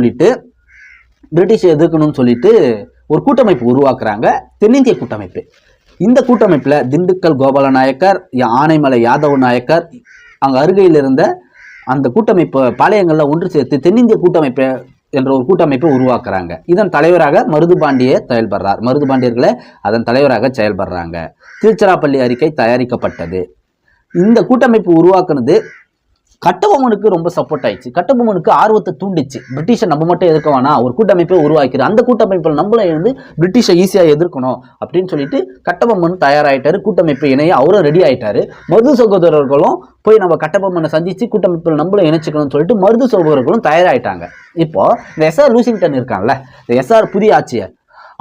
Speaker 1: சொல்லிட்டு ஒரு கூட்டமைப்பு உருவாக்குறாங்க, தென்னிந்திய கூட்டமைப்பு. இந்த கூட்டமைப்புல திண்டுக்கல் கோபால நாயக்கர், ஆனைமலை யாதவ நாயக்கர் அங்க அருகையில் இருந்த அந்த கூட்டமைப்பு பாளையங்கள்ல ஒன்று சேர்த்து தென்னிந்திய கூட்டமைப்பு என்ற ஒரு கூட்டமைப்பை உருவாக்குறாங்க. இதன் தலைவராக மருதுபாண்டியர்களே அதன் தலைவராக செயல்படுறாங்க. திருச்சிராப்பள்ளி அறிக்கை தயாரிக்கப்பட்டது. இந்த கூட்டமைப்பு உருவாக்குனது கட்டபொம்மனுக்கு ரொம்ப சப்போர்ட் ஆயிடுச்சு. கட்டபொம்மனுக்கு ஆர்வத்தை தூண்டிச்சு. பிரிட்டிஷை நம்ம மட்டும் எதிர்க்க வேணாம், ஒரு கூட்டமைப்பை உருவாக்கிறார், அந்த கூட்டமைப்பில் நம்மளை பிரிட்டிஷை ஈஸியாக எதிர்க்கணும் அப்படின்னு சொல்லிட்டு கட்டபொம்மன் தயாராகிட்டாரு. கூட்டமைப்பு இணைய அவரும் ரெடி ஆயிட்டாரு. மருது சகோதரர்களும் போய் நம்ம கட்டபொம்மனை சந்திச்சு கூட்டமைப்பில் நம்மளும் இணைச்சிக்கணும்னு சொல்லிட்டு மருது சகோதரர்களும் தயாராகிட்டாங்க. இப்போ இந்த எஸ்ஆர் லூசிங்டன் இருக்கான்ல, இந்த எஸ்ஆர் புதிய ஆட்சியர்,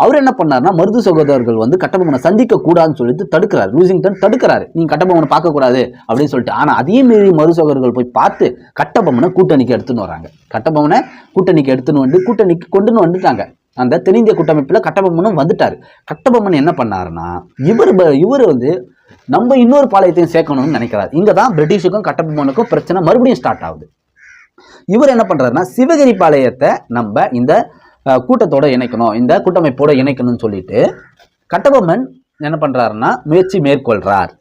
Speaker 1: அவர் என்ன பண்ணாருன்னா மருது சகோதரர்கள் கட்டபொம்மனை சந்திக்க கூடாதுன்னு சொல்லிட்டு தடுக்கிறார். லூசிங்டன் தடுக்கிறாரு, நீங்க கட்டபொம்மனை பார்க்க கூடாது அப்படின்னு சொல்லிட்டு. ஆனா அதே மீறி மருது சகோதரர்கள் போய் பார்த்து கட்டபொம்மனை கூட்டணிக்கு எடுத்துன்னு வராங்க. கட்டபொம்மனை கூட்டணிக்கு கூட்டணிக்கு கொண்டுன்னு வந்துட்டாங்க. அந்த தென்னிந்திய கூட்டமைப்புல கட்டபொம்மனும் வந்துட்டாரு. கட்டபொம்மன் என்ன பண்ணாருன்னா இவர் நம்ம இன்னொரு பாளையத்தையும் சேர்க்கணும்னு நினைக்கிறார். இங்கதான் பிரிட்டிஷுக்கும் கட்டபொம்மனுக்கும் பிரச்சனை மறுபடியும் ஸ்டார்ட் ஆகுது. இவர் என்ன பண்றாருன்னா சிவகிரி பாளையத்தை நம்ம இந்த கூட்டத்தோட இணைக்கணும், இந்த கூட்டமைப்போட இணைக்கணும்னு சொல்லிட்டு கட்டபொம்மன் என்ன பண்றாருன்னா முயற்சி மேற்கொள்றார்.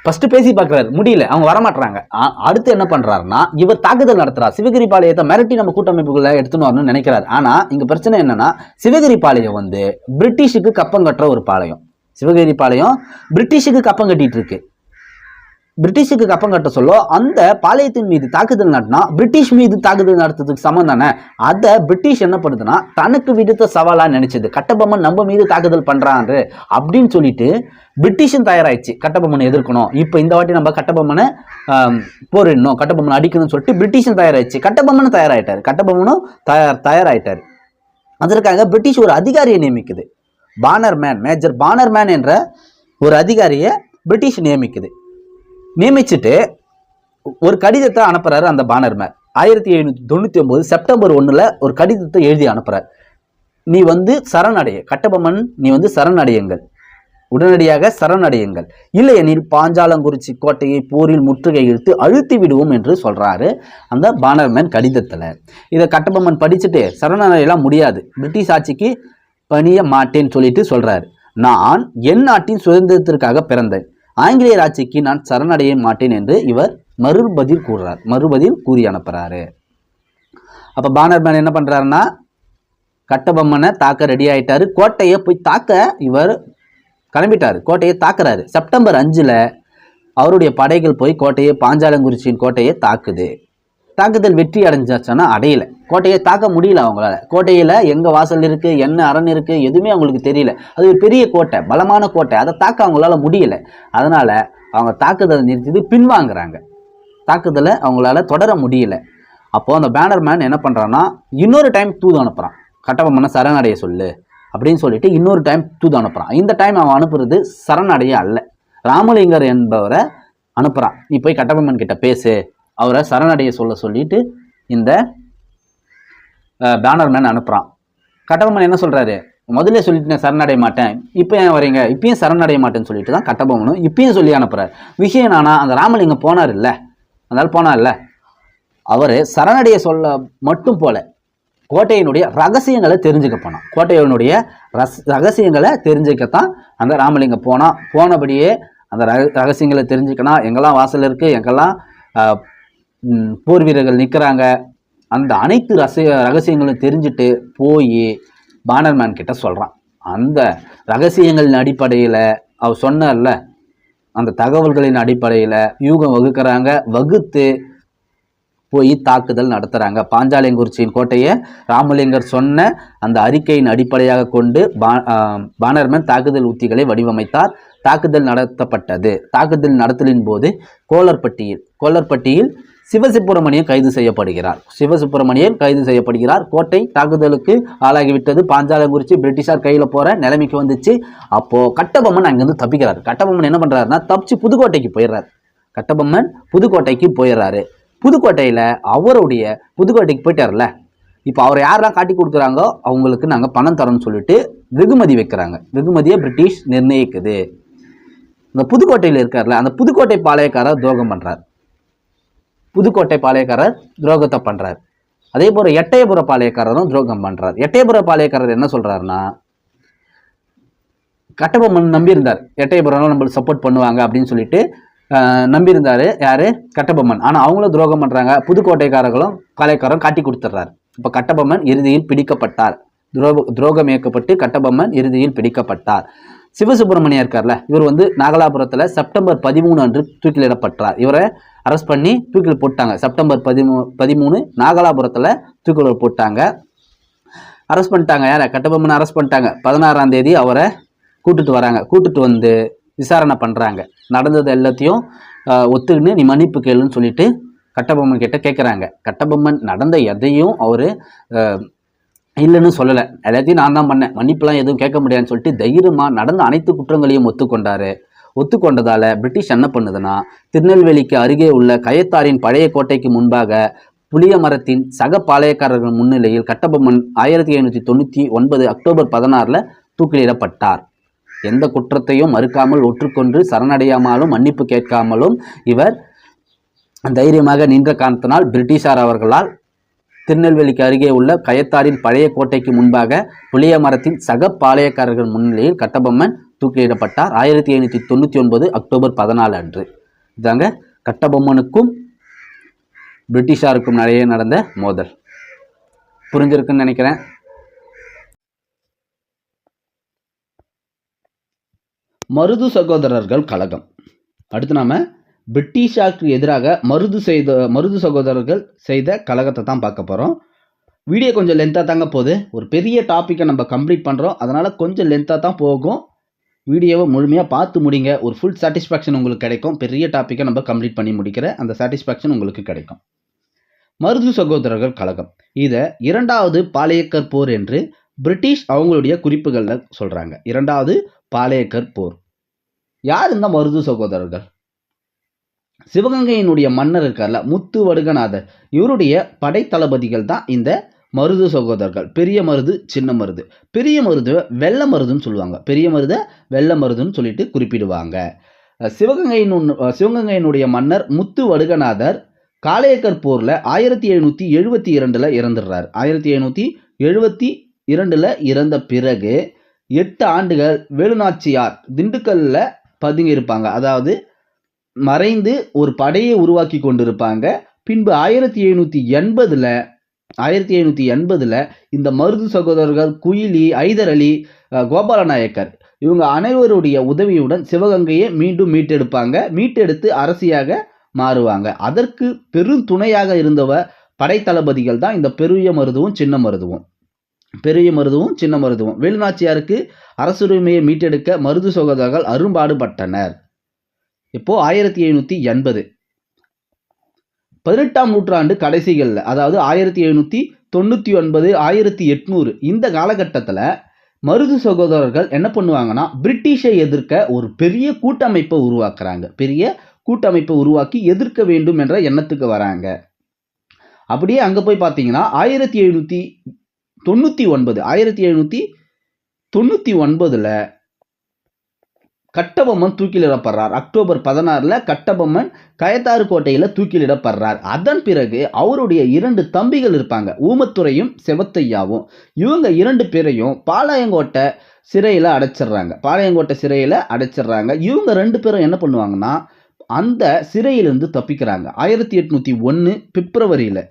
Speaker 1: ஃபர்ஸ்ட் பேசி பார்க்கிறாரு, முடியல, அவங்க வரமாட்டாங்க. அடுத்து என்ன பண்றாருன்னா இவர் தாக்குதல் நடத்துறார். சிவகிரி பாளையத்தை மிரட்டி நம்ம கூட்டமைப்புக்குள்ள எடுத்துன்னு வரணும்னு நினைக்கிறார். ஆனா இங்க பிரச்சனை என்னன்னா சிவகிரி பாளையம் பிரிட்டிஷுக்கு கப்பம் கட்டுற ஒரு பாளையம். சிவகிரி பாளையம் பிரிட்டிஷுக்கு கப்பம் கட்டிட்டு இருக்கு. பிரிட்டிஷுக்கு கப்பம் கட்ட சொல்ல அந்த பாளையத்தின் மீது தாக்குதல் நடத்தினா பிரிட்டிஷ் மீது தாக்குதல் நடத்துறதுக்கு சமம் தானே. அதை பிரிட்டிஷ் என்ன பண்ணுதுன்னா தனக்கு விடுத்த சவாலா நினைச்சது. கட்டபொம்மன் நம்ம மீது தாக்குதல் பண்றாரு அப்படின்னு சொல்லிட்டு பிரிட்டிஷும் தயாராயிடுச்சு கட்டபொம்மனை எதிர்க்கணும். இப்போ இந்த வாட்டி நம்ம கட்டபொம்மனை போரிடணும், கட்டபொம்மனை அடிக்கணும்னு சொல்லிட்டு பிரிட்டிஷும் தயாராயிடுச்சு, கட்டபொம்மனும் தயாராயிட்டாரு. தயாராயிட்டாரு. அதற்காக பிரிட்டிஷ் ஒரு அதிகாரியை நியமிக்குது. மேஜர் பானர்மேன் என்ற ஒரு அதிகாரியை பிரிட்டிஷ் நியமிச்சுட்டு ஒரு கடிதத்தை அனுப்புறாரு. அந்த பானர்மேன் 1799 செப்டம்பர் 1 ஒரு கடிதத்தை எழுதி அனுப்புறாரு. நீ சரணடைய கட்டபொம்மன், நீ சரணடையுங்கள், உடனடியாக சரணடையுங்கள், இல்லையெனில் பாஞ்சாலங்குறிச்சி கோட்டையை போரில் முற்றுகையிட்டு அழுத்தி விடுவோம் என்று சொல்றாரு அந்த பானர்மேன் கடிதத்துல. இதை கட்டபொம்மன் படிச்சுட்டு சரணடையெல்லாம் முடியாது, பிரிட்டிஷ் ஆட்சிக்கு பணிய மாட்டேன்னு சொல்லிட்டு சொல்றாரு. நான் என் நாட்டின் சுதந்திரத்திற்காக பிறந்தேன், ஆங்கிலேயர் ஆட்சிக்கு நான் சரணடைய மாட்டேன் என்று இவர் மறுபதில் கூறி அனுப்புறாரு. அப்ப பானர்மேன் என்ன பண்றாருன்னா கட்டபொம்மனை தாக்க ரெடி ஆயிட்டாரு. கோட்டையை போய் தாக்க இவர் கிளம்பிட்டாரு. கோட்டையை தாக்குறாரு. செப்டம்பர் 5 அவருடைய படைகள் போய் பாஞ்சாலங்குறிச்சியின் கோட்டையை தாக்குது. தாக்குதல் வெற்றி அடைஞ்சாச்சுன்னா அடையல, கோட்டையை தாக்க முடியல அவங்களால. கோட்டையில எங்க வாசல் இருக்கு, என்ன அரண் இருக்கு, எதுவுமே அவங்களுக்கு தெரியல. அது ஒரு பெரிய கோட்டை, பலமான கோட்டை, அதை தாக்க அவங்களால முடியல. அதனால அவங்க தாக்குதலை நிறுத்திட்டு பின்வாங்குறாங்க. தாக்குதலை அவங்களால தொடர முடியல. அப்போ அந்த பேனர்மேன் என்ன பண்றான்னா இன்னொரு டைம் தூது அனுப்புறான், கட்டபொம்மனை சரணடைய சொல்லு அப்படின்னு சொல்லிட்டு இன்னொரு டைம் தூது அனுப்புறான். இந்த டைம் அவன் அனுப்புறது சரணடைய அல்ல, ராமலிங்கர் என்பவரை அனுப்புறான். நீ போய் கட்டபொம்மன் கிட்ட பேசு, அவரை சரணடைய சொல்லிட்டு இந்த பேனர்மேன் அனுப்புறான். கட்டபொம்மன் என்ன சொல்றாரு, முதல்ல சொல்லிட்டு நான் சரணடைய மாட்டேன், இப்போ ஏன் வரீங்க, இப்பயும் சரணடைய மாட்டேன்னு சொல்லிட்டு தான் கட்டபொம்மனும் இப்பயும் சொல்லி அனுப்புறாரு. விஷயம் என்னன்னா அந்த ராமலிங்கம் போனார் இல்ல, அவரு சரணடைய சொல்ல மட்டும் போல கோட்டையினுடைய ரகசியங்களை தெரிஞ்சுக்க போனான். கோட்டையினுடைய ரகசியங்களை தெரிஞ்சுக்கத்தான் அந்த ராமலிங்கம் போனபடியே அந்த ரகசியங்களை தெரிஞ்சுக்கணும். எங்கெல்லாம் வாசல் இருக்கு, எங்கெல்லாம் போர் வீரர்கள் நிற்கிறாங்க, அந்த அனைத்து ரகசியங்களும் தெரிஞ்சுட்டு போய் பானர்மேன் கிட்ட சொல்கிறான். அந்த ரகசியங்களின் அடிப்படையில் அவர் சொன்னார்ல, அந்த தகவல்களின் அடிப்படையில் யூகம் வகுத்து போய் தாக்குதல் நடத்துகிறாங்க. பாஞ்சாலங்குறிச்சியின் கோட்டையை ராமலிங்கர் சொன்ன அந்த அறிக்கையின் அடிப்படையாக கொண்டு பானர்மேன் தாக்குதல் உத்திகளை வடிவமைத்தார். தாக்குதல் நடத்தப்பட்டது. தாக்குதல் நடத்தலின் போது கோலர்பட்டியில் சிவசுப்பிரமணியன் கைது செய்யப்படுகிறார். கோட்டை தாக்குதலுக்கு ஆளாகிவிட்டது. பாஞ்சாலங்குறிச்சி பிரிட்டிஷார் கையில் போற நிலைமைக்கு வந்துச்சு. அப்போ கட்டபொம்மன் அங்கிருந்து தப்பிக்கிறார். கட்டபொம்மன் என்ன பண்றாருன்னா தப்பிச்சு புதுக்கோட்டைக்கு போயிடுறாரு. கட்டபொம்மன் புதுக்கோட்டைக்கு போயிடுறாரு. புதுக்கோட்டையில் புதுக்கோட்டைக்கு போயிட்டார்ல, இப்போ அவர் யாரெல்லாம் காட்டி கொடுக்குறாங்கோ அவங்களுக்கு நாங்கள் பணம் தரோம்னு சொல்லிட்டு வெகுமதி வைக்கிறாங்க. வெகுமதியை பிரிட்டிஷ் நிர்ணயிக்குது. இந்த புதுக்கோட்டையில் இருக்கார்ல, அந்த புதுக்கோட்டை பாளையக்காரர் துரோகம் பண்ணுறார். புதுக்கோட்டை பாளையக்காரர் துரோகத்தை பண்ணுறார். அதே போல் எட்டயபுர பாளையக்காரரும் துரோகம் பண்ணுறார். எட்டயபுர பாளையக்காரர் என்ன சொல்கிறாருன்னா, கட்டபொம்மன் நம்பியிருந்தார், எட்டயபுரம் நம்மளுக்கு சப்போர்ட் பண்ணுவாங்க அப்படின்னு சொல்லிட்டு நம்பியிருந்தார். யார்? கட்டபொம்மன். ஆனால் அவங்களும் துரோகம் பண்ணுறாங்க. புதுக்கோட்டைக்காரர்களும் பாளையக்காரரும் காட்டி கொடுத்துட்றாரு. இப்போ கட்டபொம்மன் இறுதியில் பிடிக்கப்பட்டார். துரோகம் இயக்கப்பட்டு கட்டபொம்மன் இறுதியில் பிடிக்கப்பட்டார். சிவசுப்பிரமணியம் இருக்கார்ல, இவர் நாகலாபுரத்தில் செப்டம்பர் 13 அன்று தூக்கிலிடப்பட்டார். இவரை அரெஸ்ட் பண்ணி தூக்கில் போட்டாங்க. செப்டம்பர் 13 நாகலாபுரத்தில் தூக்கில் போட்டாங்க. அரெஸ்ட் பண்ணிட்டாங்க. யாரை? கட்டபொம்மனை அரெஸ்ட் பண்ணிட்டாங்க. 16ஆம் தேதி அவரை கூட்டுட்டு வராங்க. கூட்டுட்டு வந்து விசாரணை பண்ணுறாங்க. நடந்தது எல்லாத்தையும் ஒத்துக்கின்னு நீ மன்னிப்பு கேளுன்னு சொல்லிட்டு கட்டபொம்மன் கிட்ட கேட்குறாங்க. கட்டபொம்மன் நடந்த எதையும் அவர் இல்லைன்னு சொல்லலை. எல்லாத்தையும் நான் தான் பண்ணேன், மன்னிப்புலாம் எதுவும் கேட்க முடியாதுன்னு சொல்லிட்டு தைரியமாக நடந்த அனைத்து குற்றங்களையும் ஒத்துக்கொண்டார். ஒத்துக்கொண்டதால் பிரிட்டிஷ் என்ன பண்ணுதுன்னா, திருநெல்வேலிக்கு அருகே உள்ள கயத்தாரின் பழைய கோட்டைக்கு முன்பாக புளிய மரத்தின் சக பாளையக்காரர்கள் முன்னிலையில் கட்டபொம்மன் 1799 அக்டோபர் 16 தூக்கிலிடப்பட்டார். எந்த குற்றத்தையும் மறுக்காமல் ஒற்றுக்கொண்டு சரணடையாமலும் மன்னிப்பு கேட்காமலும் இவர் தைரியமாக நின்ற காரணத்தினால் பிரிட்டிஷார் அவர்களால் திருநெல்வேலிக்கு அருகே உள்ள கயத்தாரின் பழைய கோட்டைக்கு முன்பாக புளிய மரத்தின் சக பாளையக்காரர்கள் முன்னிலையில் கட்டபொம்மன் தூக்கிலிடப்பட்டார் 1799 அக்டோபர் 14 அன்று. இதாங்க கட்டபொம்மனுக்கும் பிரிட்டிஷாருக்கும் நிறைய நடந்த மோதல். புரிஞ்சிருக்குன்னு நினைக்கிறேன். மருது சகோதரர்கள் கழகம். அடுத்து நாம பிரிட்டிஷாருக்கு எதிராக மருது சகோதரர்கள் செய்த கழகத்தை தான் பார்க்க போகிறோம். வீடியோ கொஞ்சம் லென்த்தாக தாங்க போகுது. ஒரு பெரிய டாப்பிக்கை நம்ம கம்ப்ளீட் பண்ணுறோம், அதனால் கொஞ்சம் லென்த்தாக தான் போகும். வீடியோவை முழுமையாக பார்த்து முடிங்க. ஒரு ஃபுல் சாட்டிஸ்ஃபேக்ஷன் உங்களுக்கு கிடைக்கும். பெரிய டாப்பிக்கை நம்ம கம்ப்ளீட் பண்ணி முடிக்கிற அந்த சாட்டிஸ்ஃபேக்ஷன் உங்களுக்கு கிடைக்கும். மருது சகோதரர்கள் கழகம் இதை 2வது பாளையக்கர் போர் என்று பிரிட்டிஷ் அவங்களுடைய குறிப்புகளில் சொல்கிறாங்க. 2வது பாளையக்கர் போர். யார் இந்த மருது சகோதரர்கள்? சிவகங்கையினுடைய மன்னர் இருக்கார்ல, முத்து வடுகநாதர், இவருடைய படைத்தளபதிகள் தான் இந்த மருது சகோதரர்கள். பெரிய மருது, சின்ன மருது. பெரிய மருது வெள்ளை மருதுன்னு சொல்லுவாங்க. பெரிய மருதை வெள்ளை மருதுன்னு சொல்லிட்டு குறிப்பிடுவாங்க. சிவகங்கையினுடைய மன்னர் முத்து வடுகநாதர் காளையக்கர் போரில் 1772 இறந்துடுறார். 1772 இறந்த பிறகு 8 ஆண்டுகள் வேலுநாச்சியார் திண்டுக்கல்ல பதுங்கி இருப்பாங்க. அதாவது மறைந்து ஒரு படையை உருவாக்கி கொண்டிருப்பாங்க. பின்பு 1780 இந்த மருது சகோதரர்கள் குயிலி, ஐதர் அலி, கோபாலநாயக்கர் இவங்க அனைவருடைய உதவியுடன் சிவகங்கையை மீண்டும் மீட்டெடுப்பாங்க. மீட்டெடுத்து அரசியாக மாறுவாங்க. அதற்கு பெரும் துணையாக இருந்தவர் படைத்தளபதிகள் தான் இந்த பெரிய மருதுவும் சின்ன மருதுவும். பெரிய மருதுவும் சின்ன மருதுவும் வேலுநாச்சியாருக்கு அரசுரிமையை மீட்டெடுக்க மருது சகோதரர்கள் அரும்பாடுபட்டனர். இப்போ 1780 18ஆம் நூற்றாண்டு கடைசிகளில், அதாவது 1799 1800 இந்த காலகட்டத்தில் மருது சகோதரர்கள் என்ன பண்ணுவாங்கன்னா, பிரிட்டிஷை எதிர்க்க ஒரு பெரிய கூட்டமைப்பை உருவாக்குறாங்க. பெரிய கூட்டமைப்பை உருவாக்கி எதிர்க்க வேண்டும் என்ற எண்ணத்துக்கு வராங்க. அப்படியே அங்கே போய் பார்த்தீங்கன்னா 1799 கட்டபொம்மன் தூக்கிலிடப்படுறார். அக்டோபர் 16 கட்டபொம்மன் கயத்தாறு கோட்டையில் தூக்கிலிடப்படுறார். அதன் பிறகு அவருடைய 2 தம்பிகள் இருப்பாங்க, ஊமத்துரையும் செவத்தையாவும். இவங்க 2 பேரையும் பாளையங்கோட்டை சிறையில் அடைச்சிடுறாங்க. இவங்க 2 பேரும் என்ன பண்ணுவாங்கன்னா, அந்த சிறையிலிருந்து தப்பிக்கிறாங்க. 1801 பிப்ரவரியில்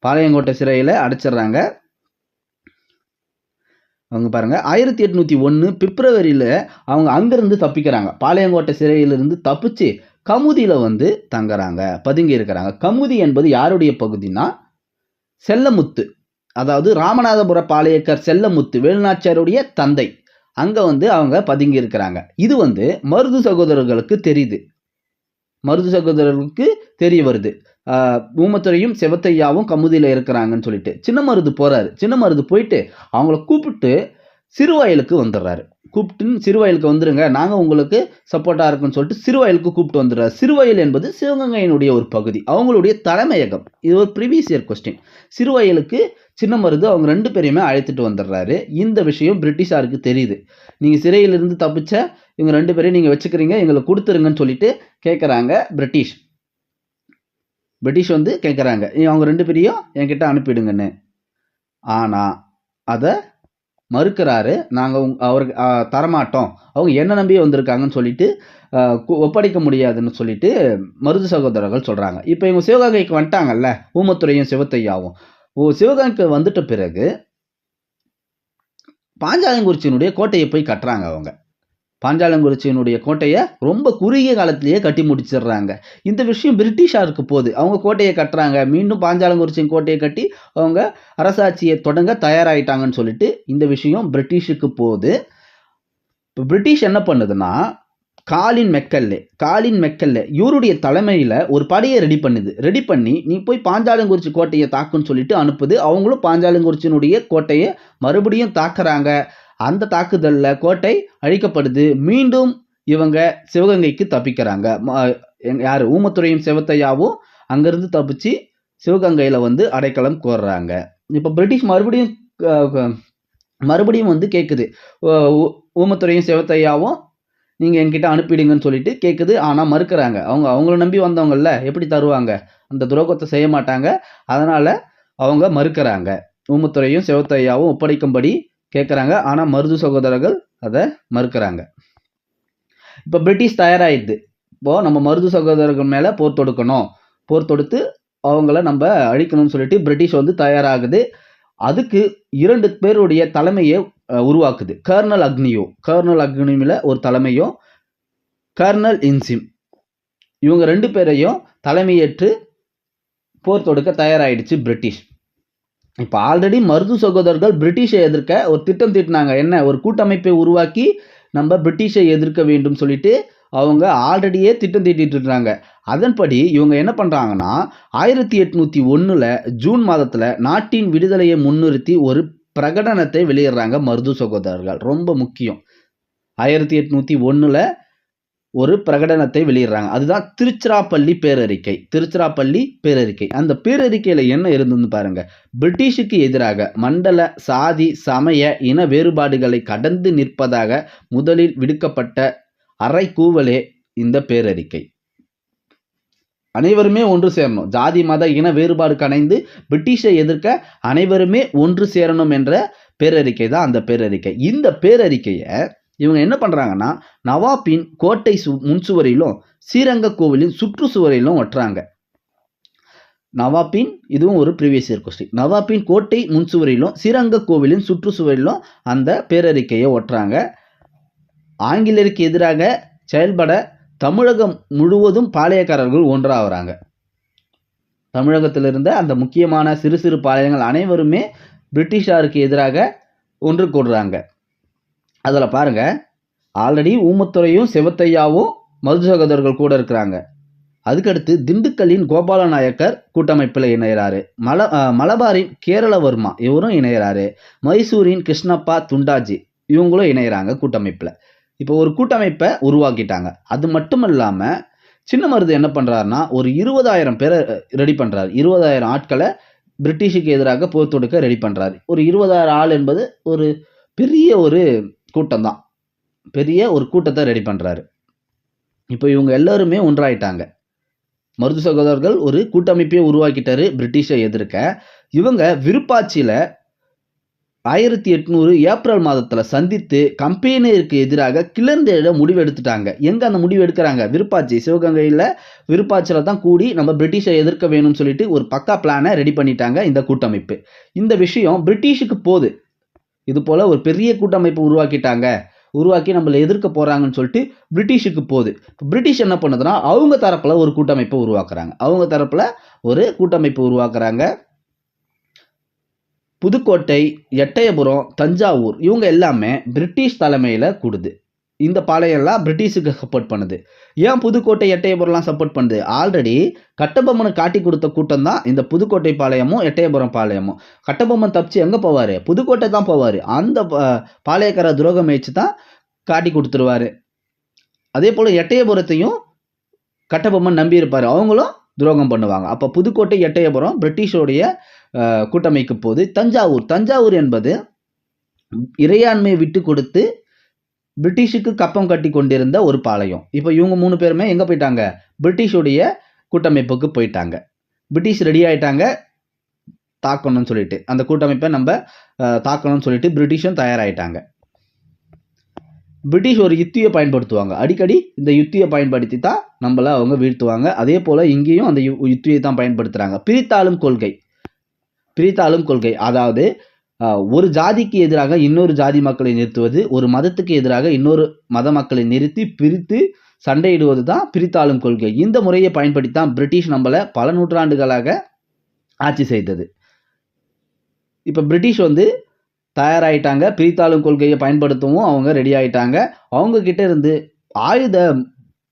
Speaker 1: பாளையங்கோட்டை சிறையில் அடைச்சிடுறாங்க. அவங்க பாருங்க, 1801 பிப்ரவரியில் அவங்க அங்கிருந்து தப்பிக்கிறாங்க. பாளையங்கோட்டை சிறையிலிருந்து தப்பிச்சு கமுதியில் தங்குறாங்க, பதுங்கி இருக்கிறாங்க. கமுதி என்பது யாருடைய பகுதினா, செல்லமுத்து, அதாவது ராமநாதபுர பாளையக்கர் செல்லமுத்து வேலுநாச்சியாருடைய தந்தை. அங்கே அவங்க பதுங்கி இருக்கிறாங்க. இது மருது சகோதரர்களுக்கு தெரியுது. மருது சகோதரர்களுக்கு தெரிய வருது, ஊமத்துரையும் செவத்தையாவும் கமுதியில் இருக்கிறாங்கன்னு சொல்லிட்டு. சின்ன மருது போறாரு. சின்ன மருது போயிட்டு அவங்கள கூப்பிட்டு சிறுவயலுக்கு வந்துடுறாரு. கூப்பிட்டுன்னு சிறுவயலுக்கு வந்துருங்க, நாங்கள் உங்களுக்கு சப்போர்ட்டாக இருக்குன்னு சொல்லிட்டு சிறுவயலுக்கு கூப்பிட்டு வந்துடுறாரு. சிறுவயல் என்பது சிவகங்கையினுடைய ஒரு பகுதி, அவங்களுடைய தலைமையகம். இது ஒரு ப்ரீவியஸ் இயர் கொஸ்டின். சிறுவயலுக்கு சின்னமருது அவங்க 2 பேரையுமே அழைத்துட்டு வந்துடுறாரு. இந்த விஷயம் பிரிட்டிஷாருக்கு தெரியுது. நீங்கள் சிறையிலிருந்து தப்பிச்ச இவங்க 2 பேரையும் நீங்கள் வச்சுக்கிறீங்க, எங்களுக்கு கொடுத்துருங்கன்னு சொல்லிட்டு கேட்குறாங்க பிரிட்டிஷ். பிரிட்டிஷ் வந்து கேட்குறாங்க, அவங்க 2 பேரையும் என்கிட்ட அனுப்பிடுங்கன்னு. ஆனால் அதை மறுக்கிறாரு. நாங்கள் அவருக்கு தரமாட்டோம், அவங்க என்ன நம்பியே வந்திருக்காங்கன்னு சொல்லிட்டு ஒப்படைக்க முடியாதுன்னு சொல்லிட்டு மருது சகோதரர்கள் சொல்கிறாங்க. இப்போ இவங்க சிவகங்கைக்கு வந்துட்டாங்கல்ல, ஊமத்துரையும் சிவத்தையாவும். சிவகங்கைக்கு வந்துட்ட பிறகு பாஞ்சாலங்குறிச்சியினுடைய கோட்டையை போய் கட்டுறாங்க. அவங்க பாஞ்சாலங்குறிச்சியினுடைய கோட்டையை ரொம்ப குறுகிய காலத்திலேயே கட்டி முடிச்சிடுறாங்க. இந்த விஷயம் பிரிட்டிஷாருக்கு போகுது. அவங்க கோட்டையை கட்டுறாங்க, மீண்டும் பாஞ்சாலங்குறிச்சியின் கோட்டையை கட்டி அவங்க அரசாட்சியை தொடங்க தயாராகிட்டாங்கன்னு சொல்லிட்டு இந்த விஷயம் பிரிட்டிஷுக்கு போகுது. இப்போ பிரிட்டிஷ் என்ன பண்ணுதுன்னா, காலின் மெக்கல்லே இவருடைய தலைமையில் ஒரு படையை ரெடி பண்ணி நீ போய் பாஞ்சாலங்குறிச்சி கோட்டையை தாக்குன்னு சொல்லிட்டு அனுப்புது. அவங்களும் பாஞ்சாலங்குறிச்சியினுடைய கோட்டையை மறுபடியும் தாக்குறாங்க. அந்த தாக்குதலில் கோட்டை அழிக்கப்படுது. மீண்டும் இவங்க சிவகங்கைக்கு தப்பிக்கிறாங்க. யார், ஊமத்துரையும் சிவத்தையாவும் அங்கேருந்து தப்பிச்சு சிவகங்கையில் வந்து அடைக்கலம் கோர்றாங்க. இப்போ பிரிட்டிஷ் மறுபடியும் வந்து கேட்குது, ஊமத்துரையும் சிவத்தையாவும் நீங்கள் என்கிட்ட அனுப்பிடுங்கன்னு சொல்லிட்டு கேட்குது. ஆனால் மறுக்கிறாங்க. அவங்கள நம்பி வந்தவங்கள எப்படி தருவாங்க, அந்த துரோகத்தை செய்ய மாட்டாங்க. அதனால் அவங்க மறுக்கிறாங்க. ஊமத்துரையும் சிவத்தையாவும் ஒப்படைக்கும்படி கேட்குறாங்க. ஆனால் மருது சகோதரர்கள் அதை மறுக்கிறாங்க. இப்போ பிரிட்டிஷ் தயாராகிடுது, இப்போது நம்ம மருது சகோதரர்கள் மேலே போர் தொடுக்கணும், போர் தொடுத்து அவங்கள நம்ம அழிக்கணும்னு சொல்லிட்டு பிரிட்டிஷ் வந்து தயாராகுது. அதுக்கு 2 பேருடைய தலைமையை உருவாக்குது. கர்னல் அக்னியூவில் ஒரு தலைமையும், கர்னல் இன்சிம், இவங்க 2 பேரையும் தலைமையேற்று போர் தொடுக்க தயாராகிடுச்சு பிரிட்டிஷ். இப்போ ஆல்ரெடி மருது சகோதரர்கள் பிரிட்டிஷை எதிர்க்க ஒரு திட்டம் தீட்டினாங்க. என்ன, ஒரு கூட்டமைப்பை உருவாக்கி நம்ம பிரிட்டிஷை எதிர்க்க வேண்டும் சொல்லிட்டு அவங்க ஆல்ரெடியே திட்டம் தீட்டிட்டு இருக்காங்க. அதன்படி இவங்க என்ன பண்ணுறாங்கன்னா, 1801 ஜூன் மாதத்தில் நாட்டின் விடுதலையை முன்னிறுத்தி ஒரு பிரகடனத்தை வெளியிடுறாங்க மருது சகோதரர்கள். ரொம்ப முக்கியம். 1801 ஒரு பிரகடனத்தை வெளியிடுறாங்க. அதுதான் திருச்சிராப்பள்ளி பேரறிக்கை. அந்த பேரறிக்கையில் என்ன இருந்ததுன்னு பாருங்க. பிரிட்டிஷுக்கு எதிராக மண்டல, சாதி, சமய, இன வேறுபாடுகளை கடந்து நிற்பதாக முதலில் விடுக்கப்பட்ட அறைகூவலே இந்த பேரறிக்கை. அனைவருமே ஒன்று சேரணும், ஜாதி மத இன வேறுபாடு கணைந்து பிரிட்டிஷை எதிர்க்க அனைவருமே ஒன்று சேரணும் என்ற பேரறிக்கை தான் அந்த பேரறிக்கை. இந்த பேரறிக்கையை இவங்க என்ன பண்ணுறாங்கன்னா, நவாப்பின் கோட்டை முன்சுவரிலும் ஸ்ரீரங்க கோவிலின் சுற்றுச்சுவரிலும் ஒட்டுறாங்க. இதுவும் ஒரு ப்ரீவியஸ் இயர் கொஸ்டின். நவாப்பின் கோட்டை முன்சுவரிலும் ஸ்ரீரங்க கோவிலின் சுற்றுச்சுவரிலும் அந்த பேரறிக்கையை ஒட்டுறாங்க. ஆங்கிலேயருக்கு எதிராக செயல்பட தமிழகம் முழுவதும் பாளையக்காரர்கள் ஒன்றாகிறாங்க. தமிழகத்தில் இருந்த அந்த முக்கியமான சிறு சிறு பாளையங்கள் அனைவருமே பிரிட்டிஷாருக்கு எதிராக ஒன்று கூடுறாங்க. அதில் பாருங்க, ஆல்ரெடி ஊமத்துரையும் சிவத்தையாவும் மருது சகோதரர்கள் கூட இருக்கிறாங்க. அதுக்கடுத்து திண்டுக்கல்லின் கோபால நாயக்கர் கூட்டமைப்பில் இணைகிறாரு. மலபாரின் கேரளவர்மா இவரும் இணைகிறாரு. மைசூரின் கிருஷ்ணப்பா துண்டாஜி இவங்களும் இணைகிறாங்க கூட்டமைப்பில். இப்போ ஒரு கூட்டமைப்பை உருவாக்கிட்டாங்க. அது மட்டும் இல்லாமல் சின்னமருது என்ன பண்ணுறாருன்னா, ஒரு 20,000 பேரை ரெடி பண்ணுறாரு. 20,000 ஆட்களை பிரிட்டிஷுக்கு எதிராக போர் தொடுக்க ரெடி பண்ணுறாரு. ஒரு 20,000 ஆள் என்பது ஒரு பெரிய ஒரு கூட்டம் தான். பெரிய ஒரு கூட்டத்தை ரெடி பண்ணுறாரு. இப்போ இவங்க எல்லாருமே ஒன்றாயிட்டாங்க. மருது சகோதரர்கள் ஒரு கூட்டமைப்பையே உருவாக்கிட்டாரு பிரிட்டிஷை எதிர்க்க. இவங்க விருப்பாட்சியில் 1800 ஏப்ரல் மாதத்தில் சந்தித்து கம்பெனிக்கு எதிராக கிளர்ந்தெழ முடிவு எடுத்துட்டாங்க. எங்கே அந்த முடிவு எடுக்கிறாங்க? விருப்பாட்சி, சிவகங்கையில் விருப்பாட்சியில் தான் கூடி நம்ம பிரிட்டிஷை எதிர்க்க வேணும்னு சொல்லிட்டு ஒரு பக்கா பிளானை ரெடி பண்ணிட்டாங்க இந்த கூட்டமைப்பு. இந்த விஷயம் பிரிட்டிஷுக்கு போகுது. இது போல் ஒரு பெரிய கூட்டமைப்பு உருவாக்கி நம்மளை எதிர்க்க போகிறாங்கன்னு சொல்லிட்டு பிரிட்டிஷுக்கு போகுது. இப்போ பிரிட்டிஷ் என்ன பண்ணுதுன்னா, அவங்க தரப்பில் ஒரு கூட்டமைப்பை உருவாக்குறாங்க. புதுக்கோட்டை, எட்டயபுரம், தஞ்சாவூர் இவங்க எல்லாமே பிரிட்டிஷ் தலைமையில் கூடுது. இந்த பாளையம்லாம் பிரிட்டிஷுக்கு சப்போர்ட் பண்ணுது. ஏன் புதுக்கோட்டை, எட்டயபுரம்லாம் சப்போர்ட் பண்ணுது? ஆல்ரெடி கட்டபொம்மனை காட்டி கொடுத்த கூட்டம் தான் இந்த புதுக்கோட்டை பாளையமும் எட்டயபுரம் பாளையமும். கட்டபொம்மன் தப்பிச்சு எங்கே போவார்? புதுக்கோட்டை தான் போவார். அந்த பாளையக்கார துரோகம் வச்சு தான் காட்டி கொடுத்துருவாரு. அதே போல் எட்டயபுரத்தையும் கட்டபொம்மன் நம்பி இருப்பார், அவங்களும் துரோகம் பண்ணுவாங்க. அப்போ புதுக்கோட்டை எட்டயபுரம் பிரிட்டிஷோடைய கூட்டமைக்கு போது. தஞ்சாவூர் என்பது இறையாண்மையை விட்டு கொடுத்து பிரிட்டிஷுக்கு கப்பம் கட்டி கொண்டிருந்த ஒரு பாளையம். இப்போ இவங்க 3 பேருமே எங்கே போயிட்டாங்க? பிரிட்டிஷோடைய கூட்டமைப்புக்கு போயிட்டாங்க. பிரிட்டிஷ் ரெடி ஆயிட்டாங்க தாக்கணும்னு சொல்லிட்டு, அந்த கூட்டமைப்பை நம்ம தாக்கணும்னு சொல்லிட்டு பிரிட்டிஷும் தயாராகிட்டாங்க. பிரிட்டிஷ் ஒரு யுத்தியை பயன்படுத்துவாங்க, அடிக்கடி இந்த யுத்தியை பயன்படுத்தி தான் நம்மளை அவங்க வீழ்த்துவாங்க. அதே போல் இங்கேயும் அந்த யுத்தியை தான் பயன்படுத்துகிறாங்க. பிரித்தாளும் கொள்கை, அதாவது ஒரு ஜாதிக்கு எதிராக இன்னொரு ஜாதி மக்களை நிறுத்துவது, ஒரு மதத்துக்கு எதிராக இன்னொரு மத மக்களை நிறுத்தி பிரித்து சண்டையிடுவது தான் பிரித்தாளும் கொள்கை. இந்த முறையை பயன்படுத்தி தான் பிரிட்டிஷ் நம்மளை பல நூற்றாண்டுகளாக ஆட்சி செய்தது. இப்போ பிரிட்டிஷ் தயாராகிட்டாங்க, பிரித்தாளும் கொள்கையை பயன்படுத்தவும் அவங்க ரெடி ஆகிட்டாங்க. அவங்க கிட்ட இருந்து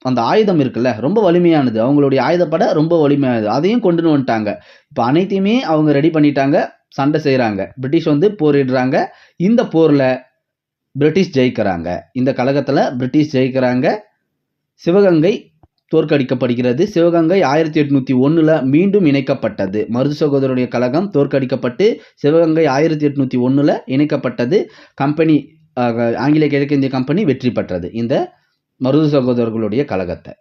Speaker 1: அந்த ஆயுதம் இருக்குல்ல, ரொம்ப வலிமையானது, அவங்களுடைய ஆயுதப்படை ரொம்ப வலிமையானது, அதையும் கொண்டு வந்துட்டாங்க. இப்போ அனைத்தையுமே அவங்க ரெடி பண்ணிட்டாங்க, சண்டை செய்கிறாங்க. பிரிட்டிஷ் போரிடுறாங்க. இந்த போரில் பிரிட்டிஷ் ஜெயிக்கிறாங்க. இந்த கழகத்தில் பிரிட்டிஷ் ஜெயிக்கிறாங்க. சிவகங்கை தோற்கடிக்கப்படுகிறது. சிவகங்கை 1801 மீண்டும் இணைக்கப்பட்டது. மருது சகோதரருடைய கழகம் தோற்கடிக்கப்பட்டு சிவகங்கை 1801 இணைக்கப்பட்டது. கம்பெனி, ஆங்கிலேய கிழக்கிந்திய கம்பெனி வெற்றி பெற்றது இந்த மருது சகோதரர்களுடைய கழகத்தை.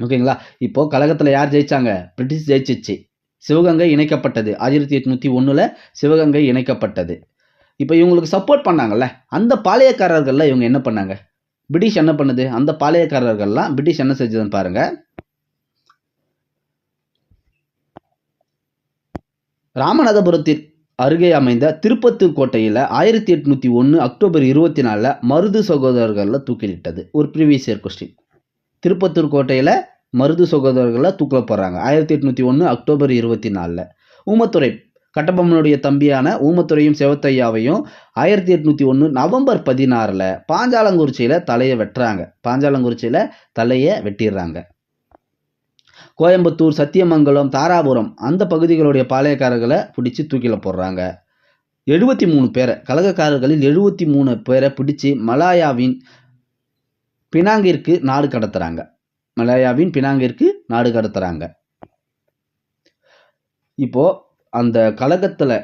Speaker 1: ஓகேங்களா? இப்போ கழகத்தில் யார் ஜெயிச்சாங்க? பிரிட்டிஷ் ஜெயிச்சிச்சு. சிவகங்கை இணைக்கப்பட்டது. 1801 சிவகங்கை இணைக்கப்பட்டது. இப்போ இவங்களுக்கு சப்போர்ட் பண்ணாங்கல்ல, அந்த பாளையக்காரர்கள்லாம் இவங்க என்ன பண்ணாங்க? பிரிட்டிஷ் என்ன பண்ணுது? அந்த பாளையக்காரர்கள்லாம் பிரிட்டிஷ் என்ன செஞ்சதுன்னு பாருங்க. ராமநாதபுரத்தில் அருகே அமைந்த திருப்பத்தூர் கோட்டையில் 1801 அக்டோபர் 24 மருது சகோதரர்களை தூக்கிலிட்டது. ஒரு ப்ரீவியஸ் இயர் கொஸ்டின். திருப்பத்தூர் கோட்டையில் மருது சகோதரர்களை தூக்கில போடுறாங்க 1801 அக்டோபர் 24. ஊமத்துறை, கட்டபொம்மனுடைய தம்பியான ஊமத்துறையும் சிவத்தையாவையும் 1801 நவம்பர் 16 பாஞ்சாலங்குறிச்சியில் தலையை வெட்டுறாங்க. பாஞ்சாலங்குறிச்சியில் தலையை வெட்டிடுறாங்க. கோயம்புத்தூர், சத்தியமங்கலம், தாராபுரம் அந்த பகுதிகளுடைய பாளையக்காரர்களை பிடிச்சி தூக்கில போடுறாங்க. 73 பேரை, கழகக்காரர்களில் 73 பேரை பிடிச்சி மலாயாவின் பினாங்கிற்கு நாடு கடத்துறாங்க. இப்போ அந்த கழகத்தில்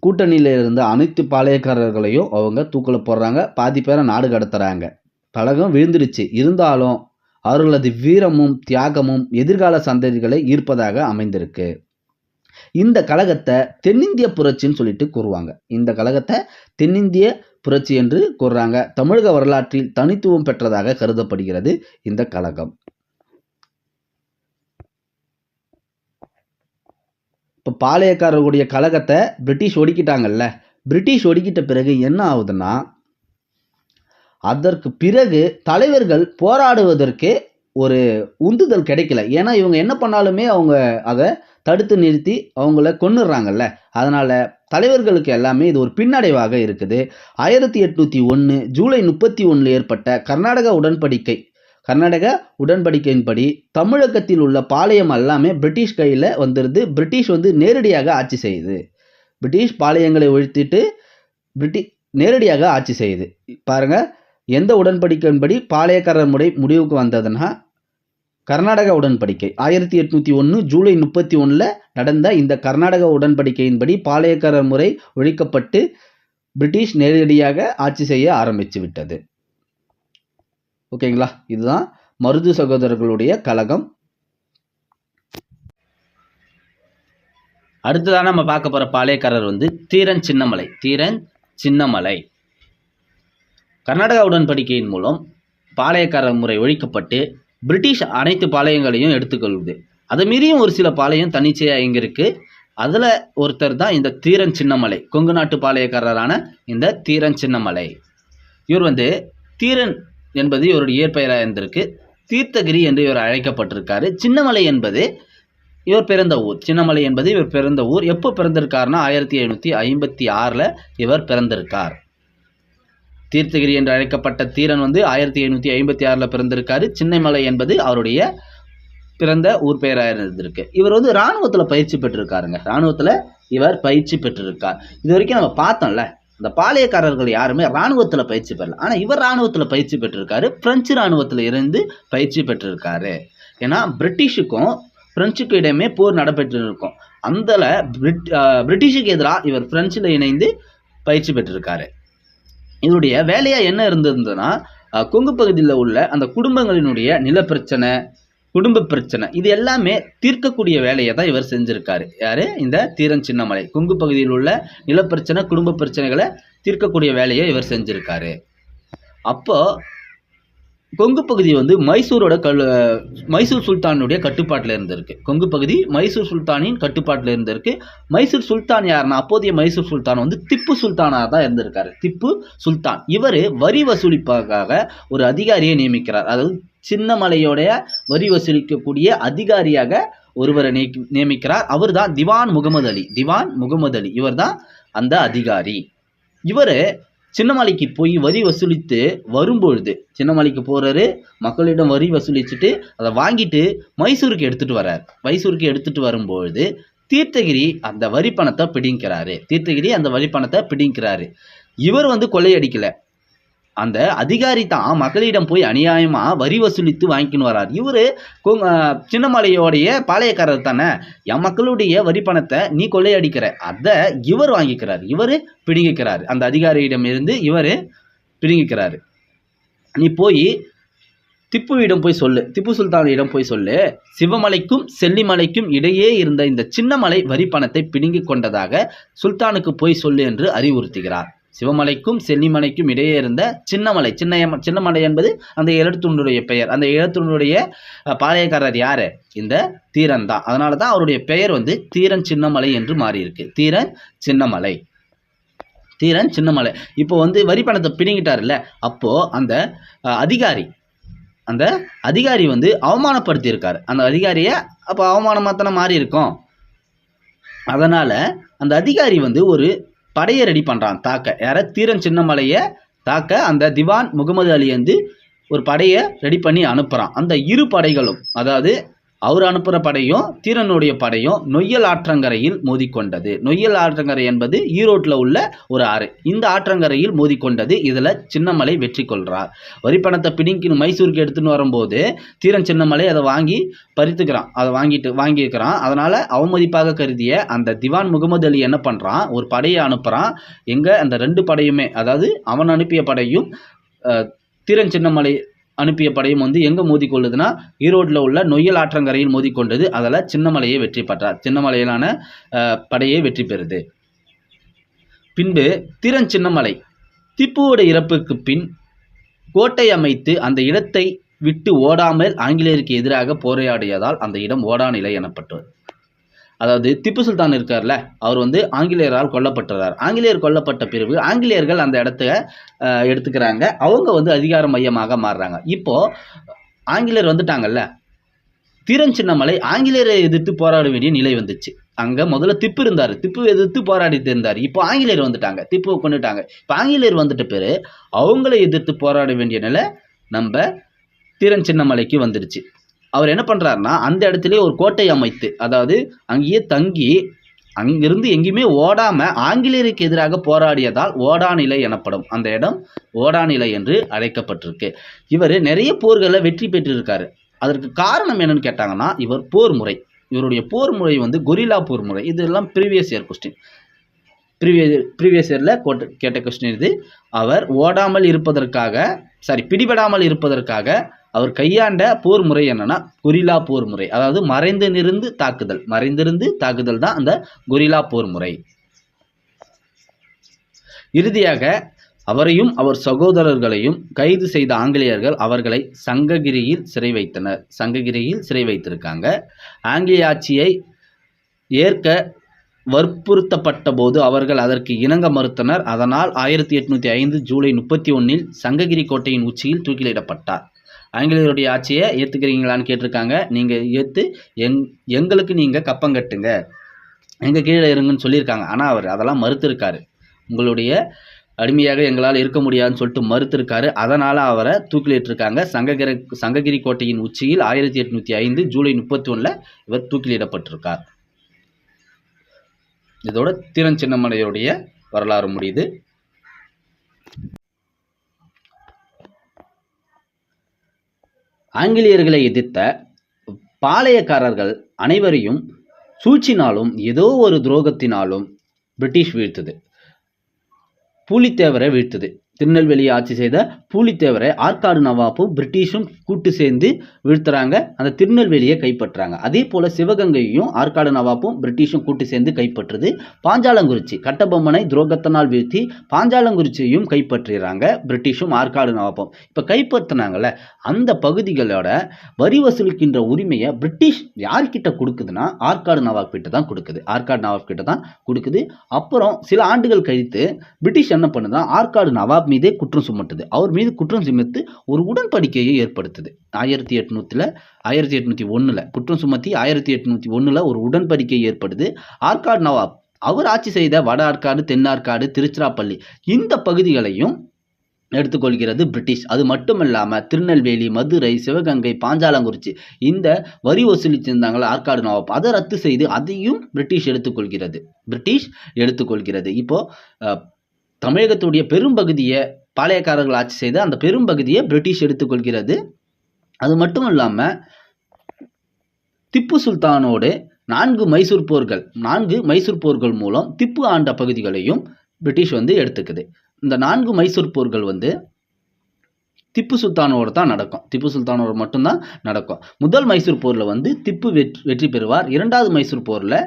Speaker 1: கூட்டணியில் இருந்த அனைத்து பாளையக்காரர்களையும் அவங்க தூக்கில போடுறாங்க. பாதி பேரை நாடு கடத்துறாங்க. கழகம் விழுந்துடுச்சு. இருந்தாலும் அவர்களது வீரமும் தியாகமும் எதிர்கால சந்ததிகளை ஈர்ப்பதாக அமைந்திருக்கு. இந்த கழகத்தை தென்னிந்திய புரட்சின்னு சொல்லிட்டு கூறுவாங்க. இந்த கழகத்தை தென்னிந்திய புரட்சி என்று கூறுறாங்க. தமிழக வரலாற்றில் தனித்துவம் பெற்றதாக கருதப்படுகிறது இந்த கழகம். இப்போ பாளையக்காரர்களுடைய கழகத்தை பிரிட்டிஷ் ஒடுக்கிட்டாங்கல்ல. பிரிட்டிஷ் ஒடுக்கிட்ட பிறகு என்ன ஆகுதுன்னா, அதற்கு பிறகு தலைவர்கள் போராடுவதற்கு ஒரு உந்துதல் கிடைக்கல. ஏன்னா இவங்க என்ன பண்ணாலுமே அவங்க அதை தடுத்து நிறுத்தி அவங்கள கொன்னுடுறாங்கல்ல. அதனால தலைவர்களுக்கு எல்லாமே இது ஒரு பின்னடைவாக இருக்குது. 1801 ஜூலை 31 ஏற்பட்ட கர்நாடக உடன்படிக்கையின்படி தமிழகத்தில் உள்ள பாளையம் எல்லாமே பிரிட்டிஷ் கையில் வந்துடுது. பிரிட்டிஷ் நேரடியாக ஆட்சி செய்யுது. பிரிட்டிஷ் பாளையங்களை ஒழித்துட்டு நேரடியாக ஆட்சி செய்யுது. பாருங்க, எந்த உடன்படிக்கையின்படி பாளையக்காரர் முறை முடிவுக்கு வந்ததுன்னா கர்நாடக உடன்படிக்கை 1801 ஜூலை 31 நடந்த இந்த கர்நாடக உடன்படிக்கையின்படி பாளையக்காரர் முறை ஒழிக்கப்பட்டு பிரிட்டிஷ் நேரடியாக ஆட்சி செய்ய ஆரம்பித்து விட்டது. ஓகேங்களா? இதுதான் மருது சகோதரர்களுடைய கழகம். அடுத்ததான் நம்ம பார்க்க போகிற பாளையக்காரர் தீரன் சின்னமலை. கர்நாடக உடன்படிக்கையின் மூலம் பாளையக்காரர் முறை ஒழிக்கப்பட்டு பிரிட்டிஷ் அனைத்து பாளையங்களையும் எடுத்துக்கொள்வது. அதை மீறியும் ஒரு சில பாளையம் தன்னிச்சையாக இங்கே இருக்குது. அதில் ஒருத்தர் தான் இந்த தீரன் சின்னமலை, கொங்கு நாட்டு பாளையக்காரரான இந்த தீரன் சின்னமலை. இவர் தீரன் என்பது இவருடைய இயற்பெயராக இருந்திருக்கு. தீர்த்தகிரி என்று இவர் அழைக்கப்பட்டிருக்காரு. சின்னமலை என்பது இவர் பிறந்த ஊர். எப்போ பிறந்திருக்காருன்னா 1756 இவர் பிறந்திருக்கார். தீர்த்தகிரி என்று அழைக்கப்பட்ட தீரன் 1756 பிறந்திருக்காரு. சின்னமலை என்பது அவருடைய பிறந்த ஊர் பெயராக இருந்திருக்கு. இவர் இராணுவத்தில் பயிற்சி பெற்றிருக்காருங்க. இராணுவத்தில் இவர் பயிற்சி பெற்றிருக்கார். இது வரைக்கும் நம்ம பார்த்தோம்ல, இந்த பாளையக்காரர்கள் யாருமே இராணுவத்தில் பயிற்சி பெறல. ஆனால் இவர் இராணுவத்தில் பயிற்சி பெற்றிருக்காரு. பிரெஞ்சு இராணுவத்தில் இருந்து பயிற்சி பெற்றிருக்காரு. ஏன்னா பிரிட்டிஷுக்கும் பிரெஞ்சுக்கு இடமே போர் நடைபெற்று இருக்கும். அந்த பிரிட்டிஷுக்கு எதிராக இவர் பிரெஞ்சில் இணைந்து பயிற்சி பெற்றிருக்காரு. இதனுடைய வேலையா என்ன இருந்திருந்ததுன்னா, கொங்கு பகுதியில் உள்ள அந்த குடும்பங்களினுடைய நிலப்பிரச்சனை, குடும்ப பிரச்சனை, இது எல்லாமே தீர்க்கக்கூடிய வேலையை தான் இவர் செஞ்சிருக்காரு. யாரு? இந்த தீரன் சின்னமலை. கொங்கு பகுதியில் உள்ள நிலப்பிரச்சனை, குடும்ப பிரச்சனைகளை தீர்க்கக்கூடிய வேலையை இவர் செஞ்சிருக்காரு. அப்போ கொங்கு பகுதி வந்து மைசூர் சுல்தானுடைய கட்டுப்பாட்டில் இருந்திருக்கு. கொங்கு பகுதி மைசூர் சுல்தானின் கட்டுப்பாட்டில் இருந்திருக்கு. மைசூர் சுல்தான் யாருன்னா, அப்போதைய மைசூர் சுல்தான் வந்து திப்பு சுல்தானாக தான் இருந்திருக்காரு. திப்பு சுல்தான் இவர் வரி வசூலிப்பதற்காக ஒரு அதிகாரியை நியமிக்கிறார். அதாவது சின்னமலையோடைய வரி வசூலிக்கக்கூடிய அதிகாரியாக ஒருவரை நியமிக்கிறார். அவர் தான் திவான் முகமது அலி. திவான் முகமது அலி இவர் தான் அந்த அதிகாரி. இவர் சின்னமலைக்கு போய் வரி வசூலித்து வரும்பொழுது, சின்னமலைக்கு போகிறாரு, மக்களிடம் வரி வசூலிச்சுட்டு அதை வாங்கிட்டு மைசூருக்கு எடுத்துகிட்டு வர்றார். மைசூருக்கு எடுத்துகிட்டு வரும்பொழுது தீர்த்தகிரி அந்த வரி பணத்தை பிடிங்கிறாரு. இவர் வந்து கொள்ளையடிக்கலை. அந்த அதிகாரி தான் மக்களிடம் போய் அநியாயமாக வரி வசூலித்து வாங்கிக்கின்னு வர்றார். இவர் சின்னமலையோடைய பாளையக்காரர் தானே, என் மக்களுடைய வரி பணத்தை நீ கொள்ளையடிக்கிற, அதை இவர் வாங்கிக்கிறார். இவர் பிடுங்கிக்கிறார். அந்த அதிகாரியிடம் இருந்து இவர் பிடுங்கிக்கிறாரு. நீ போய் திப்புவிடம் போய் சொல்லு, திப்பு சுல்தானிடம் போய் சொல்லு, சிவமலைக்கும் செல்லிமலைக்கும் இடையே இருந்த இந்த சின்னமலை வரி பணத்தை பிடுங்கி கொண்டதாக சுல்தானுக்கு போய் சொல்லு என்று அறிவுறுத்துகிறார். சிவமலைக்கும் செல்லிமலைக்கும் இடையே இருந்த சின்னமலை, சின்னமலை என்பது அந்த எழுத்துடைய பெயர். அந்த எழுத்துடைய பாளையக்காரர் யாரு? இந்த தீரன் தான். அதனால தான் அவருடைய பெயர் வந்து தீரன் சின்னமலை என்று மாறியிருக்கு. தீரன் சின்னமலை. இப்போ வந்து வரி பணத்தை பிடுங்கிட்டார்ல, அப்போ அந்த அதிகாரி வந்து அவமானப்படுத்தி இருக்காரு. அந்த அதிகாரியை அப்போ அவமானமாக தானே மாறி இருக்கும். அதனால அந்த அதிகாரி வந்து ஒரு படையை ரெடி பண்ணுறான் தாக்க. யார? தீரன் சின்னமலையை தாக்க அந்த திவான் முகமது அலி வந்து ஒரு படையை ரெடி பண்ணி அனுப்புகிறான். அந்த இரு படைகளும், அதாவது அவர் அனுப்புகிற படையும் தீரனுடைய படையும் நொய்யல் ஆற்றங்கரையில் மோதிக்கொண்டது. நொய்யல் ஆற்றங்கரை என்பது ஈரோட்டில் உள்ள ஒரு ஆறு. இந்த ஆற்றங்கரையில் மோதிக்கொண்டது. இதில் சின்னமலை வெற்றி கொள்கிறார். வரி பணத்தை பிடிக்கணும் மைசூருக்கு எடுத்துன்னு வரும்போது தீரன் சின்னமலை அதை வாங்கி பறித்துக்கிறான். அதை வாங்கியிருக்கிறான். அதனால் அவமதிப்பாக கருதிய அந்த திவான் முகமது அலி என்ன பண்ணுறான், ஒரு படையை அனுப்புகிறான். எங்கே? அந்த ரெண்டு படையுமே, அதாவது அவன் அனுப்பிய படையும் தீரன் சின்னமலை அனுப்பிய படையும் வந்து எங்கே மோதிக்கொள்ளுதுன்னா ஈரோட்டில் உள்ள நொய்யல் ஆற்றங்கரையில் மோதிக்கொண்டது. அதில் சின்னமலையை வெற்றி பெற்றார். சின்னமலையிலான படையை வெற்றி பெறுது. பின்பு தீரன் சின்னமலை திப்புவோட இறப்புக்கு பின் கோட்டை அமைத்து அந்த இடத்தை விட்டு ஓடாமல் ஆங்கிலேயருக்கு எதிராக போராடியதால் அந்த இடம் ஓடா நிலை எனப்பட்டது. அதாவது திப்பு சுல்தான் இருக்கார்ல, அவர் வந்து ஆங்கிலேயரால் கொல்லப்பட்டுறார். ஆங்கிலேயர் கொல்லப்பட்ட பிறகு ஆங்கிலேயர்கள் அந்த இடத்த எடுத்துக்கிறாங்க. அவங்க வந்து அதிகார மையமாக மாறுறாங்க. இப்போது ஆங்கிலேயர் வந்துட்டாங்கல்ல, தீரன் சின்னமலை ஆங்கிலேயரை எதிர்த்து போராட வேண்டிய நிலை வந்துச்சு. அங்கே முதல்ல திப்பு இருந்தார். திப்பு எதிர்த்து போராடிட்டு இருந்தார். இப்போ ஆங்கிலேயர் வந்துட்டாங்க, திப்புவை கொண்டுட்டாங்க. இப்போ ஆங்கிலேயர் வந்துட்ட பிறகு அவங்களை எதிர்த்து போராட வேண்டிய நிலை நம்ம தீரன் சின்னமலைக்கு வந்துடுச்சு. அவர் என்ன பண்ணுறாருன்னா, அந்த இடத்துல ஒரு கோட்டை அமைத்து, அதாவது அங்கேயே தங்கி அங்கிருந்து எங்கேயுமே ஓடாமல் ஆங்கிலேயருக்கு எதிராக போராடியதால் ஓடாநிலை எனப்படும். அந்த இடம் ஓடாநிலை என்று அழைக்கப்பட்டிருக்கு. இவர் நிறைய போர்களை வெற்றி பெற்றிருக்காரு. அதற்கு காரணம் என்னன்னு கேட்டாங்கன்னா, இவருடைய போர் முறை வந்து கொரில்லா போர் முறை. இதெல்லாம் ப்ரீவியஸ் இயர் கொஸ்டின். ப்ரீவியஸ் இயரில் கேட்ட கொஸ்டின் இது. அவர் பிடிபடாமல் இருப்பதற்காக அவர் கையாண்ட போர் முறை என்னன்னா கொரில்லா போர் முறை. அதாவது மறைந்திருந்து தாக்குதல் தான் அந்த கொரில்லா போர் முறை. இறுதியாக அவரையும் அவர் சகோதரர்களையும் கைது செய்த ஆங்கிலேயர்கள் அவர்களை சங்ககிரியில் சிறை வைத்திருக்காங்க. ஆங்கிலேய ஆட்சியை ஏற்க வற்புறுத்தப்பட்ட போது அவர்கள் அதற்கு இணங்க மறுத்தனர். அதனால் 1805 ஜூலை 31 சங்ககிரி கோட்டையின் உச்சியில் தூக்கிலிடப்பட்டார். ஆங்கிலேயருடைய ஆட்சியை ஏற்றுக்கிறீங்களான்னு கேட்டிருக்காங்க. நீங்கள் ஏற்று எங்களுக்கு நீங்கள் கப்பம் கட்டுங்க, எங்கள் கீழே இருங்கன்னு சொல்லியிருக்காங்க. ஆனால் அவர் அதெல்லாம் மறுத்திருக்காரு. உங்களுடைய அடிமையாக எங்களால் இருக்க முடியாதுன்னு சொல்லிட்டு மறுத்திருக்காரு. அதனால் அவரை தூக்கிலிட்டிருக்காங்க. சங்ககிரி கோட்டையின் உச்சியில் 1805 ஜூலை 31 இவர் தூக்கிலிடப்பட்டிருக்கார். இதோட தீரன் சின்னமலையுடைய வரலாறு முடியுது. ஆங்கிலேயர்களை எதிர்த்த பாளையக்காரர்கள் அனைவரையும் சூழ்ச்சினாலும் ஏதோ ஒரு துரோகத்தினாலும் பிரிட்டிஷ் வீழ்த்துது. பூலித்தேவரை வீழ்த்துது. திருநெல்வேலியை ஆட்சி செய்த பூலித்தேவரை ஆற்காடு நவாப்பும் பிரிட்டிஷும் கூட்டு சேர்ந்து வீழ்த்துறாங்க. அந்த திருநெல்வேலியை கைப்பற்றுறாங்க. அதே போல சிவகங்கையும் ஆற்காடு நவாப்பும் பிரிட்டிஷும் கூட்டு சேர்ந்து கைப்பற்றுது. பாஞ்சாலங்குறிச்சி கட்டபொம்மனை துரோகத்தினால் வீழ்த்தி பாஞ்சாலங்குறிச்சியையும் கைப்பற்றுறாங்க பிரிட்டிஷும் ஆற்காடு நவாப்பும். இப்போ கைப்பற்றினாங்கல்ல, அந்த பகுதிகளோட வரி வசூலிக்கின்ற உரிமையை பிரிட்டிஷ் யார்கிட்ட கொடுக்குதுன்னா ஆற்காடு நவாப் கிட்ட தான் கொடுக்குது. ஆற்காடு நவாப் கிட்ட தான் கொடுக்குது. அப்புறம் சில ஆண்டுகள் கழித்து பிரிட்டிஷ் என்ன பண்ணுதுன்னா ஆற்காடு நவாப் மீதே குற்றம் சுமத்துது. அவர் மீது குற்றம் சுமத்து ஒரு உடன்படிக்கையை ஏற்படுத்துது. 1801 குற்றம் சுமத்தி 1801 ஒரு உடன்படிக்கை ஏற்படுது. ஆற்காடு நவாப் அவர் ஆட்சி செய்த வட ஆற்காடு, தென்னார்காடு, திருச்சிராப்பள்ளி இந்த பகுதிகளையும் எடுத்துக்கொள்கிறது பிரிட்டிஷ். அது மட்டும் இல்லாமல் திருநெல்வேலி, மதுரை, சிவகங்கை, பாஞ்சாலங்குறிச்சி இந்த வரி வசூலிச்சிருந்தாங்களா ஆற்காடு நவாப், அதை ரத்து செய்து அதையும் பிரிட்டிஷ் எடுத்துக்கொள்கிறது. இப்போ தமிழகத்துடைய பெரும்பகுதியை பாளையக்காரர்கள் ஆட்சி செய்த அந்த பெரும்பகுதியை பிரிட்டிஷ் எடுத்துக்கொள்கிறது. அது மட்டும் இல்லாமல் திப்பு சுல்தானோடு 4 மைசூர் போர்கள் மூலம் திப்பு ஆண்ட பகுதிகளையும் பிரிட்டிஷ் எடுத்துக்குது. இந்த 4 மைசூர் போர்கள் திப்பு சுல்தானோடு தான் நடக்கும். திப்பு சுல்தானோடு மட்டும்தான் நடக்கும். முதல் மைசூர் போரில் திப்பு வெற்றி பெறுவார். 2வது மைசூர் போரில்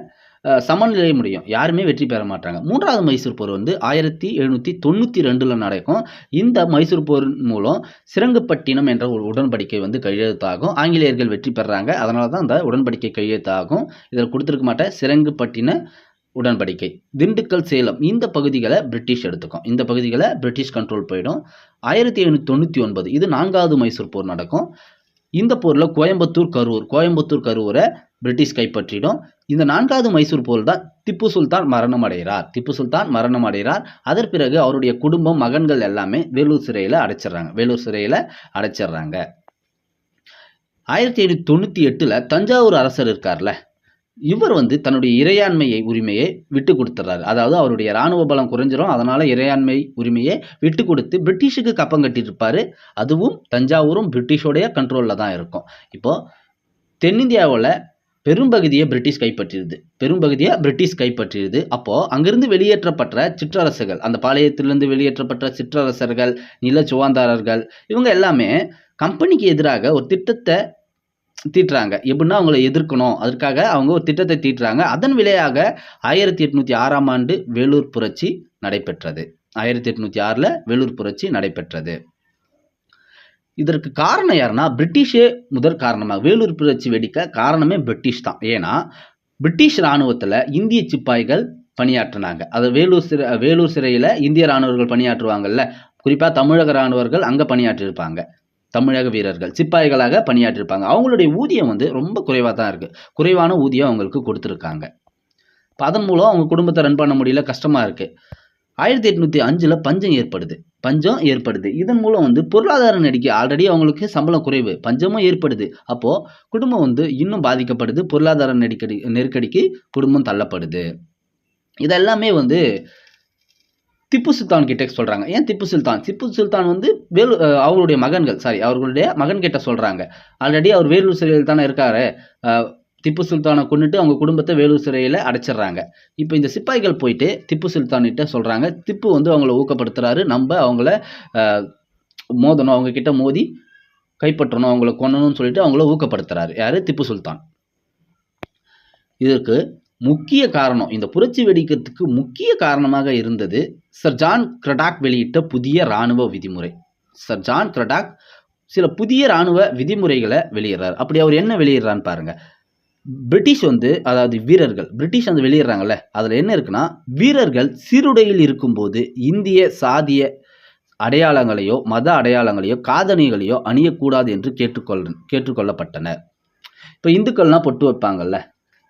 Speaker 1: சமநிலை முடியும், யாருமே வெற்றி பெற மாட்டாங்க. 3வது மைசூர் போர் 1792 நடக்கும். இந்த மைசூர் போர் மூலம் சிரங்கப்பட்டினம் என்ற ஒரு உடன்படிக்கை கையெழுத்தாகும். ஆங்கிலேயர்கள் வெற்றி பெறாங்க. அதனால தான் அந்த உடன்படிக்கை கையெழுத்தாகும். இதில் கொடுத்துருக்க மாட்டேன் சிரங்கப்பட்டின உடன்படிக்கை. திண்டுக்கல், சேலம் இந்த பகுதிகளை பிரிட்டிஷ் எடுத்துக்கும். இந்த பகுதிகளை பிரிட்டிஷ் கண்ட்ரோல் போயிடும். 1799 இது 4வது மைசூர் போர் நடக்கும். இந்த போரில் கோயம்புத்தூர் கரூரை பிரிட்டிஷ் கைப்பற்றிடும். இந்த 4வது மைசூர் போர் தான் திப்பு சுல்தான் மரணம் அடைகிறார். அதன் பிறகு அவருடைய குடும்பம், மகன்கள் எல்லாமே வேலூர் சிறையில் அடைச்சிடுறாங்க. 1798 தஞ்சாவூர் அரசர் இருக்கார்ல, இவர் தன்னுடைய இறையாண்மை உரிமையை விட்டு கொடுத்துறாரு. அதாவது அவருடைய இராணுவ பலம் குறைஞ்சிரும், அதனால இறையாண்மை உரிமையை விட்டு கொடுத்து பிரிட்டிஷுக்கு கப்பம் கட்டிட்டு இருப்பாரு. அதுவும் தஞ்சாவூரும் பிரிட்டிஷோடைய கண்ட்ரோலில் தான் இருக்கும். இப்போ தென்னிந்தியாவில் பெரும்பகுதியை பிரிட்டிஷ் கைப்பற்றியது. அப்போ அங்கிருந்து வெளியேற்றப்பட்ட சிற்றரசுகள், அந்த பாளையத்திலிருந்து வெளியேற்றப்பட்ட சிற்றரசர்கள், நில சுவாந்தாரர்கள் இவங்க எல்லாமே கம்பெனிக்கு எதிராக ஒரு திட்டத்தை தீட்டுறாங்க. எப்படின்னா அவங்களை எதிர்க்கணும், அதற்காக அவங்க ஒரு திட்டத்தை தீட்டுறாங்க. அதன் விளைவாக 1806ஆம் ஆண்டு வேலூர் புரட்சி நடைபெற்றது. 1806 வேலூர் புரட்சி நடைபெற்றது. இதற்கு காரணம் யாருன்னா பிரிட்டிஷே முதற் காரணமாக. வேலூர் புரட்சி வெடிக்க காரணமே பிரிட்டிஷ் தான். ஏன்னா பிரிட்டிஷ் இராணுவத்தில் இந்திய சிப்பாய்கள் பணியாற்றினாங்க. அது வேலூர் சிறையில் இந்திய இராணுவர்கள் பணியாற்றுவாங்கல்ல, குறிப்பாக தமிழக இராணுவர்கள் அங்கே பணியாற்றியிருப்பாங்க. தமிழக வீரர்கள் சிப்பாய்களாக பணியாற்றிருப்பாங்க. அவங்களுடைய ஊதியம் ரொம்ப குறைவாக தான் இருக்குது. குறைவான ஊதியம் அவங்களுக்கு கொடுத்துருக்காங்க. அதன் மூலம் அவங்க குடும்பத்தை ரன் பண்ண முடியல, கஷ்டமாக இருக்குது. 1805 பஞ்சம் ஏற்படுது. இதன் மூலம் பொருளாதார நெருக்கடி, ஆல்ரெடி அவங்களுக்கு சம்பளம் குறைவு, பஞ்சமும் ஏற்படுது. அப்போது குடும்பம் இன்னும் பாதிக்கப்படுது. பொருளாதார நெருக்கடிக்கு குடும்பம் தள்ளப்படுது. இதெல்லாமே திப்பு சுல்தான் கிட்ட சொல்கிறாங்க. ஏன் திப்பு சுல்தான் அவருடைய மகன் கிட்ட சொல்கிறாங்க. ஆல்ரெடி அவர் வேலூர் சிறையில் தானே இருக்காரு. திப்பு சுல்தானை கொண்டுட்டு அவங்க குடும்பத்தை வேலூர் சிறையில் அடைச்சிடுறாங்க. இப்போ இந்த சிப்பாய்கள் போயிட்டு திப்பு சுல்தான்கிட்ட சொல்கிறாங்க. திப்பு அவங்கள ஊக்கப்படுத்துறாரு. நம்ம அவங்கள மோதணும், அவங்க கிட்ட மோதி கைப்பற்றணும், அவங்கள கொல்லணும்னு சொல்லிட்டு அவங்கள ஊக்கப்படுத்துறாரு. யாரு? திப்பு சுல்தான். இதற்கு முக்கிய காரணம், இந்த புரட்சி வெடிக்கிறதுக்கு முக்கிய காரணமாக இருந்தது சர் ஜான் கிரடாக் வெளியிட்ட புதிய இராணுவ விதிமுறை. சர் ஜான் கிரடாக் சில புதிய இராணுவ விதிமுறைகளை வெளியிடுறார். அப்படி அவர் என்ன வெளியிடுறான்னு பாருங்க. பிரிட்டிஷ் அதாவது வீரர்கள் பிரிட்டிஷ் வெளியிடுறாங்கல்ல, அதில் என்ன இருக்குன்னா, வீரர்கள் சீருடையில் இருக்கும்போது இந்திய சாதிய அடையாளங்களையோ மத அடையாளங்களையோ காதணிகளையோ அணியக்கூடாது என்று கேட்டுக்கொள்ளப்பட்டனர். இப்போ இந்துக்கள்லாம் பொட்டு வைப்பாங்கல்ல,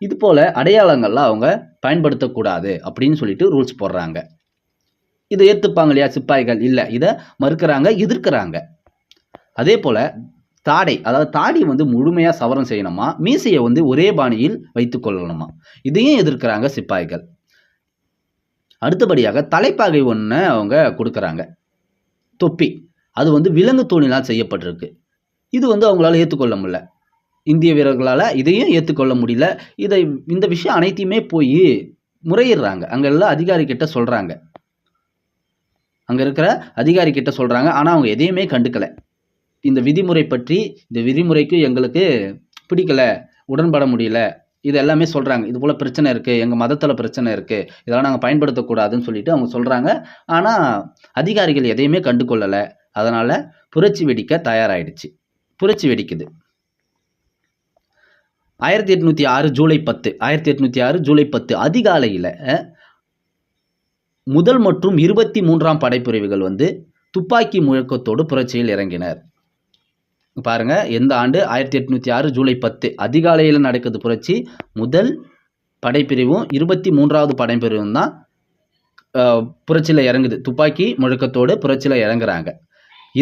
Speaker 1: இது போல அடையாளங்கள்லாம் அவங்க பயன்படுத்தக்கூடாது அப்படின்னு சொல்லிட்டு ரூல்ஸ் போடுறாங்க. இதை ஏற்றுப்பாங்க இல்லையா சிப்பாய்கள்? இல்லை, இதை மறுக்கிறாங்க, எதிர்க்கிறாங்க. அதே போல் தாடை, அதாவது தாடி முழுமையாக சவரம் செய்யணுமா, மீசையை ஒரே பாணியில் வைத்துக் கொள்ளணுமா, இதையும் எதிர்க்கிறாங்க சிப்பாய்கள். அடுத்தபடியாக தலைப்பாகை ஒன்று அவங்க கொடுக்குறாங்க. தொப்பி, அது விலங்கு தோலினால் செய்யப்பட்டிருக்கு. இது வந்து அவங்களால ஏற்றுக்கொள்ள முடியல. இந்திய வீரர்களால் இதையும் ஏற்றுக்கொள்ள முடியல. இந்த விஷயம் அனைத்தையுமே போய் முறையிடுறாங்க. அங்கே எல்லாம் அதிகாரி கிட்ட சொல்கிறாங்க. அங்கே இருக்கிற அதிகாரி கிட்ட சொல்கிறாங்க. ஆனால் அவங்க எதையுமே கண்டுக்கலை. இந்த விதிமுறை பற்றி, இந்த விதிமுறைக்கு எங்களுக்கு பிடிக்கல, உடன்பட முடியல, இது எல்லாமே சொல்கிறாங்க. இது போல் பிரச்சனை இருக்குது, எங்கள் மதத்தில் பிரச்சனை இருக்குது, இதெல்லாம் நாங்கள் பயன்படுத்தக்கூடாதுன்னு சொல்லிட்டு அவங்க சொல்கிறாங்க. ஆனால் அதிகாரிகள் எதையுமே கண்டுகொள்ளலை. அதனால் புரட்சி வெடிக்க தயாராகிடுச்சு. புரட்சி வெடிக்குது. 1806 ஜூலை 10 1806 ஜூலை 10 அதிகாலையில் முதல் மற்றும் 23ஆம் படைப்பிரிவுகள் வந்து துப்பாக்கி முழக்கத்தோடு புரட்சியில் இறங்கினர். பாருங்க, எந்த ஆண்டு? 1806 ஜூலை 10 அதிகாலையில் நடக்குது புரட்சி. முதல் படைப்பிரிவும் 23வது படைப்பிரிவும் தான் புரட்சியில் இறங்குது. துப்பாக்கி முழக்கத்தோடு புரட்சியில் இறங்குறாங்க.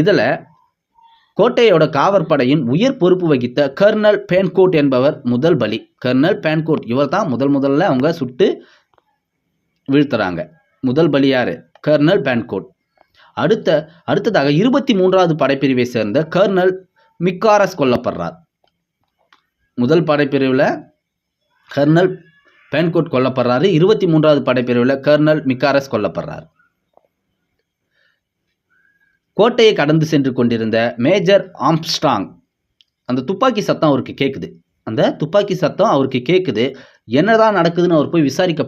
Speaker 1: இதில் கோட்டையோட காவற்படையின் உயர் பொறுப்பு வகித்த கர்னல் பேன்கோட் என்பவர் முதல் பலி. கர்னல் பேன்கோட் இவர் தான் முதல்ல அவங்க சுட்டு வீழ்த்துறாங்க. முதல் பலி யாரு? Kernel Fancourt. அடுத்ததாக 23வது படைப்பிரிவை சேர்ந்த கர்னல் மிக்காரஸ் கொல்லப்படுறார். முதல் படைப்பிரிவில் கர்னல் பேன்கோட் கொல்லப்படுறாரு. 23வது படைப்பிரிவில் கர்னல் மிக்காரஸ் கொல்லப்படுறார். கோட்டையை கடந்து சென்று கொண்டிருந்த மேஜர் ஆம்ஸ்ட்ராங், அந்த துப்பாக்கி சத்தம் அவருக்கு கேட்குது. என்னதான் நடக்குதுன்னு அவர் போய் விசாரிக்க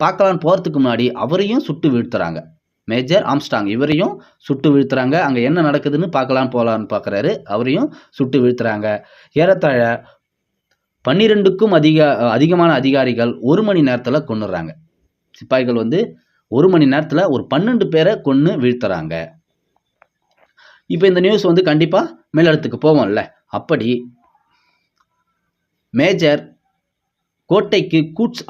Speaker 1: பார்க்கலான்னு போகிறதுக்கு முன்னாடி அவரையும் சுட்டு வீழ்த்துறாங்க. மேஜர் ஆம்ஸ்ட்ராங் இவரையும் சுட்டு வீழ்த்துறாங்க. அங்கே என்ன நடக்குதுன்னு போகலான்னு பார்க்குறாரு. அவரையும் சுட்டு வீழ்த்துறாங்க. ஏறத்தாழ 12க்கும் அதிகமான அதிகாரிகள் 1 மணி நேரத்தில் கொன்னுறாங்க. சிப்பாய்கள் வந்து 1 மணி நேரத்தில் ஒரு 12 பேரை கொன்று வீழ்த்துறாங்க. இப்போ இந்த நியூஸ் வந்து கண்டிப்பாக மேலிடத்துக்கு போவோம்ல. அப்படி மேஜர் கோட்டைக்கு கூட்ஸ்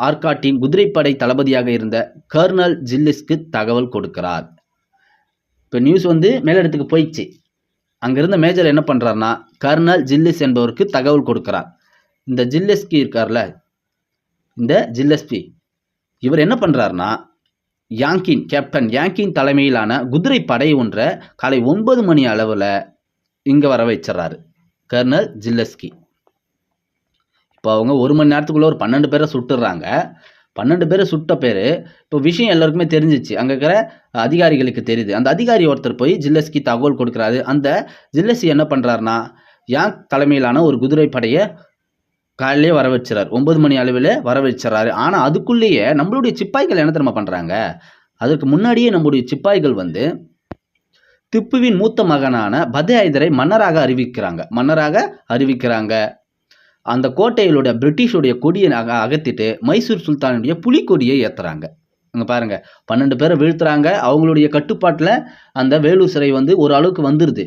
Speaker 1: ஆர்காட்டின் குதிரைப்படை தளபதியாக இருந்த கர்னல் ஜில்லிஸ்க்கு தகவல் கொடுக்கிறார். இப்போ நியூஸ் வந்து மேலிடத்துக்கு போயிடுச்சு. அங்கிருந்த மேஜர் என்ன பண்ணுறாருனா கர்னல் ஜில்லிஸ் என்பவருக்கு தகவல் கொடுக்கிறார். இந்த ஜில்லஸ்கி இருக்கார்ல, இந்த ஜில்லஸ்பி இவர் என்ன பண்ணுறாருனா கேப்டன் யாங்கின் தலைமையிலான குதிரை படை ஒன்றை காலை 9 மணி அளவில் இங்கே வர வச்சிடறாரு கர்னல் ஜில்லஸ்கி. இப்போ அவங்க 1 மணி நேரத்துக்குள்ளே ஒரு 12 பேரை சுட்டுறாங்க. 12 பேரை சுட்ட பேர் இப்போ விஷயம் எல்லாருக்குமே தெரிஞ்சிச்சு. அங்கே இருக்கிற அதிகாரிகளுக்கு தெரியுது. அந்த அதிகாரி ஒருத்தர் போய் ஜில்லஸ்கி தகவல் கொடுக்குறாரு. அந்த ஜில்லஸ்கி என்ன பண்ணுறாருனா யாங் தலைமையிலான ஒரு குதிரை படையை காலையிலே வர வச்சுறாரு. 9 மணி அளவில் வர வச்சுறாரு. ஆனால் அதுக்குள்ளேயே நம்மளுடைய சிப்பாய்கள் என்ன தெரியுமா பண்ணுறாங்க? அதுக்கு முன்னாடியே நம்முடைய சிப்பாய்கள் வந்து திப்புவின் மூத்த மகனான பதேஹைதரை மன்னராக அறிவிக்கிறாங்க. அந்த கோட்டையிலுடைய பிரிட்டிஷுடைய கொடியை அகற்றிட்டு மைசூர் சுல்தானுடைய புலிக்கொடியை ஏற்றுறாங்க. அங்கே பாருங்கள், 12 பேரை வீழ்த்துறாங்க. அவங்களுடைய கட்டுப்பாட்டில் அந்த வேலூர் சிறை வந்து ஒரு அளவுக்கு வந்துடுது.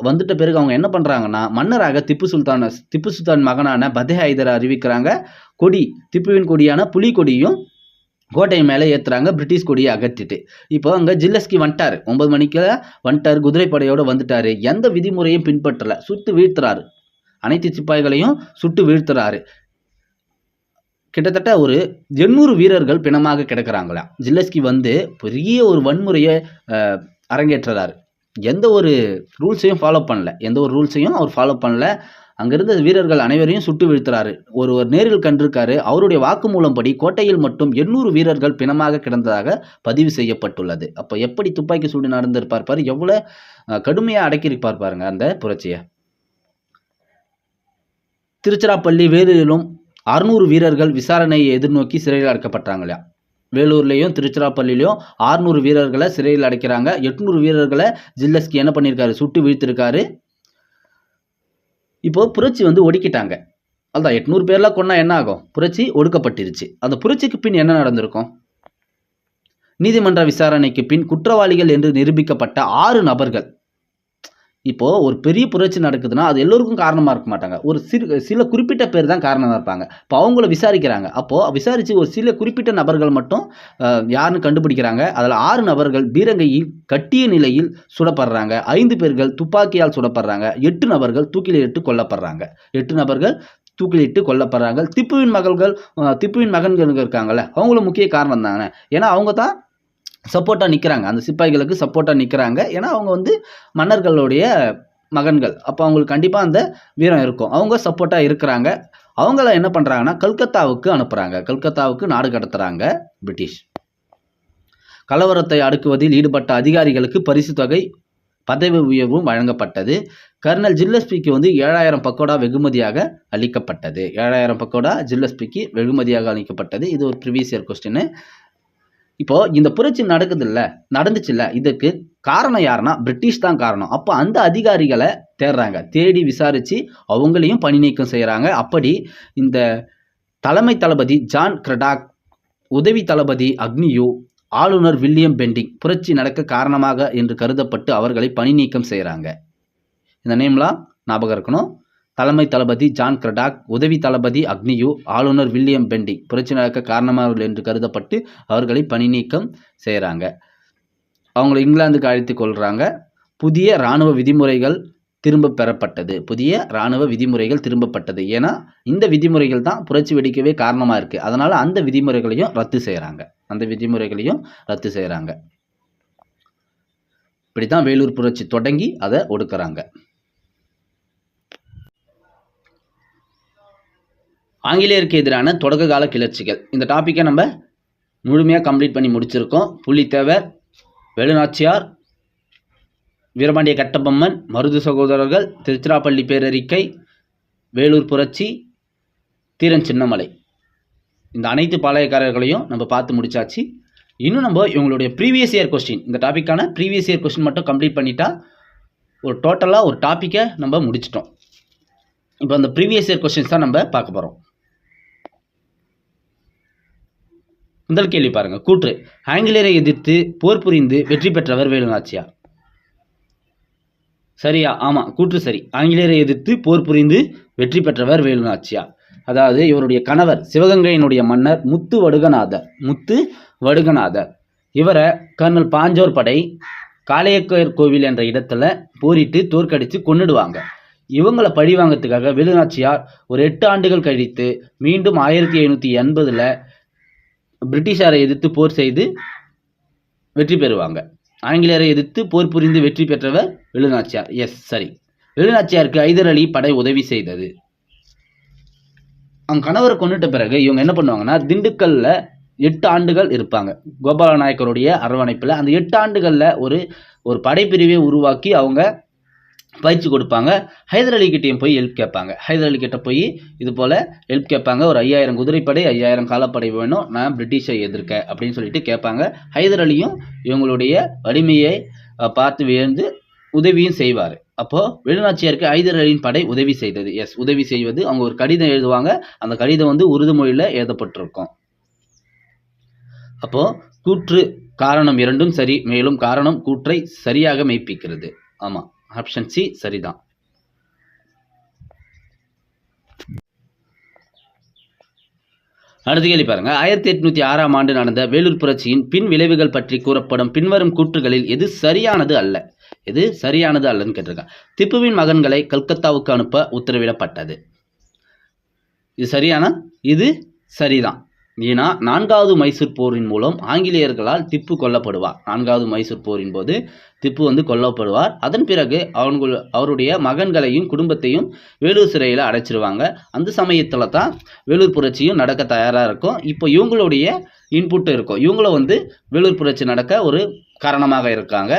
Speaker 1: வந்துட்ட பிறகு அவங்க என்ன பண்ணுறாங்கன்னா மன்னராக திப்பு சுல்தான் மகனான பதேஹைதரை அறிவிக்கிறாங்க. திப்புவின் கொடியான புலிக்கொடியும் கோட்டை மேலே ஏற்றுறாங்க, பிரிட்டிஷ் கொடியை அகற்றிட்டு. இப்போ அங்கே ஜில்லஸ்கி வந்துட்டார். 9 மணிக்கு வந்துட்டார், குதிரைப்படையோடு வந்துட்டார். எந்த விதிமுறையும் பின்பற்றலை, சுட்டு வீழ்த்துறாரு. அனைத்து சிப்பாய்களையும் சுட்டு வீழ்த்துறாரு. கிட்டத்தட்ட ஒரு 800 வீரர்கள் பிணமாக கிடக்கிறாங்களா. ஜில்லஸ்கி வந்து பெரிய ஒரு வன்முறையை அரங்கேற்றுறாரு. எந்த ஒரு ரூல்ஸையும் அவர் ஃபாலோ பண்ணல. அங்கிருந்த வீரர்கள் அனைவரையும் சுட்டு வீழ்த்துறாரு. ஒருவர் நேரில் கண்டிருக்காரு. அவருடைய வாக்குமூலம் படி கோட்டையில் மட்டும் 800 வீரர்கள் பிணமாக கிடந்ததாக பதிவு செய்யப்பட்டுள்ளது. அப்போ எப்படி துப்பாக்கி சூடு நடந்திருப்பார் பாரு, எவ்வளோ கடுமையாக அடக்கியிருப்பார் பாருங்க அந்த புரட்சியை. திருச்சிராப்பள்ளி, வேலூரிலும் 600 வீரர்கள் விசாரணையை எதிர்நோக்கி சிறையில் அடைக்கப்பட்டாங்களா. வேலூர்லேயும் திருச்சிராப்பள்ளியிலையும் 600 வீரர்களை சிறையில் அடைக்கிறாங்க. 800 வீரர்களை ஜில்லஸ்கி என்ன பண்ணியிருக்காரு? சுட்டு வீழ்த்திருக்காரு. இப்போ புரட்சி வந்து ஒடுக்கிட்டாங்க. அதுதான் 800 பேர்லாம் கொண்டா என்ன ஆகும்? புரட்சி ஒடுக்கப்பட்டிருச்சு. அந்த புரட்சிக்கு பின் என்ன நடந்திருக்கும்? நீதிமன்ற விசாரணைக்கு பின் குற்றவாளிகள் என்று நிரூபிக்கப்பட்ட 6 நபர்கள். இப்போது ஒரு பெரிய புரட்சி நடக்குதுன்னா அது எல்லோருக்கும் காரணமாக இருக்க மாட்டாங்க. ஒரு சில குறிப்பிட்ட பேர் தான் காரணமாக இருப்பாங்க. இப்போ அவங்கள விசாரிக்கிறாங்க. அப்போது விசாரித்து ஒரு சில குறிப்பிட்ட நபர்கள் மட்டும் யாருன்னு கண்டுபிடிக்கிறாங்க. அதில் 6 நபர்கள் பீரங்கையில் கட்டிய நிலையில் சுடப்படுறாங்க. 5 பேர்கள் துப்பாக்கியால் சுடப்படுறாங்க. 8 நபர்கள் தூக்கிலிட்டு கொல்லப்படுறாங்க. திப்புவின் மகன்கள் இருக்காங்கல்ல, அவங்களும் முக்கிய காரணம் தானே. ஏன்னா அவங்க தான் சப்போர்ட்டாக நிற்கிறாங்க, அந்த சிப்பாய்களுக்கு சப்போர்ட்டாக நிற்கிறாங்க. ஏன்னா அவங்க வந்து மகன்கள். அப்போ அவங்களுக்கு கண்டிப்பாக அந்த வீரம் இருக்கும். அவங்க சப்போர்ட்டாக இருக்கிறாங்க. அவங்கள என்ன பண்ணுறாங்கன்னா கல்கத்தாவுக்கு அனுப்புகிறாங்க. கல்கத்தாவுக்கு நாடு கடத்துகிறாங்க பிரிட்டிஷ். கலவரத்தை அடக்குவதில் ஈடுபட்ட அதிகாரிகளுக்கு பரிசு தொகை, பதவி உயர்வும் வழங்கப்பட்டது. கர்னல் ஜில்லஸ்பிக்கு வந்து 7000 பக்கோடா வெகுமதியாக அளிக்கப்பட்டது. 7000 பக்கோடா ஜில்லஸ்பிக்கு வெகுமதியாக அளிக்கப்பட்டது. இது ஒரு ப்ரீவியஸ் இயர் கொஸ்டின். இப்போ இந்த புரட்சி நடந்துச்சுல்ல, இதுக்கு காரணம் யாருன்னா பிரிட்டிஷ் தான் காரணம். அப்போ அந்த அதிகாரிகளை தேடுறாங்க. தேடி விசாரிச்சு அவங்களையும் பணி நீக்கம் செய்கிறாங்க. அப்படி இந்த தலைமை தளபதி ஜான் கிரடாக், உதவி தளபதி அக்னியூ, ஆளுநர் வில்லியம் பெண்டிங் புரட்சி நடக்க காரணமாக என்று கருதப்பட்டு அவர்களை பணி நீக்கம் செய்கிறாங்க. இந்த நேம்லாம் ஞாபகம் இருக்கணும். தலைமை தளபதி ஜான் கிரடாக், உதவி தளபதி அக்னியூ, ஆளுநர் வில்லியம் பெண்டிங் புரட்சி நடக்க காரணமாக என்று கருதப்பட்டு அவர்களை பணி நீக்கம் செய்கிறாங்க. அவங்களை இங்கிலாந்துக்கு அழைத்து கொள்கிறாங்க. புதிய இராணுவ விதிமுறைகள் திரும்ப பெறப்பட்டது. புதிய இராணுவ விதிமுறைகள் திரும்பப்பட்டது. ஏன்னா இந்த விதிமுறைகள் தான் புரட்சி வெடிக்கவே காரணமாக இருக்குது. அதனால் அந்த விதிமுறைகளையும் ரத்து செய்கிறாங்க. இப்படி தான் வேலூர் புரட்சி தொடங்கி அதை ஒடுக்குறாங்க. ஆங்கிலேயருக்கு எதிரான தொடக்க கால கிளர்ச்சிகள். இந்த டாப்பிக்கை நம்ம முழுமையாக கம்ப்ளீட் பண்ணி முடிச்சிருக்கோம். புலித்தேவர், வேலுநாச்சியார், வீரபாண்டிய கட்டபொம்மன், மருது சகோதரர்கள், திருச்சிராப்பள்ளி பேரறிக்கை, வேலூர் புரட்சி, தீரன் சின்னமலை, இந்த அனைத்து பாளையக்காரர்களையும் நம்ம பார்த்து முடிச்சாச்சு. இன்னும் நம்ம இவங்களுடைய ப்ரீவியஸ் இயர் கொஸ்டின், இந்த டாப்பிக்கான ப்ரீவியஸ் இயர் கொஸ்டின் மட்டும் கம்ப்ளீட் பண்ணிட்டா ஒரு டோட்டலாக ஒரு டாப்பிக்கை நம்ம முடிச்சிட்டோம். இப்போ அந்த ப்ரீவியஸ் இயர் கொஸ்டின்ஸ் தான் நம்ம பார்க்க போகிறோம். முதல் கேள்வி பாருங்க. கூற்று: ஆங்கிலேயரை எதிர்த்து போர் புரிந்து வெற்றி பெற்றவர் வேலுநாச்சியார். சரியா? ஆமாம், கூற்று சரி. ஆங்கிலேயரை எதிர்த்து போர் புரிந்து வெற்றி பெற்றவர் வேலுநாச்சியார். அதாவது இவருடைய கணவர் சிவகங்கையினுடைய மன்னர் முத்து வடுகநாதர். இவரை கர்னல் பாஞ்சோர் படை காளையக்கர் கோவில் என்ற இடத்துல போரிட்டு தோற்கடித்து கொன்னுடுவாங்க. இவங்களை பழிவாங்கிறதுக்காக வேலுநாச்சியார் ஒரு 8 ஆண்டுகள் கழித்து மீண்டும் 1780 பிரிட்டிஷாரை எதிர்த்து போர் செய்து வெற்றி பெறுவாங்க. ஆங்கிலேயரை எதிர்த்து போர் புரிந்து வெற்றி பெற்றவர் வேலுநாச்சியார். எஸ், சரி. வேலுநாச்சியாருக்கு ஹைதர் அலி படை உதவி செய்தது. அவங்க கணவரை கொண்டுட்ட பிறகு இவங்க என்ன பண்ணுவாங்கன்னா திண்டுக்கல்ல 8 ஆண்டுகள் இருப்பாங்க. கோபால நாயக்கருடைய அரவணைப்பில் அந்த 8 ஆண்டுகளில் ஒரு படைப்பிரிவை உருவாக்கி அவங்க பயிற்சி கொடுப்பாங்க. ஹைதர் அலி கிட்டையும் போய் ஹெல்ப் கேட்பாங்க. ஹைதர் அலி கிட்ட போய் இது போல் ஹெல்ப் கேட்பாங்க. ஒரு 5000 குதிரைப்படை, 5000 காலப்படை வேணும், நான் பிரிட்டிஷை எதிர்க்க அப்படின்னு சொல்லிட்டு கேட்பாங்க. ஹைதர் அலியும் இவங்களுடைய வலிமையை பார்த்து வியந்து உதவியும் செய்வார். அப்போது வேலுநாச்சியாருக்கு ஹைதர் அலியின் படை உதவி செய்தது. எஸ், உதவி செய்வது. அவங்க ஒரு கடிதம் எழுதுவாங்க. அந்த கடிதம் உருது மொழியில் எழுதப்பட்டிருக்கும். அப்போது கூற்று காரணம் இரண்டும் சரி. மேலும் காரணம் கூற்றை சரியாக மெய்ப்பிக்கிறது. ஆமாம், ஆப்ஷன் சி சரிதான். அடுத்த கேள்வி பாருங்க. 1806ஆம் ஆண்டு நடந்த வேலூர் புரட்சியின் பின் விளைவுகள் பற்றி கூறப்படும் பின்வரும் கூற்றுகளில் எது சரியானது அல்லன்னு கேட்டிருக்காங்க. திப்புவின் மகன்களை கல்கத்தாவுக்கு அனுப்ப உத்தரவிடப்பட்டது. இது சரிதான். ஏன்னா 4வது மைசூர் போரின் மூலம் ஆங்கிலேயர்களால் திப்பு கொல்லப்படுவார். 4வது மைசூர் போரின் போது திப்பு கொல்லப்படுவார். அதன் பிறகு அவருடைய மகன்களையும் குடும்பத்தையும் வேலூர் சிறையில் அடைச்சிருவாங்க. அந்த சமயத்தில் தான் வேலூர் புரட்சியும் நடக்க தயாராக இருக்கும். இப்போ இவங்களுடைய இன்புட் இருக்கும். இவங்களும் வேலூர் புரட்சி நடக்க ஒரு காரணமாக இருக்காங்க.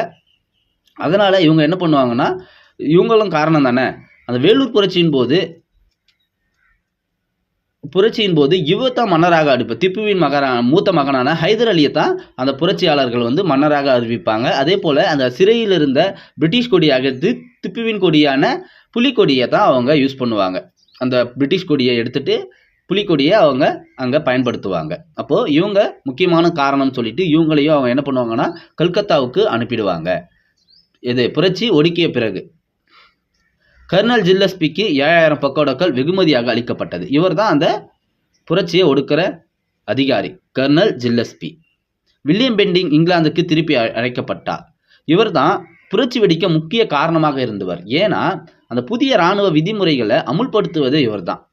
Speaker 1: அதனால் இவங்க என்ன பண்ணுவாங்கன்னா, இவங்களும் காரணம் தானே. அந்த வேலூர் புரட்சியின் போது இவர் தான் மன்னராக அறிவிப்பார். திப்புவின் மூத்த மகனான ஹைதர் அலியை தான் அந்த புரட்சியாளர்கள் மன்னராக அறிவிப்பாங்க. அதே போல் அந்த சிறையில் இருந்த பிரிட்டிஷ் கொடியை அகழ்த்து திப்புவின் கொடியான புலிக்கொடியை தான் அவங்க யூஸ் பண்ணுவாங்க. அந்த பிரிட்டிஷ் கொடியை எடுத்துட்டு புலிக்கொடியை அவங்க அங்கே பயன்படுத்துவாங்க. அப்போது இவங்க முக்கியமான காரணம் சொல்லிட்டு இவங்களையும் அவங்க என்ன பண்ணுவாங்கன்னா கல்கத்தாவுக்கு அனுப்பிடுவாங்க. இது புரட்சி ஒடுக்கிய பிறகு கர்னல் ஜில்லஸ்பிக்கு 7000 பக்கோடாக்கள் வெகுமதியாக அளிக்கப்பட்டது. இவர் தான் அந்த புரட்சியை ஒடுக்கிற அதிகாரி, கர்னல் ஜில்லஸ்பி. வில்லியம் பெண்டிங் இங்கிலாந்துக்கு திருப்பி அழைக்கப்பட்டார். இவர் தான் புரட்சி வெடிக்க முக்கிய காரணமாக இருந்தவர். ஏன்னா அந்த புதிய இராணுவ விதிமுறைகளை அமுல்படுத்துவது இவர் தான்.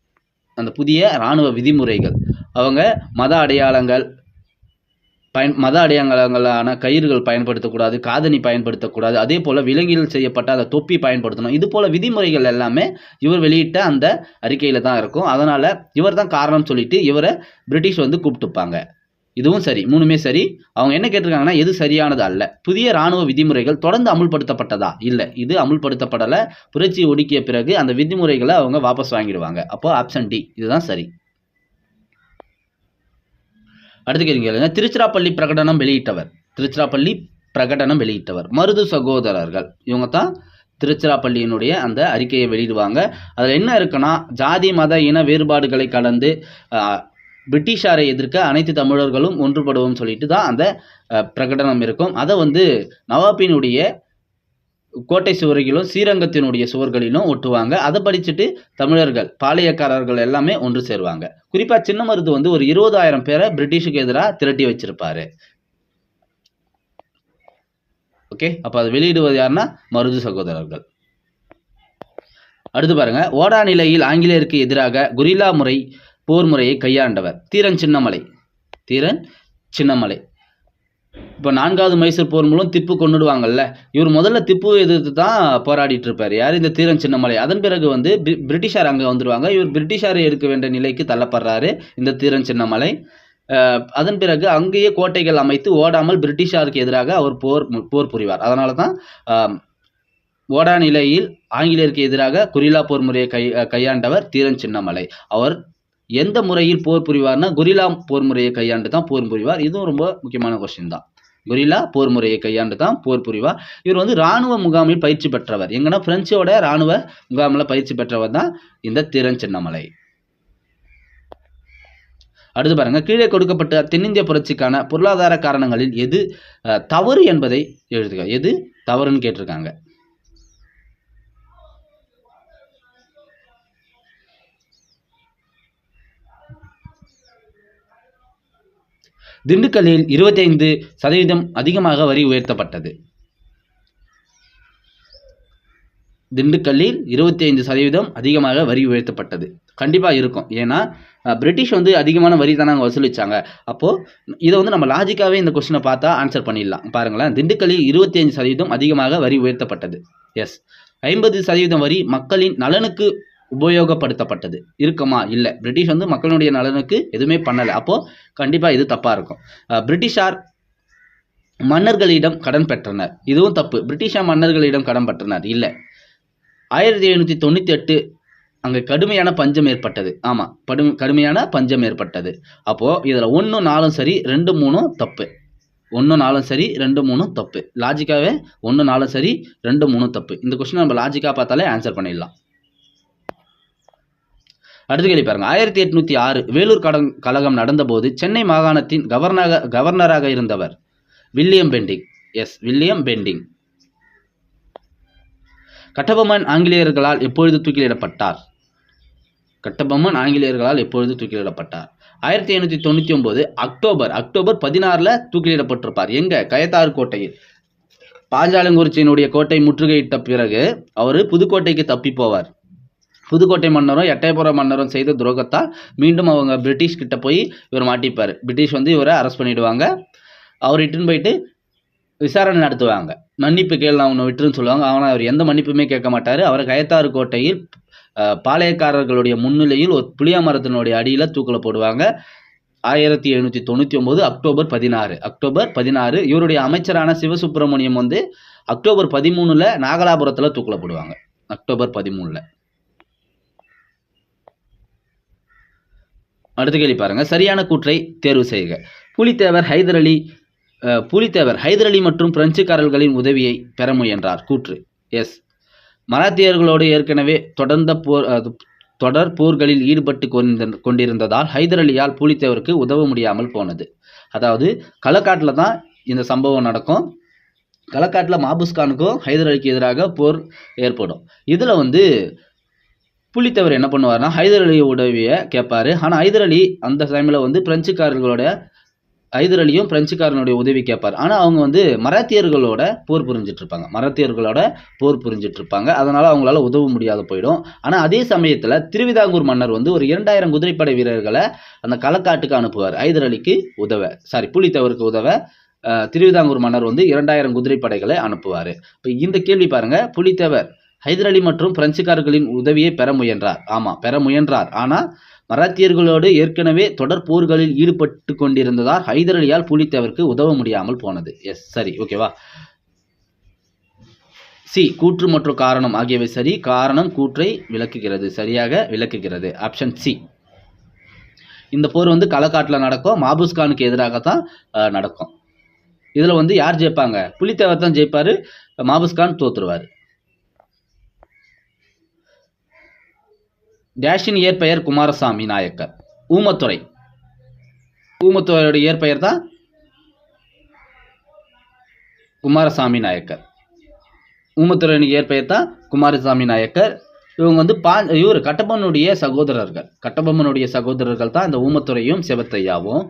Speaker 1: அந்த புதிய இராணுவ விதிமுறைகள் அவங்க மத அடையாளங்கள் மத அடையாளங்களான கயிறுகள் பயன்படுத்தக்கூடாது, காதணி பயன்படுத்தக்கூடாது, அதே போல் விலங்கில் செய்யப்பட்ட அந்த தொப்பி பயன்படுத்தணும். இது போல் விதிமுறைகள் எல்லாமே இவர் வெளியிட்ட அந்த அறிக்கையில் தான் இருக்கும். அதனால் இவர் தான் காரணம் சொல்லிட்டு இவரை பிரிட்டிஷ் வந்து கூப்பிட்டுப்பாங்க. இதுவும் சரி, மூணுமே சரி. அவங்க என்ன கேட்டிருக்காங்கன்னா, எது சரியானது அல்ல. புதிய இராணுவ விதிமுறைகள் தொடர்ந்து அமுல்படுத்தப்பட்டதா? இல்லை, இது அமுல்படுத்தப்படலை. புரட்சி ஒடுக்கிய பிறகு அந்த விதிமுறைகளை அவங்க வாபஸ் வாங்கிடுவாங்க. அப்போ ஆப்ஷன் டி இதுதான் சரி. அடுத்து கேளுங்க, திருச்சிராப்பள்ளி பிரகடனம் வெளியிட்டவர். திருச்சிராப்பள்ளி பிரகடனம் வெளியிட்டவர் மருது சகோதரர்கள். இவங்க தான் திருச்சிராப்பள்ளியினுடைய அந்த அறிக்கையை வெளியிடுவாங்க. அதில் என்ன இருக்குன்னா, ஜாதி மத இன வேறுபாடுகளை கடந்து பிரிட்டிஷாரை எதிர்க்க அனைத்து தமிழர்களும் ஒன்றுபடுவோம் சொல்லிட்டு தான் அந்த பிரகடனம் இருக்கும். அதை வந்து நவாப்பினுடைய கோட்டை சுவர்களிலும் ஸ்ரீரங்கத்தினுடைய சுவர்களிலும் ஒட்டுவாங்க. அதை படிச்சுட்டு தமிழர்கள் பாளையக்காரர்கள் எல்லாமே ஒன்று சேருவாங்க. குறிப்பாக சின்னமருது வந்து ஒரு 20,000 பேரை பிரிட்டிஷுக்கு எதிராக திரட்டி வச்சிருப்பாரு. ஓகே, அப்போ அது வெளியிடுவது யாருன்னா மருது சகோதரர்கள். அடுத்து பாருங்க, ஓடா நிலையில் ஆங்கிலேயருக்கு எதிராக குரில்லா முறை போர் முறையை கையாண்டவர் தீரன் சின்னமலை. தீரன் சின்னமலை இப்போ 4வது மைசூர் போர் மூலம் திப்பு கொண்டுடுவாங்கல்ல, இவர் முதல்ல திப்பு எதிர்த்து தான் போராடிட்டு இருப்பார். யார்? இந்த தீரன் சின்னமலை. அதன் பிறகு வந்து பிரிட்டிஷார் அங்கே வந்துடுவாங்க. இவர் பிரிட்டிஷாரை எடுக்க வேண்டிய நிலைக்கு தள்ளப்படுறாரு இந்த தீரன் சின்னமலை. அதன் பிறகு அங்கேயே கோட்டைகள் அமைத்து ஓடாமல் பிரிட்டிஷாருக்கு எதிராக அவர் போர் புரிவார். அதனால தான் ஓடா நிலையில் ஆங்கிலேயருக்கு எதிராக குரில்லா போர் முறையை கையாண்டவர் தீரன் சின்னமலை. அவர் எந்த முறையில் போர் புரிவார்னா குரில்லா போர் முறையை கையாண்டு தான் போர் புரிவார். இதுவும் ரொம்ப முக்கியமான கொஸ்டின் தான். குரில்லா போர் முறையை கையாண்டு தான் போர் புரிவார். இவர் வந்து இராணுவ முகாமில் பயிற்சி பெற்றவர். எங்கன்னா பிரெஞ்சோட இராணுவ முகாமில் பயிற்சி பெற்றவர் தான் இந்த தீரன் சின்னமலை. அடுத்து பாருங்க, கீழே கொடுக்கப்பட்ட தென்னிந்திய புரட்சிக்கான பொருளாதார காரணங்களில் எது தவறு என்பதை எழுதுக. எது தவறுன்னு கேட்டிருக்காங்க. திண்டுக்கல்லில் 25% அதிகமாக வரி உயர்த்தப்பட்டது. திண்டுக்கல்லில் 25% அதிகமாக வரி உயர்த்தப்பட்டது. கண்டிப்பாக இருக்கும். ஏன்னா பிரிட்டிஷ் வந்து அதிகமான வரி தானே அங்கே வசூலிச்சாங்க. அப்போது இதை வந்து நம்ம லாஜிக்காகவே இந்த கொஸ்டினை பார்த்தா ஆன்சர் பண்ணிடலாம். பாருங்களேன், திண்டுக்கல்லில் 25% அதிகமாக வரி உயர்த்தப்பட்டது. எஸ். 50% வரி மக்களின் நலனுக்கு உபயோகப்படுத்தப்பட்டது. இருக்குமா? இல்லை. பிரிட்டிஷ் வந்து மக்களுடைய நலனுக்கு எதுவுமே பண்ணலை. அப்போது கண்டிப்பாக இது தப்பாக இருக்கும். பிரிட்டிஷார் மன்னர்களிடம் கடன் பெற்றனர். இதுவும் தப்பு. பிரிட்டிஷார் மன்னர்களிடம் கடன் பெற்றனர் இல்லை. 1798 அங்கே கடுமையான பஞ்சம் ஏற்பட்டது. ஆமாம், கடுமையான பஞ்சம் ஏற்பட்டது. அப்போது இதில் 1, 4 சரி, 2, 3 தப்பு. 1, 4 சரி, 2, 3 தப்பு. லாஜிக்காகவே 1, 4 சரி, 2, 3 தப்பு. இந்த கொஸ்டின் நம்ம லாஜிக்காக பார்த்தாலே ஆன்சர் பண்ணிடலாம். அடுத்து கேள்வி பாருங்க, 1806 வேலூர் கழகம் நடந்தபோது சென்னை மாகாணத்தின் கவர்னராக இருந்தவர் William Bentinck. Yes, William Bentinck. Kattabomman ஆங்கிலேயர்களால் எப்பொழுது தூக்கிலிடப்பட்டார்? கட்டபொம்மன் ஆங்கிலேயர்களால் எப்பொழுது தூக்கிலிடப்பட்டார்? 1799 அக்டோபர் 16 தூக்கிலிடப்பட்டிருப்பார். எங்க? கயத்தாறு கோட்டையில். பாஞ்சாலங்குறிச்சியினுடைய கோட்டை முற்றுகையிட்ட பிறகு அவர் புதுக்கோட்டைக்கு தப்பி போவார். புதுக்கோட்டை மன்னரும் எட்டயபுரம் மன்னரும் செய்த துரோகத்தால் மீண்டும் அவங்க பிரிட்டிஷ் கிட்ட போய் இவர் மாட்டிப்பார். பிரிட்டிஷ் வந்து இவரை அரெஸ்ட் பண்ணிடுவாங்க. அவர் இட்டுன்னு போயிட்டு விசாரணை நடத்துவாங்க. மன்னிப்பு கேள், நான் உன்னை விட்டுருன்னு சொல்லுவாங்க. ஆனால் அவர் எந்த மன்னிப்புமே கேட்க மாட்டார். அவரை கயத்தாறு கோட்டையில் பாளையக்காரர்களுடைய முன்னிலையில் ஒரு புளிய மரத்தினுடைய அடியில் தூக்கில் போடுவாங்க. 1799 அக்டோபர் 16 இவருடைய அமைச்சரான சிவசுப்பிரமணியம் வந்து அக்டோபர் 13 நாகலாபுரத்தில் தூக்கில் போடுவாங்க. அக்டோபர் 13. அடுத்த கேள்வி பாருங்க, சரியான கூற்றை தேர்வு செய்க. புலித்தேவர் ஹைதர் அலி மற்றும் பிரெஞ்சுக்காரர்களின் உதவியை பெற முயன்றார். கூற்று. எஸ். மராத்தியர்களோடு ஏற்கனவே தொடர் போர்களில் ஈடுபட்டு கொண்டிருந்ததால் ஹைதர் அலியால் புலித்தேவருக்கு உதவ முடியாமல் போனது. அதாவது களக்காட்டில் தான் இந்த சம்பவம் நடக்கும். களக்காட்டில் மாபுஸ்கானுக்கும் ஹைதர் அலிக்கு எதிராக போர் ஏற்படும். இதில் வந்து புலித்தேவர் என்ன பண்ணுவார்னா ஹைதர் அலி உதவியை கேட்பார். ஆனால் ஹைதர் அலி அந்த டைமில் வந்து பிரெஞ்சுக்காரர்களோட ஹைதர் அலியும் பிரெஞ்சுக்காரனுடைய உதவி கேட்பார். ஆனால் அவங்க வந்து மராத்தியர்களோட போர் புரிஞ்சிட்டு இருப்பாங்க. அதனால் அவங்களால உதவ முடியாத போயிடும். ஆனால் அதே சமயத்தில் திருவிதாங்கூர் மன்னர் வந்து ஒரு 2000 குதிரைப்படை வீரர்களை அந்த களக்காட்டுக்கு அனுப்புவார். ஹைதர் அலிக்கு புலித்தேவருக்கு உதவ திருவிதாங்கூர் மன்னர் வந்து 2000 குதிரைப்படைகளை அனுப்புவார். இப்போ இந்த கேள்வி பாருங்க, புலித்தேவர் ஹைதர் அலி மற்றும் பிரெஞ்சுக்காரர்களின் உதவியை பெற முயன்றார். ஆனால் மராத்தியர்களோடு ஏற்கனவே தொடர் போர்களில் ஈடுபட்டு கொண்டிருந்ததால் ஹைதர் அலியால் புலித்தேவருக்கு உதவ முடியாமல் போனது. எஸ், சரி, ஓகேவா. சி, கூற்று மற்றும் காரணம் ஆகியவை சரி. காரணம் கூற்றை விளக்குகிறது, சரியாக விளக்குகிறது. Option C. இந்த போர் வந்து களக்காட்டில் நடக்கும், மாபுஸ்கானுக்கு எதிராகத்தான் நடக்கும். இதில் வந்து யார் ஜெயிப்பாங்க? புலித்தேவர் தான் ஜெயிப்பார், மாபுஸ்கான் தோற்றுருவார். டேஷின் இயற்பெயர் குமாரசாமி நாயக்கர். ஊமத்துறையோட இயற்பெயர் தான் குமாரசாமி நாயக்கர். ஊமத்துறையின் இயற்பெயர் தான் குமாரசாமி நாயக்கர். இவங்க வந்து கட்டபொம்மனுடைய சகோதரர்கள் தான் இந்த ஊமத்துறையும் சிவத்தையாவும்.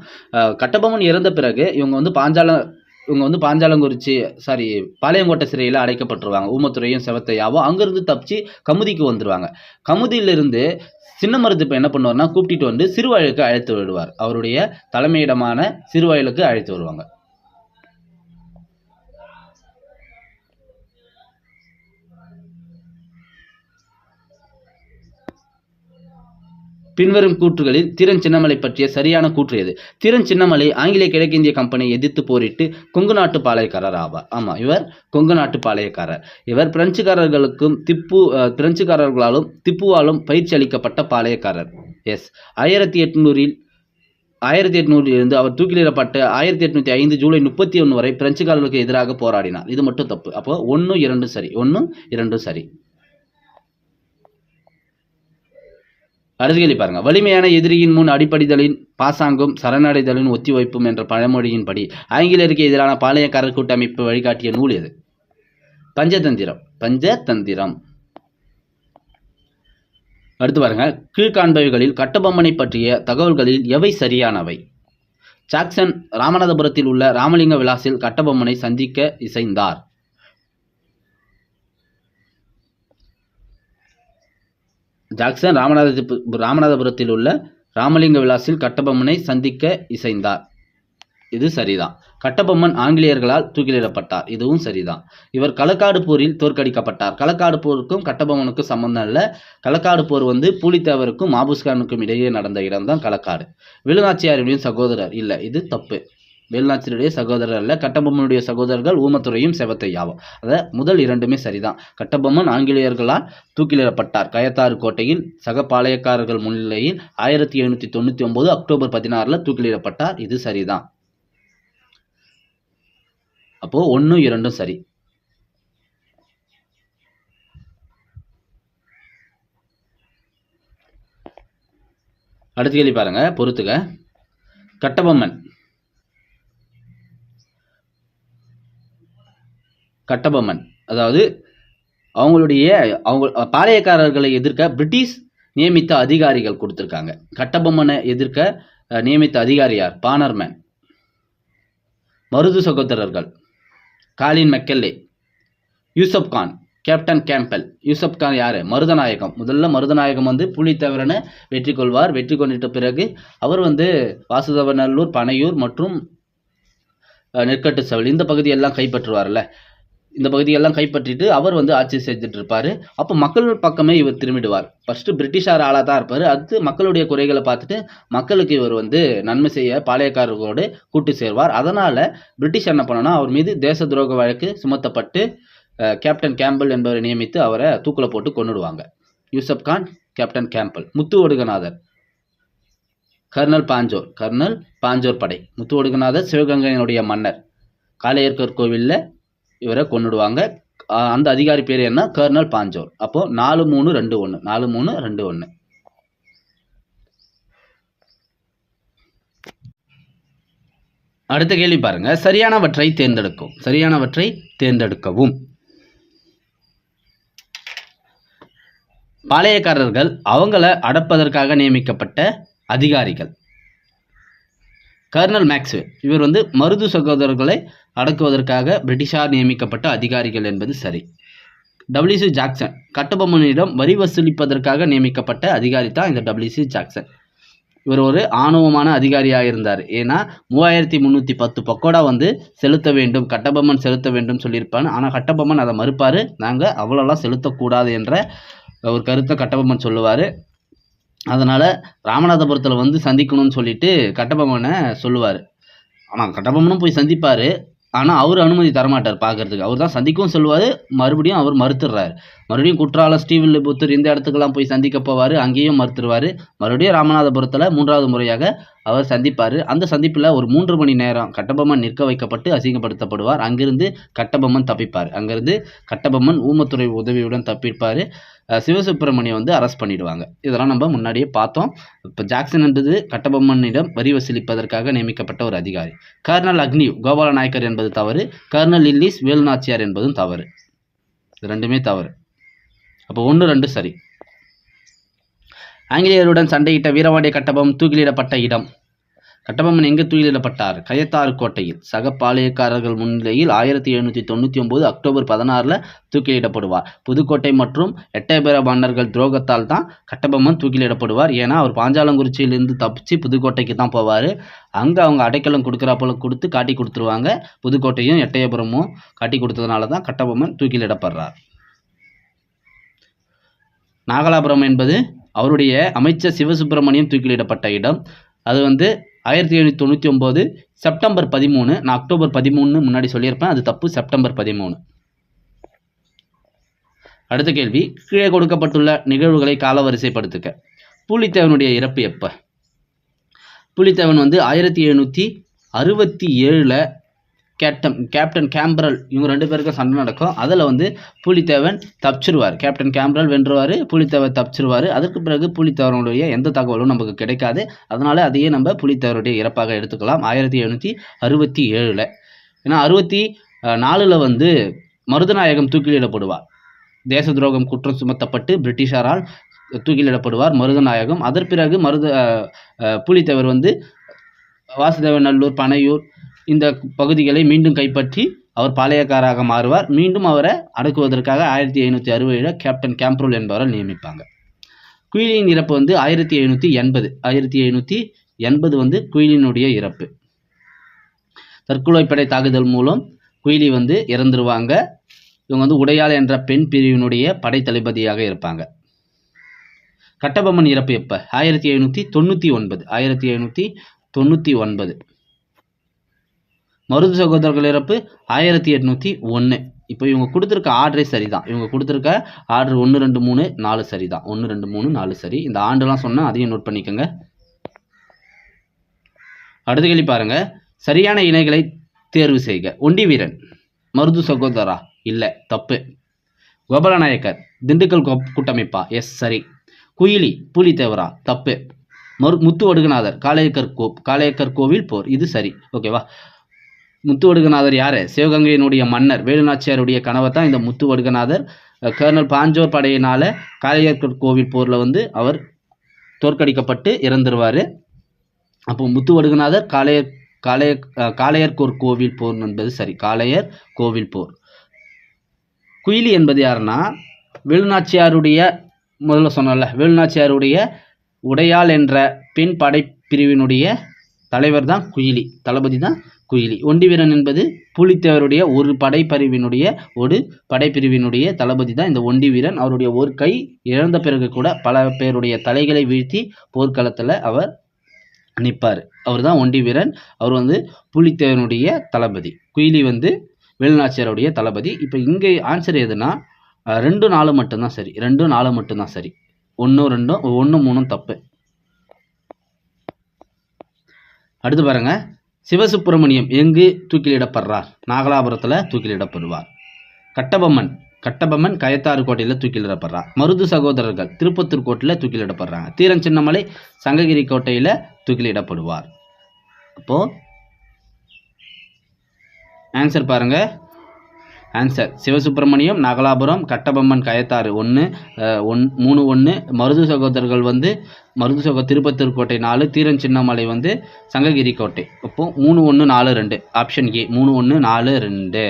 Speaker 1: கட்டபொம்மன் இறந்த பிறகு இவங்க வந்து பாளையங்கோட்டை சிறையில் அடைக்கப்பட்டுருவாங்க. ஊமத்துறையும் சிவத்தையாவும் அங்கிருந்து தப்பிச்சு கமுதிக்கு வந்துடுவாங்க. கமுதியிலிருந்து சின்னமருது இப்போ என்ன பண்ணுவார்னா கூப்பிட்டு வந்து சிறுவயலுக்கு அழைத்து விடுவார். அவருடைய தலைமையிடமான சிறுவயலுக்கு அழைத்து வருவாங்க. பின்வரும் கூற்றுகளில் தீரன் சின்னமலை பற்றிய சரியான கூற்று எது? தீரன் சின்னமலை ஆங்கிலேய கிழக்கிந்திய கம்பெனியை எதிர்த்து போரிட்டு கொங்கு நாட்டு பாளையக்காரர் ஆவார். இவர் கொங்கு நாட்டு பாளையக்காரர். இவர் பிரெஞ்சுக்காரர்களாலும் திப்புவாலும் பயிற்சி அளிக்கப்பட்ட பாளையக்காரர். எஸ். 1800 அவர் தூக்கிலிடப்பட்டு 1805 ஜூலை 31 வரை பிரெஞ்சுக்காரர்களுக்கு எதிராக போராடினார். இது மட்டும் தப்பு. அப்போ 1, 2 சரி. 1, 2 சரி. அடுத்த கேள்வி பாருங்க. வலிமையான எதிரியின் முன் அடிப்படைதலின் பாசாங்கும் சரணடைதலின் ஒத்திவைப்பும் என்ற பழமொழியின்படி ஆங்கிலேயருக்கு எதிரான பாளையக்காரர் கூட்டமைப்பு வழிகாட்டிய நூல் எது? பஞ்சதந்திரம். அடுத்து பாருங்க. கீழ்காண்பவைகளில் கட்டபொம்மனை பற்றிய தகவல்களில் எவை சரியானவை? ஜாக்சன் ராமநாதபுரத்தில் உள்ள ராமலிங்க விலாசில் கட்டபொம்மனை சந்திக்க இசைந்தார். ஜாக்சன் ராமநாதபுரத்தில் உள்ள ராமலிங்க விலாசில் கட்டபொம்மனை சந்திக்க இசைந்தார். இது சரிதான். கட்டபொம்மன் ஆங்கிலேயர்களால் தூக்கிலிடப்பட்டார். இதுவும் சரிதான். இவர் களக்காடு போரில் தோற்கடிக்கப்பட்டார். களக்காடு போருக்கும் கட்டபொம்மனுக்கும் சம்பந்தம் இல்லை. களக்காடு போர் வந்து புலித்தேவருக்கும் மாபுஸ்கானுக்கும் இடையே நடந்த இடம் தான் களக்காடு. வேலுநாச்சியாருடைய சகோதரர் இல்லை, இது தப்பு. வேலுநாச்சியாருடைய சகோதரர் அல்ல, கட்டபொம்மனுடைய சகோதரர்கள் ஊமத்துறையும் சிவத்தையாவும். முதல் 2மே சரிதான். கட்டபொம்மன் ஆங்கிலேயர்களால் தூக்கிலிடப்பட்டார். கயத்தாறு கோட்டையில் சக பாளையக்காரர்கள் முன்னிலையில் 1799 அக்டோபர் 16 தூக்கிலிடப்பட்டார். இது சரிதான். அப்போ 1, 2 சரி. அடுத்த கேள்வி பாருங்க, பொறுத்துக்க. கட்டபொம்மன் அதாவது அவங்க பாளையக்காரர்களை எதிர்க்க பிரிட்டிஷ் நியமித்த அதிகாரிகள் கொடுத்துருக்காங்க. கட்டபொம்மனை எதிர்க்க நியமித்த அதிகாரி யார்? பானர்மேன். மருது சகோதரர்கள் காலின் மெக்கெல்லே, யூசப் கான், கேப்டன் கேம்பல். யூசப் கான் யாரு? மருதநாயகம். முதல்ல மருதநாயகம் வந்து புலித்தேவரனை வெற்றி கொள்வார். வெற்றி கொண்டிட்ட பிறகு அவர் வந்து வாசுதேவநல்லூர், பனையூர் மற்றும் நெற்கட்டு சவல் இந்த பகுதியெல்லாம் கைப்பற்றுவார்ல. இந்த பகுதியெல்லாம் கைப்பற்றிட்டு அவர் வந்து ஆட்சி செஞ்சுட்டு இருப்பார். அப்போ மக்கள் பக்கமே இவர் திரும்பிடுவார். ஃபஸ்ட்டு பிரிட்டிஷார் ஆளாக தான் இருப்பார். அடுத்து மக்களுடைய குறைகளை பார்த்துட்டு மக்களுக்கு இவர் வந்து நன்மை செய்ய பாளையக்காரர்களோடு கூட்டு சேர்வார். அதனால் பிரிட்டிஷ் என்ன பண்ணனா அவர் மீது தேச துரோக வழக்கு சுமத்தப்பட்டு கேப்டன் கேம்பல் என்பவரை நியமித்து அவரை தூக்கில் போட்டு கொன்னுடுவாங்க. Yusuf Khan, captain Campbell. Muthu Vaduganathar, colonel பாஞ்சோர் படை. முத்து ஒடுகநாதர் சிவகங்கையினுடைய மன்னர். காளையர்கர் கோவிலில் இவரை கொன்னுடுவாங்க. அந்த அதிகாரி பேர் என்ன? கர்னல் பாஞ்சோர். அப்போ 4-3-2-1. 4-3-2-1. அடுத்த கேள்வி பாருங்க. சரியானவற்றை தேர்ந்தெடுக்கவும். பாளையக்காரர்கள் அவங்கள அடப்பதற்காக நியமிக்கப்பட்ட அதிகாரிகள். கர்னல் மேக்ஸ்வெல் இவர் வந்து மருது சகோதரர்களை அடக்குவதற்காக பிரிட்டிஷார் நியமிக்கப்பட்ட அதிகாரிகள் என்பது சரி. டபிள்யூசி ஜாக்சன் கட்டபொம்மனிடம் வரி வசூலிப்பதற்காக நியமிக்கப்பட்ட அதிகாரி தான் இந்த டபிள்யூசி ஜாக்சன். இவர் ஒரு ஆணவமான அதிகாரியாக இருந்தார். ஏன்னா 3310 பக்கோடா வந்து செலுத்த வேண்டும், கட்டபொம்மன் செலுத்த வேண்டும் சொல்லியிருப்பான். ஆனால் கட்டபொம்மன் அதை மறுப்பார். நாங்கள் அவ்வளோலாம் செலுத்தக்கூடாது என்ற ஒரு கருத்தை கட்டபொம்மன் சொல்லுவார். அதனால் ராமநாதபுரத்தில் வந்து சந்திக்கணும்னு சொல்லிட்டு கட்டபொம்மனை சொல்லுவார். ஆனால் கட்டபொம்மனும் போய் சந்திப்பார். ஆனால் அவர் அனுமதி தரமாட்டார் பார்க்கறதுக்கு. அவர் தான் சந்திக்கவும் சொல்லுவார், மறுபடியும் அவர் மறுத்துடுறாரு. மறுபடியும் குற்றாலம், ஸ்ரீவில்லிபுத்தூர் இந்த இடத்துக்கெல்லாம் போய் சந்திக்க போவார், அங்கேயும் மறுத்துருவார். மறுபடியும் ராமநாதபுரத்தில் 3வது முறையாக அவர் சந்திப்பார். அந்த சந்திப்பில் ஒரு 3 மணி நேரம் கட்டபொம்மன் நிற்க வைக்கப்பட்டு அசிங்கப்படுத்தப்படுவார். அங்கிருந்து கட்டபொம்மன் தப்பிப்பார். அங்கிருந்து கட்டபொம்மன் ஊமத்துறை உதவியுடன் தப்பிப்பார். சிவசுப்பிரமணியம் வந்து அரெஸ்ட் பண்ணிடுவாங்க. இதெல்லாம் நம்ம முன்னாடியே பார்த்தோம். இப்போ ஜாக்சன் என்பது கட்டபொம்மனிடம் வரி வசூலிப்பதற்காக நியமிக்கப்பட்ட ஒரு அதிகாரி. கர்னல் அக்னிவ் கோபால நாயக்கர் என்பது தவறு. கர்னல் இல்லிஸ் வேலுநாச்சியார் என்பதும் தவறு. இது ரெண்டுமே தவறு. அப்போ 1, 2 சரி. ஆங்கிலேயருடன் சண்டையிட்ட வீரபாண்டிய கட்டபொம்மன் தூக்கிலிடப்பட்ட இடம். கட்டபொம்மன் எங்கே தூக்கிலிடப்பட்டார்? கயத்தாறு கோட்டையில் சக பாளையக்காரர்கள் முன்னிலையில் 1799 அக்டோபர் 16 தூக்கிலிடப்படுவார். புதுக்கோட்டை மற்றும் எட்டயபுர மன்னர்கள் துரோகத்தால் தான் கட்டபொம்மன் தூக்கிலிடப்படுவார். ஏன்னா அவர் பாஞ்சாலங்குறிச்சியிலிருந்து தப்பிச்சு புதுக்கோட்டைக்கு தான் போவார். அங்கே அவங்க அடைக்கலம் கொடுக்குறாப்போல கொடுத்து காட்டி கொடுத்துருவாங்க. புதுக்கோட்டையும் எட்டயபுரமும் காட்டி கொடுத்ததுனால தான் கட்டபொம்மன் தூக்கிலிடப்படுறார். நாகலாபுரம் என்பது அவருடைய அமைச்சர் சிவசுப்பிரமணியம் தூக்கிலிடப்பட்ட இடம். அது வந்து 1799 செப்டம்பர் 13. நான் அக்டோபர் 13 முன்னாடி சொல்லியிருப்பேன், அது தப்பு. செப்டம்பர் 13. அடுத்த கேள்வி, கீழே கொடுக்கப்பட்டுள்ள நிகழ்வுகளை காலவரிசைப்படுத்துக. பூலித்தேவனுடைய இறப்பு எப்போ? பூலித்தேவன் வந்து 1767 கேப்டன் கேம்பரல் இவங்க 2 பேருக்கும் சண்டை நடக்கும். அதில் வந்து பூலித்தேவன் தப்பிச்சிருவார். கேப்டன் கேம்பரல் வென்றுவார், பூலித்தேவன் தப்பிச்சிருவார். அதற்கு பிறகு பூலித்தேவனுடைய எந்த தகவலும் நமக்கு கிடைக்காது. அதனால் அதையே நம்ம பூலித்தேவனுடைய இறப்பாக எடுத்துக்கலாம். 1767. ஏன்னா 64 வந்து மருதநாயகம் தூக்கிலிடப்படுவார். தேச துரோகம் குற்றம் சுமத்தப்பட்டு பிரிட்டிஷாரால் தூக்கிலிடப்படுவார் மருதநாயகம். அதன் பிறகு பூலித்தேவர் வந்து வாசுதேவநல்லூர், பனையூர் இந்த பகுதிகளை மீண்டும் கைப்பற்றி அவர் பாளையக்காராக மாறுவார். மீண்டும் அவரை அடக்குவதற்காக 1767 கேப்டன் கேம்ப்ரூல் என்பவரால் நியமிப்பாங்க. குயிலியின் இறப்பு வந்து 1780 வந்து குயிலினுடைய இறப்பு. தற்கொலைப்படை தாக்குதல் மூலம் குயிலி வந்து இறந்துருவாங்க. இவங்க வந்து உடையாள் என்ற பெண் பிரிவினுடைய படை தளபதியாக இருப்பாங்க. கட்டபொம்மன் இறப்பு எப்போ? 1799. மருது சகோதரர்கள் இறப்பு 1801. இப்போ இவங்க கொடுத்துருக்க ஆர்டரே சரிதான். இவங்க கொடுத்துருக்க ஆர்டர் 1, 2, 3, 4 சரிதான். 1, 2, 3, 4 சரி. இந்த ஆண்டுலாம் சொன்னால் அதையும் நோட் பண்ணிக்கோங்க. அடுத்த கேள்வி பாருங்க. சரியான இணைகளை தேர்வு செய்க. ஒண்டி வீரன் மருது சகோதரா? இல்லை, தப்பு. கோபாலநாயக்கர் திண்டுக்கல் கூட்டமைப்பா? எஸ், சரி. குயிலி பூலித்தேவரா? தப்பு. முத்து வடுகநாதர் காளையக்கர் கோவில் போர்? இது சரி. ஓகேவா? முத்து வடுகநாதர் யாரு? சிவகங்கையினுடைய மன்னர் வேலுநாச்சியாருடைய கணவர் தான் இந்த முத்து வடுகநாதர். கர்னல் பாஞ்சோர் படையினால காளையக்கர் கோவில் போரில் வந்து அவர் தோற்கடிக்கப்பட்டு இறந்துருவார். அப்போ முத்து வடுகநாதர் காளையர்கோர் கோவில் போர் என்பது சரி. காளையர் கோவில் போர். குயிலி என்பது யாருன்னா வேலுநாச்சியாருடைய, முதல்ல சொன்னல, வேலுநாச்சியாருடைய உடையாள் என்ற பெண் படைப்பிரிவினுடைய தலைவர் தான் குயிலி, தளபதி தான் குயிலி. ஒண்டி வீரன் என்பது பூலித்தேவருடைய ஒரு படைப்பிரிவினுடைய தளபதி தான் இந்த ஒண்டி வீரன். அவருடைய ஒரு கை இழந்த பிறகு கூட பல பேருடைய தலைகளை வீழ்த்தி போர்க்களத்தில் அவர் நிற்பார். அவர் தான் ஒண்டி வீரன். அவர் வந்து பூலித்தேவனுடைய தளபதி. குயிலி வந்து வேலுநாச்சியாருடைய தளபதி. இப்போ இங்கே ஆன்சர் எதுனா 2, 4 மட்டும்தான் சரி. 2, 4 மட்டும்தான் சரி. 1, 2, 1, 3 தப்பு. அடுத்து பாருங்க. சிவசுப்பிரமணியம் எங்கு தூக்கிலிடப்படுறார்? நாகலாபுரத்தில் தூக்கிலிடப்படுவார். கட்டபொம்மன் கயத்தாறு கோட்டையில் தூக்கிலிடப்படுறார். மருது சகோதரர்கள் திருப்பத்தூர் கோட்டையில் தூக்கிலிடப்படுறாங்க. தீரன் சின்னமலை சங்ககிரி கோட்டையில் தூக்கிலிடப்படுவார். அப்போ ஆன்சர் பாருங்க. ஆன்சர் சிவசுப்பிரமணியம், நாகலாபுரம், கட்டபொம்மன், கயத்தாறு 3-1. மருது சகோதரர்கள் திருப்பத்தூர் கோட்டை 4, தீரன் சின்னமலை சங்ககிரி கோட்டை. அப்போ 3-1 4-2. Option A 3-1 4-2.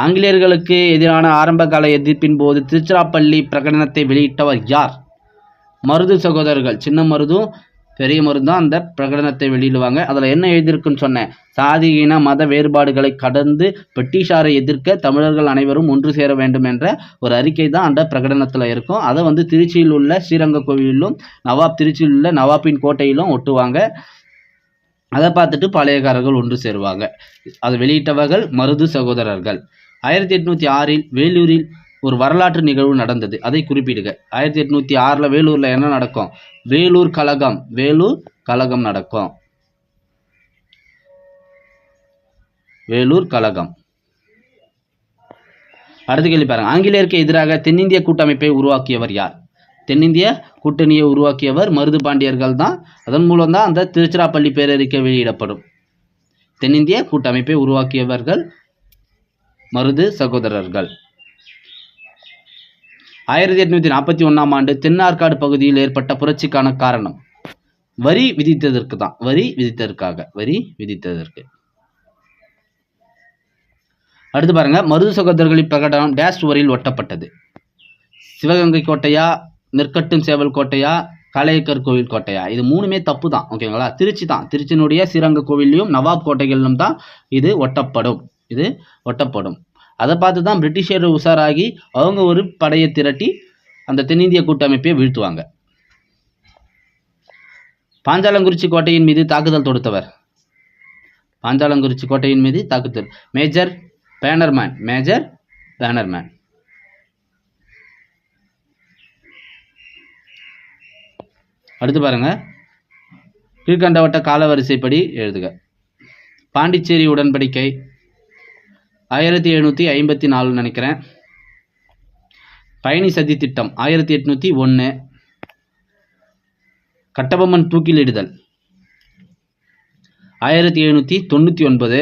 Speaker 1: ஆங்கிலேயர்களுக்கு எதிரான ஆரம்பகால எதிர்ப்பின் போது திருச்சிராப்பள்ளி பிரகடனத்தை வெளியிட்டவர் யார்? மருது சகோதரர்கள், சின்ன மருதும் பெரிய மருதும் தான் அந்த பிரகடனத்தை வெளியிடுவாங்க. அதில் என்ன எழுதியிருக்குன்னு சொன்னேன், சாதி இன மத வேறுபாடுகளை கடந்து பிரிட்டிஷாரை எதிர்க்க தமிழர்கள் அனைவரும் ஒன்று சேர வேண்டும் என்ற ஒரு அறிக்கை தான் அந்த பிரகடனத்தில் இருக்கும். அதை திருச்சியில் உள்ள ஸ்ரீரங்க கோவிலிலும் திருச்சியில் உள்ள நவாப்பின் கோட்டையிலும் ஒட்டுவாங்க. அதை பார்த்துட்டு பாளையக்காரர்கள் ஒன்று சேருவாங்க. அதை வெளியிட்டவர்கள் மருது சகோதரர்கள். 1806 வேலூரில் ஒரு வரலாற்று நிகழ்வு நடந்தது, அதை குறிப்பிடுக. 1806 வேலூரில் என்ன நடக்கும்? வேலூர் கழகம் நடக்கும். வேலூர் கழகம். அடுத்த கேள்வி பாருங்க. ஆங்கிலேயருக்கு எதிராக தென்னிந்திய கூட்டமைப்பை உருவாக்கியவர் யார்? தென்னிந்திய கூட்டணியை உருவாக்கியவர் மருது பாண்டியர்கள் தான். அதன் மூலம் தான் அந்த திருச்சிராப்பள்ளி பேரறிக்கை வெளியிடப்படும். தென்னிந்திய கூட்டமைப்பை உருவாக்கியவர்கள் மருது சகோதரர்கள். 1841 ஆண்டு தென்னார்காடு பகுதியில் ஏற்பட்ட புரட்சிக்கான காரணம் வரி விதித்ததற்கு தான். வரி விதித்ததற்கு. அடுத்து பாருங்க. மருது சகோதரர்களின் பிரகடனம் டேஷ் சுவரில் ஒட்டப்பட்டது. சிவகங்கை கோட்டையா, நெற்கட்டும் சேவல் கோட்டையா, காளையக்கர் கோவில் கோட்டையா? இது மூணுமே தப்பு தான். ஓகேங்களா? திருச்சி தான். திருச்சியினுடைய ஸ்ரீரங்க கோவிலையும் நவாப் கோட்டைகளிலும் தான் இது ஒட்டப்படும். அதை பார்த்து தான் பிரிட்டிஷர் உஷாராகி அவங்க ஒரு படையை திரட்டி அந்த தென்னிந்திய கூட்டமைப்பை வீழ்த்துவாங்க. பாஞ்சாலங்குறிச்சி கோட்டையின் மீது தாக்குதல் தொடுத்தவர்? பாஞ்சாலங்குறிச்சி கோட்டையின் மீது தாக்குதல் மேஜர் பேனர்மேன். அடுத்து பாருங்க. கீழ்கண்டவட்ட காலவரிசைப்படி எழுதுக. பாண்டிச்சேரி உடன்படிக்கை 1754 நினைக்கிறேன். பயணி சதி திட்டம் 1801. கட்டபொம்மன் தூக்கிலிடுதல் 1799.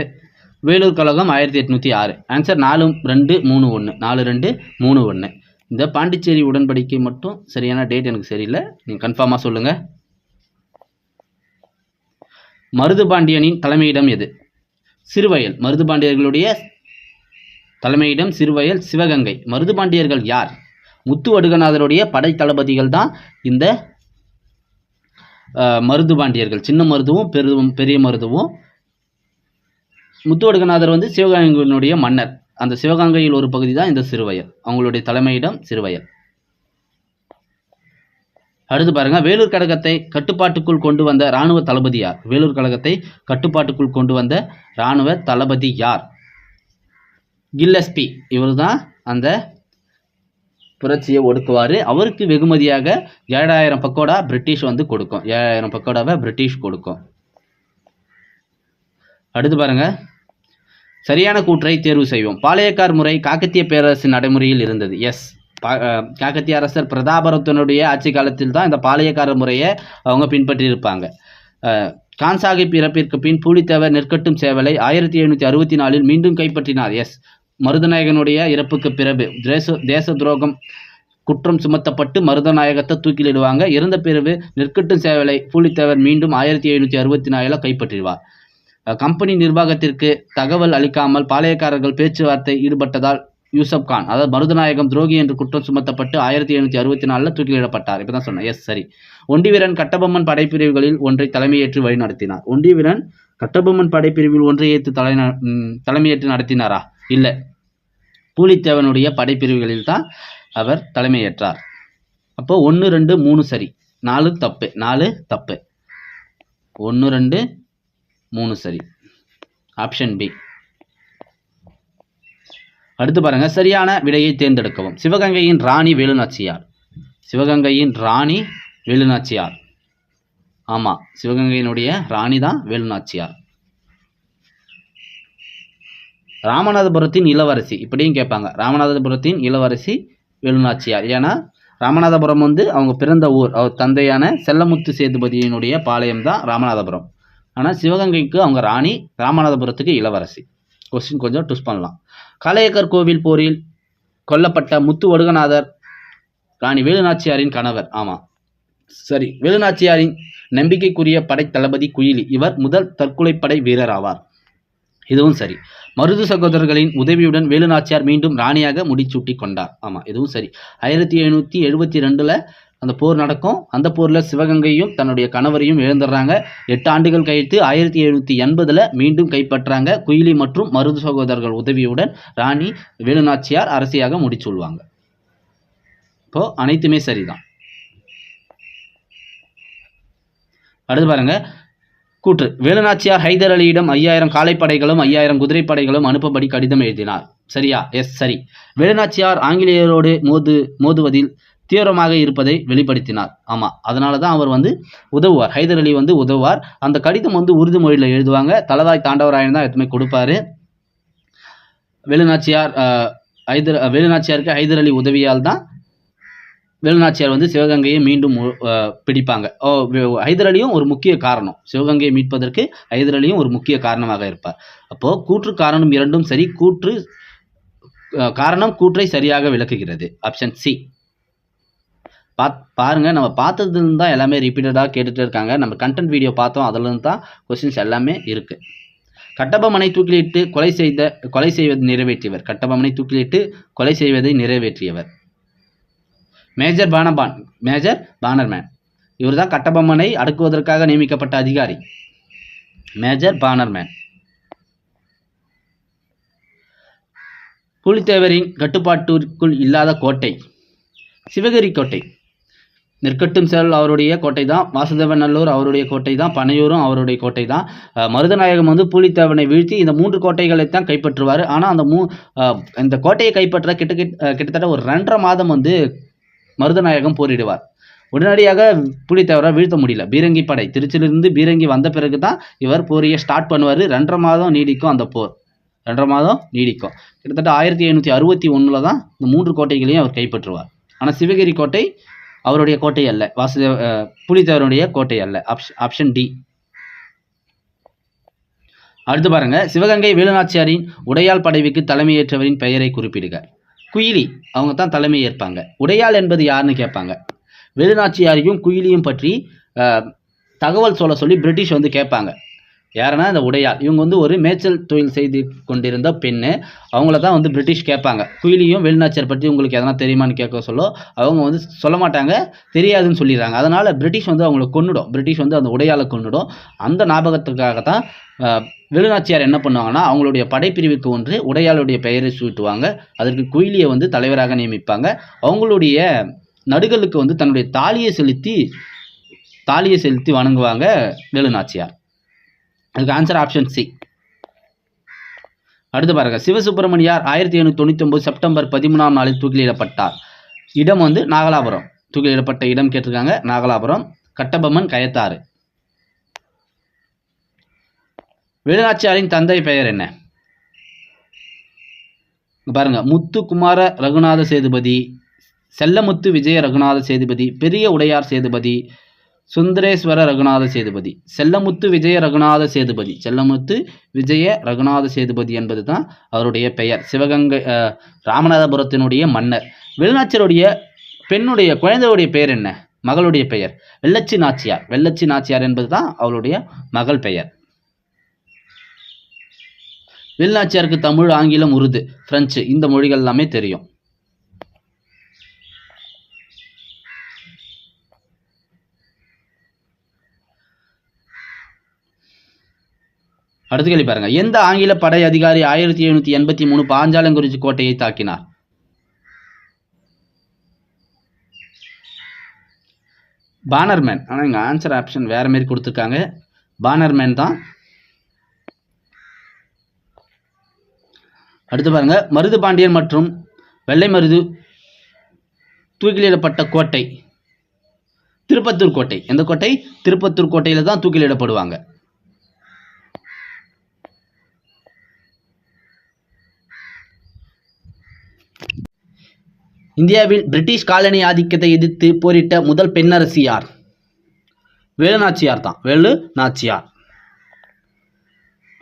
Speaker 1: வேலூர் கழகம் 1806. ஆன்சர் 4-2-3-1. இந்த பாண்டிச்சேரி உடன்படிக்கை மட்டும் சரியான டேட் எனக்கு சரியில்லை, நீங்கள் கன்ஃபார்மாக சொல்லுங்கள். மருது பாண்டியனின் தலைமையிடம் எது? சிறுவயல். மருது பாண்டியர்களுடைய தலைமையிடம் சிறுவயல், சிவகங்கை. மருது பாண்டியர்கள் யார்? முத்து வடுகநாதருடைய படை தளபதிகள் தான் இந்த மருது பாண்டியர்கள். சின்ன மருதுவும் பெரிய மருதுவும். முத்து வடுகநாதர் சிவகங்கையினுடைய மன்னர். அந்த சிவகங்கையில் ஒரு பகுதி தான் இந்த சிறுவயல். அவங்களுடைய தலைமையிடம் சிறுவயல். அடுத்து பாருங்க. வேலூர் கழகத்தை கட்டுப்பாட்டுக்குள் கொண்டு வந்த இராணுவ தளபதி யார்? வேலூர் கழகத்தை கட்டுப்பாட்டுக்குள் கொண்டு வந்த இராணுவ தளபதி யார்? கில்லஸ்பி. இவர் தான் அந்த புரட்சியை ஒடுக்குவார். அவருக்கு வெகுமதியாக 7000 பக்கோடா பிரிட்டிஷ் கொடுக்கும். 7000 பக்கோடாவை பிரிட்டிஷ் கொடுக்கும். அடுத்து பாருங்க. சரியான கூற்றை தேர்வு செய்வோம். பாளையக்கார் முறை காக்கத்திய பேரரசின் நடைமுறையில் இருந்தது. எஸ், காக்கத்திய அரசர் பிரதாபருத்தனுடைய ஆட்சி காலத்தில் தான் இந்த பாளையக்கார முறையை அவங்க பின்பற்றியிருப்பாங்க. கான்சாகிப் இறப்பிற்கு பின் பூலித்தேவர் நெற்கட்டும் சேவலை 1764 மீண்டும் கைப்பற்றினார். எஸ், மருதநாயகனுடைய இறப்புக்கு பிறகு தேச துரோகம் குற்றம் சுமத்தப்பட்டு மருதநாயகத்தை தூக்கிலிடுவாங்க. இறந்த பிறகு நெற்கட்டும் சேவலை பூலித்தேவர் மீண்டும் 1764 கைப்பற்றிடுவார். கம்பெனி நிர்வாகத்திற்கு தகவல் அளிக்காமல் பாளையக்காரர்கள் பேச்சுவார்த்தை ஈடுபட்டதால் யூசப் கான், அதாவது மருதநாயகம் துரோகி என்று குற்றம் சுமத்தப்பட்டு 1764 தூக்கிலிடப்பட்டார். இப்பதான் சொன்னேன். எஸ், சரி. ஒண்டிவீரன் கட்டபொம்மன் படைப்பிரிவுகளில் ஒன்றை தலைமையேற்று வழிநடத்தினார். ஒண்டிவீரன் கட்டபொம்மன் படைப்பிரிவில் ஒன்றை ஏற்று தலைமையேற்று நடத்தினாரா? இல்லை, பூலித்தேவனுடைய படைப்பிரிவுகளில் தான் அவர் தலைமையேற்றார். அப்போ 1, 2, 3 சரி, 4 தப்பு. 1, 2, 3 சரி. Option B. அடுத்து பாருங்க. சரியான விடையை தேர்ந்தெடுக்கவும். சிவகங்கையின் ராணி வேலுநாச்சியார். சிவகங்கையின் ராணி வேலுநாச்சியார். ஆமா, சிவகங்கையினுடைய ராணி தான் வேலுநாச்சியார். ராமநாதபுரத்தின் இளவரசி இப்படியும் கேட்பாங்க. ராமநாதபுரத்தின் இளவரசி வேலுநாச்சியார். ஏன்னா ராமநாதபுரம் அவங்க பிறந்த ஊர். அவர் தந்தையான செல்லமுத்து சேதுபதியினுடைய பாளையம் தான் ராமநாதபுரம். ஆனால் சிவகங்கைக்கு அவங்க ராணி, ராமநாதபுரத்துக்கு இளவரசி. கொஸ்டின் கொஞ்சம் ட்விஸ்ட் பண்ணலாம். காளையக்கர் கோவில் போரில் கொல்லப்பட்ட முத்து ஒடுகநாதர் ராணி வேலுநாச்சியாரின் கணவர். ஆமாம், சரி. வேலுநாச்சியாரின் நம்பிக்கைக்குரிய படை தளபதி குயிலி. இவர் முதல் தற்கொலைப்படை வீரர் ஆவார். இதுவும் சரி. மருது சகோதரர்களின் உதவியுடன் வேலுநாச்சியார் மீண்டும் ராணியாக முடிசூட்டி கொண்டார். ஆமாம், இதுவும் சரி. 1772 அந்த போர் நடக்கும். அந்த போரில் சிவகங்கையும் தன்னுடைய கணவரையும் இழந்துடுறாங்க. 8 ஆண்டுகள் கழித்து 1780 மீண்டும் கைப்பற்றாங்க. குயிலி மற்றும் மருது சகோதரர்கள் உதவியுடன் ராணி வேலுநாச்சியார் அரசியாக முடிச்சொல்வாங்க. இப்போ அனைத்துமே சரிதான். அடுத்து பாருங்க, கூற்று. வேலுநாச்சியார் ஹைதர் அலியிடம் 5000 காளைப்படைகளும் 5000 குதிரைப்படைகளும் அனுப்பும்படி கடிதம் எழுதினார். சரியா? எஸ், சரி. வேலுநாச்சியார் ஆங்கிலேயரோடு மோதுவதில் தீவிரமாக இருப்பதை வெளிப்படுத்தினார். ஆமாம், அதனால தான் அவர் உதவுவார். ஹைதர் அலி உதவுவார். அந்த கடிதம் உருது மொழியில் எழுதுவாங்க. தலதாய் தாண்டவராயன் தான் எதுவுமே கொடுப்பாரு. வேலுநாச்சியாருக்கு ஹைதர் அலி உதவியால் தான் வேலுநாச்சியார் சிவகங்கையை மீண்டும் பிடிப்பாங்க. ஹைதர் அலியும் ஒரு முக்கிய காரணம். சிவகங்கையை மீட்பதற்கு ஹைதர் அலியும் ஒரு முக்கிய காரணமாக இருப்பார். அப்போ கூற்று காரணம் இரண்டும் சரி. காரணம் கூற்றை சரியாக விளக்குகிறது. Option C. பாருங்க, நம்ம பார்த்ததுலேருந்து தான் எல்லாமே ரிப்பீட்டடாக கேட்டுகிட்டே இருக்காங்க. நம்ம கண்டென்ட் வீடியோ பார்த்தோம், அதுலேருந்து தான் கொஸ்டின்ஸ் எல்லாமே இருக்குது. கட்டபொம்மனை தூக்கிலிட்டு கொலை செய்வதை நிறைவேற்றியவர். கட்டபொம்மனை தூக்கிலிட்டு கொலை செய்வதை நிறைவேற்றியவர் மேஜர் பானர்மேன். இவர் தான் கட்டபொம்மனை அடக்குவதற்காக நியமிக்கப்பட்ட அதிகாரி. Major Bannerman. புலித்தேவரின் கட்டுப்பாட்டிற்குள் இல்லாத கோட்டை சிவகிரி கோட்டை. நெற்கட்டும் செல் அவருடைய கோட்டை தான். வாசுதேவன் நல்லூர் அவருடைய கோட்டை தான். பனையூரும் அவருடைய கோட்டை தான். மருதநாயகம் பூலித்தேவனை வீழ்த்தி இந்த 3 கோட்டைகளை தான் கைப்பற்றுவார். ஆனால் இந்த கோட்டையை கைப்பற்ற கிட்டத்தட்ட ஒரு 2.5 மாதம் மருதநாயகம் போரிடுவார். உடனடியாக புலித்தேவரை வீழ்த்த முடியல. பீரங்கி படை திருச்சியிலிருந்து பீரங்கி வந்த பிறகு தான் இவர் போரியை ஸ்டார்ட் பண்ணுவார். 2.5 மாதம் நீடிக்கும் அந்த போர். 2.5 மாதம் நீடிக்கும். கிட்டத்தட்ட 1761 தான் இந்த 3 கோட்டைகளையும் அவர் கைப்பற்றுவார். ஆனால் சிவகிரி கோட்டை அவருடைய கோட்டை அல்ல. புலித்தேவருடைய கோட்டை அல்ல. Option D. அடுத்து பாருங்க, சிவகங்கை வேலுநாச்சியாரின் உடையாள் படைவுக்கு தலைமையேற்றவரின் பெயரை குறிப்பிடுக. குயிலி அவங்க தான் தலைமை ஏற்பாங்க. உடையாள் என்பது யாருன்னு கேட்பாங்க. வேலுநாச்சியாரையும் குயிலியும் பற்றி தகவல் சொல்லி பிரிட்டிஷ் கேட்பாங்க. யாருன்னா இந்த உடையாள். இவங்க ஒரு மேய்ச்சல் தொழில் செய்து கொண்டிருந்த பெண்ணு. அவங்கள தான் பிரிட்டிஷ் கேட்பாங்க. குயிலியும் வேலுநாச்சியார் பற்றி உங்களுக்கு எதனா தெரியுமான்னு கேட்க அவங்க சொல்ல மாட்டாங்க, தெரியாதுன்னு சொல்லிடுறாங்க. அதனால் பிரிட்டிஷ் அவங்கள கொன்னுடும். பிரிட்டிஷ் அந்த உடையாளை கொன்னுடும். அந்த ஞாபகத்துக்காக தான் வேலுநாச்சியார் என்ன பண்ணுவாங்கன்னா, அவங்களுடைய படைப்பிரிவுக்கு ஒன்று உடையாளுடைய பெயரை சூட்டுவாங்க. அதற்கு குயிலியை தலைவராக நியமிப்பாங்க. அவங்களுடைய நடுகளுக்கு தன்னுடைய தாலியை செலுத்தி வணங்குவாங்க வேலுநாச்சியார். அதுக்கு ஆன்சர் ஆப்ஷன் சி. அடுத்து பாருங்க, சிவசுப்பிரமணியார் 1799 செப்டம்பர் 13ஆம் நாளில் தூக்கிலிடப்பட்டார். இடம் நாகலாபுரம். தூக்கிலிடப்பட்ட இடம் கேட்டிருக்காங்க, நாகலாபுரம். கட்டபொம்மன் கயத்தாறு. வேலுநாச்சியாரின் தந்தை பெயர் என்ன? பாருங்க, முத்து குமார ரகுநாத சேதுபதி, செல்லமுத்து விஜய ரகுநாத சேதுபதி, பெரிய உடையார் சேதுபதி, சுந்தரேஸ்வர ரகுநாத சேதுபதி. செல்லமுத்து விஜய ரகுநாத சேதுபதி. செல்லமுத்து விஜய ரகுநாத சேதுபதி என்பது தான் அவருடைய பெயர். சிவகங்கை ராமநாதபுரத்தினுடைய மன்னர். வேலுநாச்சியாருடைய பெண்ணுடைய குழந்தையுடைய பெயர் என்ன? மகளுடைய பெயர் வெள்ளச்சி நாச்சியார். வெள்ளச்சி நாச்சியார் என்பது தான் அவருடைய மகள் பெயர். வேலுநாச்சியாருக்கு தமிழ், ஆங்கிலம், உருது, பிரெஞ்சு இந்த மொழிகள் எல்லாமே தெரியும். அடுத்து கேள்வி பாருங்க, எந்த ஆங்கில படை அதிகாரி 1783 பாஞ்சாலங்குறிச்சி கோட்டையை தாக்கினார்? பானர்மேன். ஆனால் இங்கே ஆன்சர் ஆப்ஷன் வேற மாதிரி கொடுத்துருக்காங்க. பானர்மேன் தான். அடுத்து பாருங்க, மருது பாண்டியன் மற்றும் வெள்ளை மருது தூக்கிலிடப்பட்ட கோட்டை திருப்பத்தூர் கோட்டை. எந்த கோட்டை? திருப்பத்தூர் கோட்டையில தான் தூக்கிலிடப்படுவாங்க. இந்தியாவில் பிரிட்டிஷ் காலனி ஆதிக்கத்தை எதிர்த்து போரிட்ட முதல் பெண்ணரசி யார்? வேலுநாச்சியார் தான். வேலுநாச்சியார்.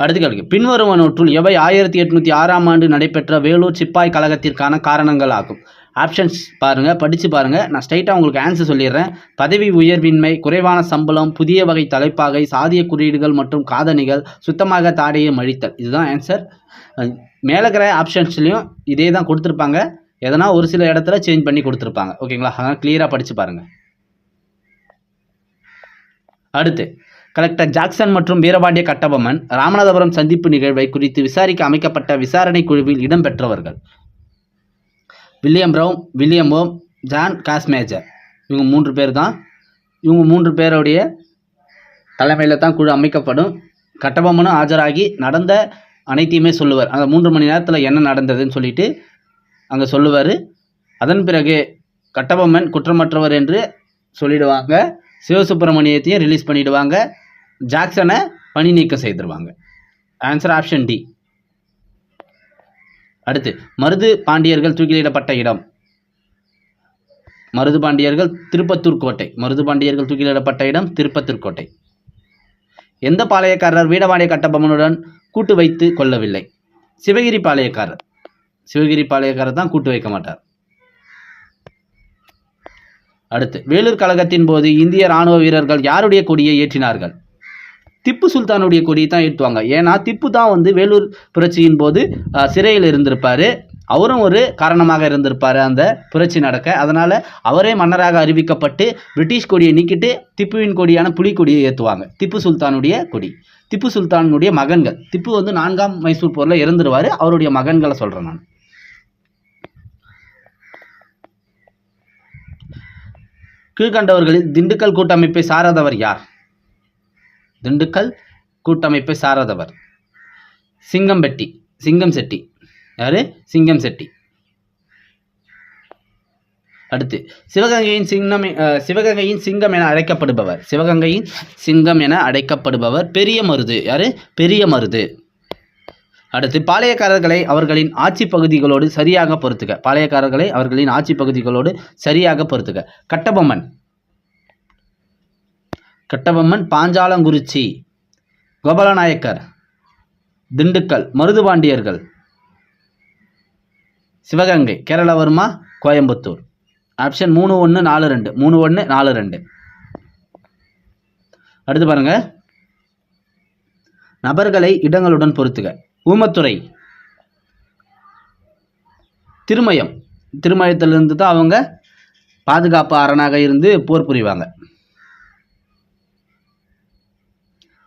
Speaker 1: அடுத்த கேள்வி, பின்வருவனவற்றுள் எவை 1806ஆம் ஆண்டு நடைபெற்ற வேலூர் சிப்பாய் கழகத்திற்கான காரணங்கள் ஆகும்? ஆப்ஷன்ஸ் பாருங்க, படிச்சு பாருங்க. நான் ஸ்ட்ரைட்டாக உங்களுக்கு ஆன்சர் சொல்லிடுறேன். பதவி உயர்வின்மை, குறைவான சம்பளம், புதிய வகை தலைப்பாகை, சாதிய குறியீடுகள் மற்றும் காதணிகள், சுத்தமாக தாடையை மழித்தல். இதுதான் ஆன்சர். மேலே இருக்கிற ஆப்ஷன்ஸ்லையும் இதே தான் கொடுத்துருப்பாங்க. எதனா ஒரு சில இடத்துல சேஞ்ச் பண்ணி கொடுத்துருப்பாங்க. ஓகேங்களா? அதனால் கிளியராக படிச்சு பாருங்க. அடுத்து, கலெக்டர் ஜாக்சன் மற்றும் வீரபாண்டிய கட்டபொம்மன் ராமநாதபுரம் சந்திப்பு நிகழ்வை குறித்து விசாரிக்க அமைக்கப்பட்ட விசாரணை குழுவில் இடம்பெற்றவர்கள். வில்லியம் பிரவுன், வில்லியம் ஓம், ஜான் காஸ்மேஜர். இவங்க 3 பேர் தான். இவங்க 3 பேருடைய தலைமையில் தான் குழு அமைக்கப்படும். கட்டபொம்மனும் ஆஜராகி நடந்த அனைத்தையுமே சொல்லுவார். அந்த 3 மணி நேரத்தில் என்ன நடந்ததுன்னு சொல்லிட்டு அங்கே சொல்லுவார். அதன் பிறகு கட்டபொம்மன் குற்றமற்றவர் என்று சொல்லிடுவாங்க. சிவசுப்பிரமணியத்தையும் ரிலீஸ் பண்ணிடுவாங்க. ஜாக்சனை பணி நீக்கம் செய்திருவாங்க. Answer option D. அடுத்து, மருது பாண்டியர்கள் தூக்கிலிடப்பட்ட இடம். மருது பாண்டியர்கள் திருப்பத்தூர் கோட்டை. மருது பாண்டியர்கள் தூக்கிலிடப்பட்ட இடம் திருப்பத்தூர் கோட்டை. எந்த பாளையக்காரர் வீரபாண்டிய கட்டபொம்மனுடன் கூட்டு வைத்து கொள்ளவில்லை? சிவகிரி பாளையக்காரர். சிவகிரி பாளையக்காரர் தான் கூட்டு வைக்க மாட்டார். அடுத்து, வேலூர் கழகத்தின் போது இந்திய ராணுவ வீரர்கள் யாருடைய கொடியை ஏற்றினார்கள்? திப்பு சுல்தானுடைய கொடியை தான் ஏற்றுவாங்க. ஏன்னா திப்பு தான் வந்து வேலூர் புரட்சியின் போது சிறையில் இருந்திருப்பார். அவரும் ஒரு காரணமாக இருந்திருப்பார் அந்த புரட்சி நடக்க. அதனால் அவரே மன்னராக அறிவிக்கப்பட்டு பிரிட்டிஷ் கொடியை நீக்கிட்டு திப்புவின் கொடியான புலிக்கொடியை ஏற்றுவாங்க. திப்பு சுல்தானுடைய கொடி. திப்பு சுல்தானுடைய மகன்கள். திப்பு வந்து 4ஆம் மைசூர் போரில் இறந்துருவார். அவருடைய மகன்களை சொல்கிறேன் நான். கீழ்கண்டவர்களில் திண்டுக்கல் கூட்டமைப்பை சாராதவர் யார்? திண்டுக்கல் கூட்டமைப்பை சாராதவர் சிங்கம் செட்டி. யாரு? சிங்கம் செட்டி. அடுத்து, சிவகங்கையின் சிங்கம் என அழைக்கப்படுபவர். சிவகங்கையின் சிங்கம் என அழைக்கப்படுபவர் பெரிய மருது. யாரு? பெரிய மருது. அடுத்து, பாளையக்காரர்களை அவர்களின் ஆட்சி பகுதிகளோடு சரியாக பொறுத்துக. பாளையக்காரர்களை அவர்களின் ஆட்சி பகுதிகளோடு சரியாக பொறுத்துக. கட்டபொம்மன் பாஞ்சாலங்குறிச்சி. கோபாலநாயக்கர் திண்டுக்கல். மருதுபாண்டியர்கள் சிவகங்கை. கேரளவர்மா கோயம்புத்தூர். ஆப்ஷன் 3-1-4-2. 3-1-4-2. அடுத்து பாருங்க, நபர்களை இடங்களுடன் பொறுத்துக. ஊமத்துறை திருமயத்திலிருந்து தான் அவங்க பாதுகாப்பு அரணாக இருந்து போர் புரிவாங்க.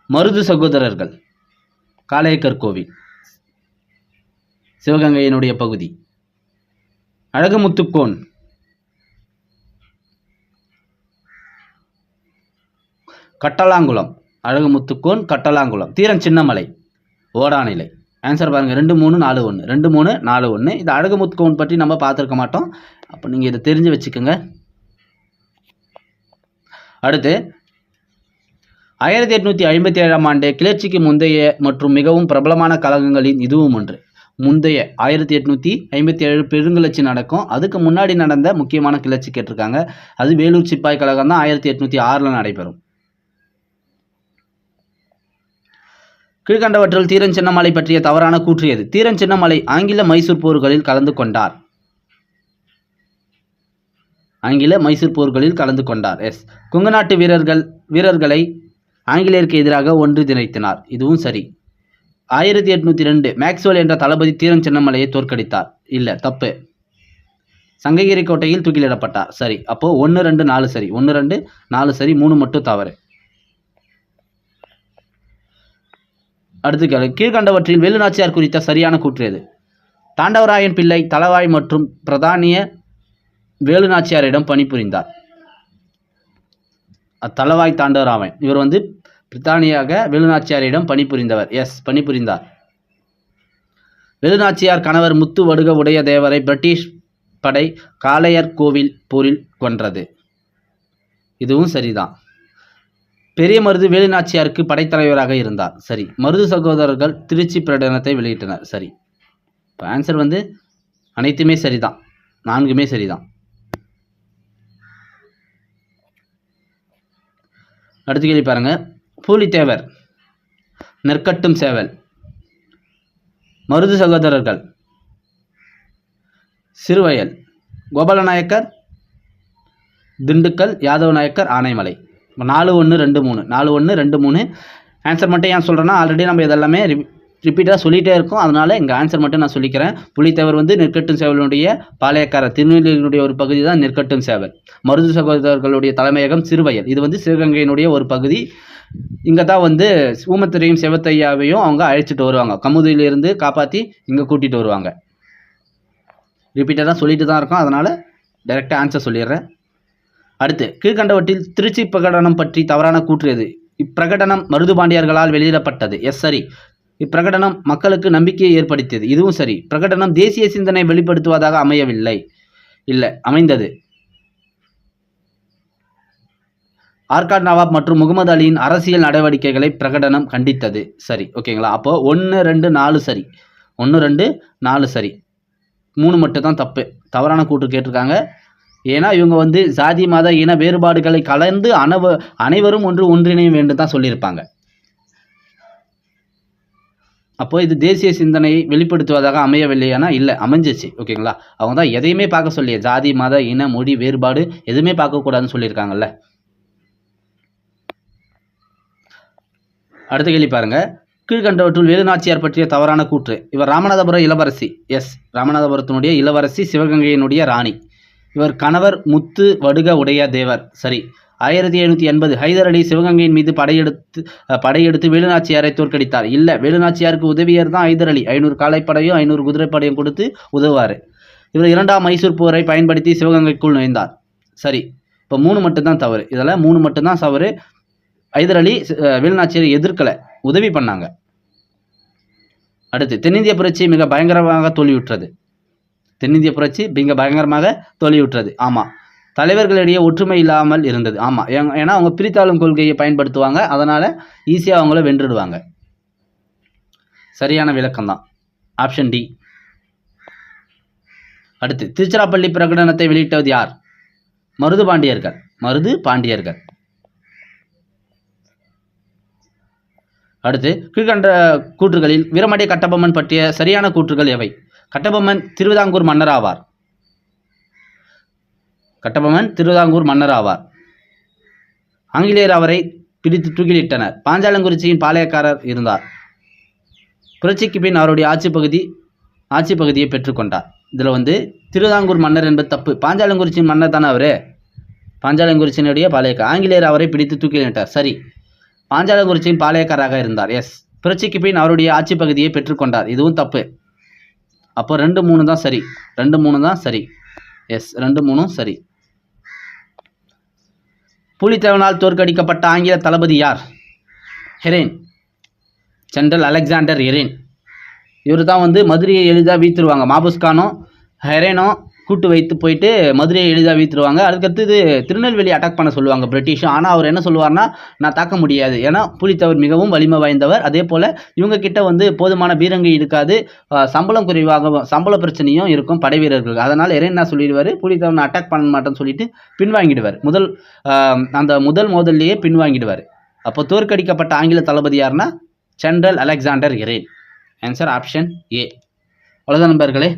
Speaker 1: மருது சகோதரர்கள் காளையக்கர் கோவில், சிவகங்கையினுடைய பகுதி. அழகுமுத்துக்கோன் கட்டலாங்குளம். அழகுமுத்துக்கோன் கட்டலாங்குளம். தீரன் சின்னமலை ஓடாநிலை. ஆன்சர் பாருங்க, 2-3-4-1. 2-3-4-1. இது அழகுமுத்துக்கோன் பற்றி நம்ம பார்த்துருக்க மாட்டோம். அப்போ நீங்கள் இதை தெரிஞ்சு வச்சுக்கோங்க. அடுத்து, 1857ஆம் ஆண்டு கிளர்ச்சிக்கு முந்தைய மற்றும் மிகவும் பிரபலமான கழகங்களின் இதுவும் ஒன்று. முந்தைய 1857 பெருங்கிளர்ச்சி நடக்கும். அதுக்கு முன்னாடி நடந்த முக்கியமான கிளர்ச்சி கேட்டிருக்காங்க. அது வேலூர் சிப்பாய் கழகம் தான். 1806 நடைபெறும். கீழ்கண்டவற்றில் தீரன் சின்னமலை பற்றிய தவறான கூற்று எது? தீரன் சின்னமலை ஆங்கில மைசூர் போர்களில் கலந்து கொண்டார். ஆங்கில மைசூர் போர்களில் கலந்து கொண்டார். எஸ். கொங்கு நாட்டு வீரர்களை ஆங்கிலேயருக்கு எதிராக ஒன்றிணைத்தினார். இதுவும் சரி. 1802 மேக்ஸ்வெல் என்ற தளபதி தீரன் சின்னமலையை தோற்கடித்தார். இல்லை, தப்பு. சங்ககிரி கோட்டையில் தூக்கிலிடப்பட்டார். சரி. அப்போ 1-2-4 சரி. 1-2-4 சரி. 3 மட்டும் தவறு. அடுத்து, கீழ்கண்டவற்றில் வேலுநாச்சியார் குறித்த சரியான கூற்று எது? தாண்டவராயன் பிள்ளை தளவாய் மற்றும் பிரதானிய வேலுநாச்சியாரிடம் பணிபுரிந்தார். தளவாய் தாண்டவராயன் இவர் வந்து பிரித்தானியாக வேலுநாச்சியாரிடம் பணிபுரிந்தவர். எஸ், பணிபுரிந்தார். வேலுநாச்சியார் கணவர் முத்து வடுக உடைய தேவரை பிரிட்டிஷ் படை காளையர் கோவில் போரில் கொன்றது. இதுவும் சரிதான். பெரிய மருது வேலுநாச்சியாருக்கு படைத்தலைவராக இருந்தார். சரி. மருது சகோதரர்கள் திருச்சி பிரகடனத்தை வெளியிட்டனர். சரி. இப்போ ஆன்சர் வந்து அனைத்துமே சரிதான். 4மே சரிதான். அடுத்த கேள்வி பாருங்க. பூலித்தேவர் நெற்கட்டும் சேவல் மருது சகோதரர்கள் சிறுவயல், கோபாலநாயக்கர் திண்டுக்கல், யாதவ நாயக்கர் ஆனைமலை. 4-1-2-3 4-1-2-3. ஆன்சர் மட்டும் ஏன் சொல்கிறேன்னா ஆல்ரெடி நம்ம இதெல்லாமே ரிப்பீட்டாக சொல்லிகிட்டே இருக்கோம். அதனால் இங்கே ஆன்சர் மட்டும் நான் சொல்லிக்கிறேன். புலித்தேவர் வந்து நெற்கட்டும் சேவலுடைய பாளையக்காரர், திருநெல்வேலியினுடைய ஒரு பகுதி தான் நெற்கட்டும் சேவல். மருது சகோதரர்களுடைய தலைமையகம் சிறுவயல், இது வந்து சிவகங்கையினுடைய ஒரு பகுதி. இங்கே தான் வந்து ஊமத்துறையும் சிவத்தையாவையும் அவங்க அழைச்சிட்டு வருவாங்க. கமுதியிலிருந்து காப்பாற்றி இங்கே கூட்டிகிட்டு வருவாங்க. ரிப்பீட்டாக தான் சொல்லிட்டு தான் இருக்கோம். அதனால் டைரெக்டாக ஆன்சர் சொல்லிடுறேன். அடுத்து, கீழ்கண்டவற்றில் திருச்சி பிரகடனம் பற்றி தவறான கூற்று எது? இப்பிரகடனம் மருது பாண்டியர்களால் வெளியிடப்பட்டது. எஸ், சரி. இப்பிரகடனம் மக்களுக்கு நம்பிக்கையை ஏற்படுத்தியது. இதுவும் சரி. பிரகடனம் தேசிய சிந்தனை வெளிப்படுத்துவதாக அமையவில்லை. இல்லை, அமைந்தது. ஆர்காட் நவாப் மற்றும் முகமது அலியின் அரசியல் நடவடிக்கைகளை பிரகடனம் கண்டித்தது. சரி, ஓகேங்களா? அப்போ 1, 2, 4 சரி. 1, 2, 4 சரி. 3 மட்டும் தான் தப்பு. தவறான கூற்று கேட்டிருக்காங்க. ஏன்னா இவங்க வந்து சாதி மத இன வேறுபாடுகளை கலந்து அனைவரும் ஒன்றிணைய வேண்டும் தான் சொல்லியிருப்பாங்க. அப்போ இது தேசிய சிந்தனையை வெளிப்படுத்துவதாக அமையவில்லையானா இல்லை, அமைஞ்சிச்சு. ஓகேங்களா? அவங்க தான் எதையுமே பார்க்க சொல்லிய ஜாதி மத இன மொழி வேறுபாடு எதுவுமே பார்க்கக்கூடாதுன்னு சொல்லியிருக்காங்கல்ல. அடுத்த கேள்வி பாருங்க. கீழ்கண்டவற்றுள் வேலுநாச்சியார் பற்றிய தவறான கூற்று. இவர் ராமநாதபுரம் இளவரசி. எஸ், ராமநாதபுரத்தினுடைய இளவரசி, சிவகங்கையினுடைய ராணி. இவர் கணவர் முத்து வடுக உடைய தேவர். சரி. 1780 ஹைதர் அலி சிவகங்கையின் மீது படையெடுத்து வேலுநாச்சியாரை தோற்கடித்தார். இல்லை, வேலுநாச்சியாருக்கு உதவியர் தான் ஹைதர் அலி. 500 காலைப்படையும் 500 குதிரைப்படையும் கொடுத்து உதவுவார். இவர் 2ஆம் மைசூர் போரை பயன்படுத்தி சிவகங்கைக்குள் நுழைந்தார். சரி. இப்போ 3 மட்டும்தான் தவறு. இதில் 3 மட்டும்தான் தவறு. ஹைதர் அலி வேலுநாச்சியாரை எதிர்க்கலை, உதவி பண்ணாங்க. அடுத்து, தென்னிந்திய புரட்சி மிக பயங்கரமாக தோல்வியுற்றது. தென்னிந்திய புரட்சி மிக பயங்கரமாக தோல்வியுற்றது. ஆமாம். தலைவர்களிடையே ஒற்றுமை இல்லாமல் இருந்தது. ஆமாம், ஏன்னா அவங்க பிரித்தாளும் கொள்கையை பயன்படுத்துவாங்க. அதனால் ஈஸியாக அவங்கள வென்றுடுவாங்க. சரியான விளக்கம் தான் ஆப்ஷன் டி. அடுத்து, திருச்சிராப்பள்ளி பிரகடனத்தை வெளியிட்டது யார்? மருது பாண்டியர்கள். மருது பாண்டியர்கள். அடுத்து, கீழ்கண்ட கூற்றுகளில் வீரமடை கட்டபொம்மன் பற்றிய சரியான கூற்றுகள் எவை? கட்டபொம்மன் திருவிதாங்கூர் மன்னர் ஆவார். கட்டபொம்மன் திருவிதாங்கூர் மன்னர் ஆவார். ஆங்கிலேயர் அவரை பிடித்து தூக்கிலிட்டனர். பாஞ்சாலங்குறிச்சியின் பாளையக்காரர் இருந்தார். புரட்சிக்கு பின் அவருடைய ஆட்சி பகுதியை பெற்றுக்கொண்டார். இதில் வந்து திருவிதாங்கூர் மன்னர் என்பது தப்பு. பாஞ்சாலங்குறிச்சியின் மன்னர் தானே அவர். பாஞ்சாலங்குறிச்சியினுடைய பாளையக்காரர். ஆங்கிலேயர் அவரை பிடித்து தூக்கிலிட்டார். சரி. பாஞ்சாலங்குறிச்சியின் பாளையக்காரராக இருந்தார். எஸ். புரட்சிக்கு பின் அவருடைய ஆட்சி பகுதியை பெற்றுக்கொண்டார். இதுவும் தப்பு. அப்போ 2, 3 தான் சரி. 2, 3 தான் சரி. எஸ், 2, 3 சரி. புலித்தேவனால் தோற்கடிக்கப்பட்ட ஆங்கில தளபதி யார்? ஹெரேன். General Alexander Heron. இவர் தான் வந்து மதுரையை எளிதாக வீழ்த்திடுவாங்க. மாபுஸ்கானும் ஹெரேனும் கூட்டு வைத்து போயிட்டு மதுரையை எளிதாக வீழ்த்திடுவாங்க. அதுக்கடுத்து திருநெல்வேலி அட்டாக் பண்ண சொல்லுவாங்க பிரிட்டிஷும். ஆனால் அவர் என்ன சொல்லுவார்னா, நான் தாக்க முடியாது. ஏன்னா புலித்தேவர் மிகவும் வலிமை வாய்ந்தவர். அதே போல் இவங்க கிட்ட வந்து போதுமான பீரங்கி இருக்காது. சம்பளம் குறைவாகவும் சம்பள பிரச்சனையும் இருக்கும் படை வீரர்களுக்கு. அதனால் ஹெரேன் என்ன சொல்லிடுவார், புலித்தேவனை அட்டாக் பண்ண மாட்டேன்னு சொல்லிட்டு பின்வாங்கிடுவார். முதல் மோதல்லையே பின்வாங்கிடுவார். அப்போ தோற்கடிக்கப்பட்ட ஆங்கில தளபதி யாருன்னா general Alexander Heron. Answer option A. அவ்வளோதான் நண்பர்களே.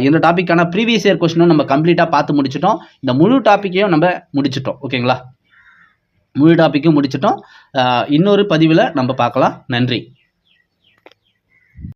Speaker 1: இந்த டாப்பிக்கான ப்ரீவியஸ் இயர் கொஸ்டினும் நம்ம கம்ப்ளீட்டாக பார்த்து முடிச்சிட்டோம். இந்த முழு டாப்பிக்கையும் நம்ம முடிச்சிட்டோம். ஓகேங்களா? முழு டாப்பிக்கும் முடிச்சிட்டோம். இன்னொரு பதிவில் நம்ம பார்க்கலாம். நன்றி.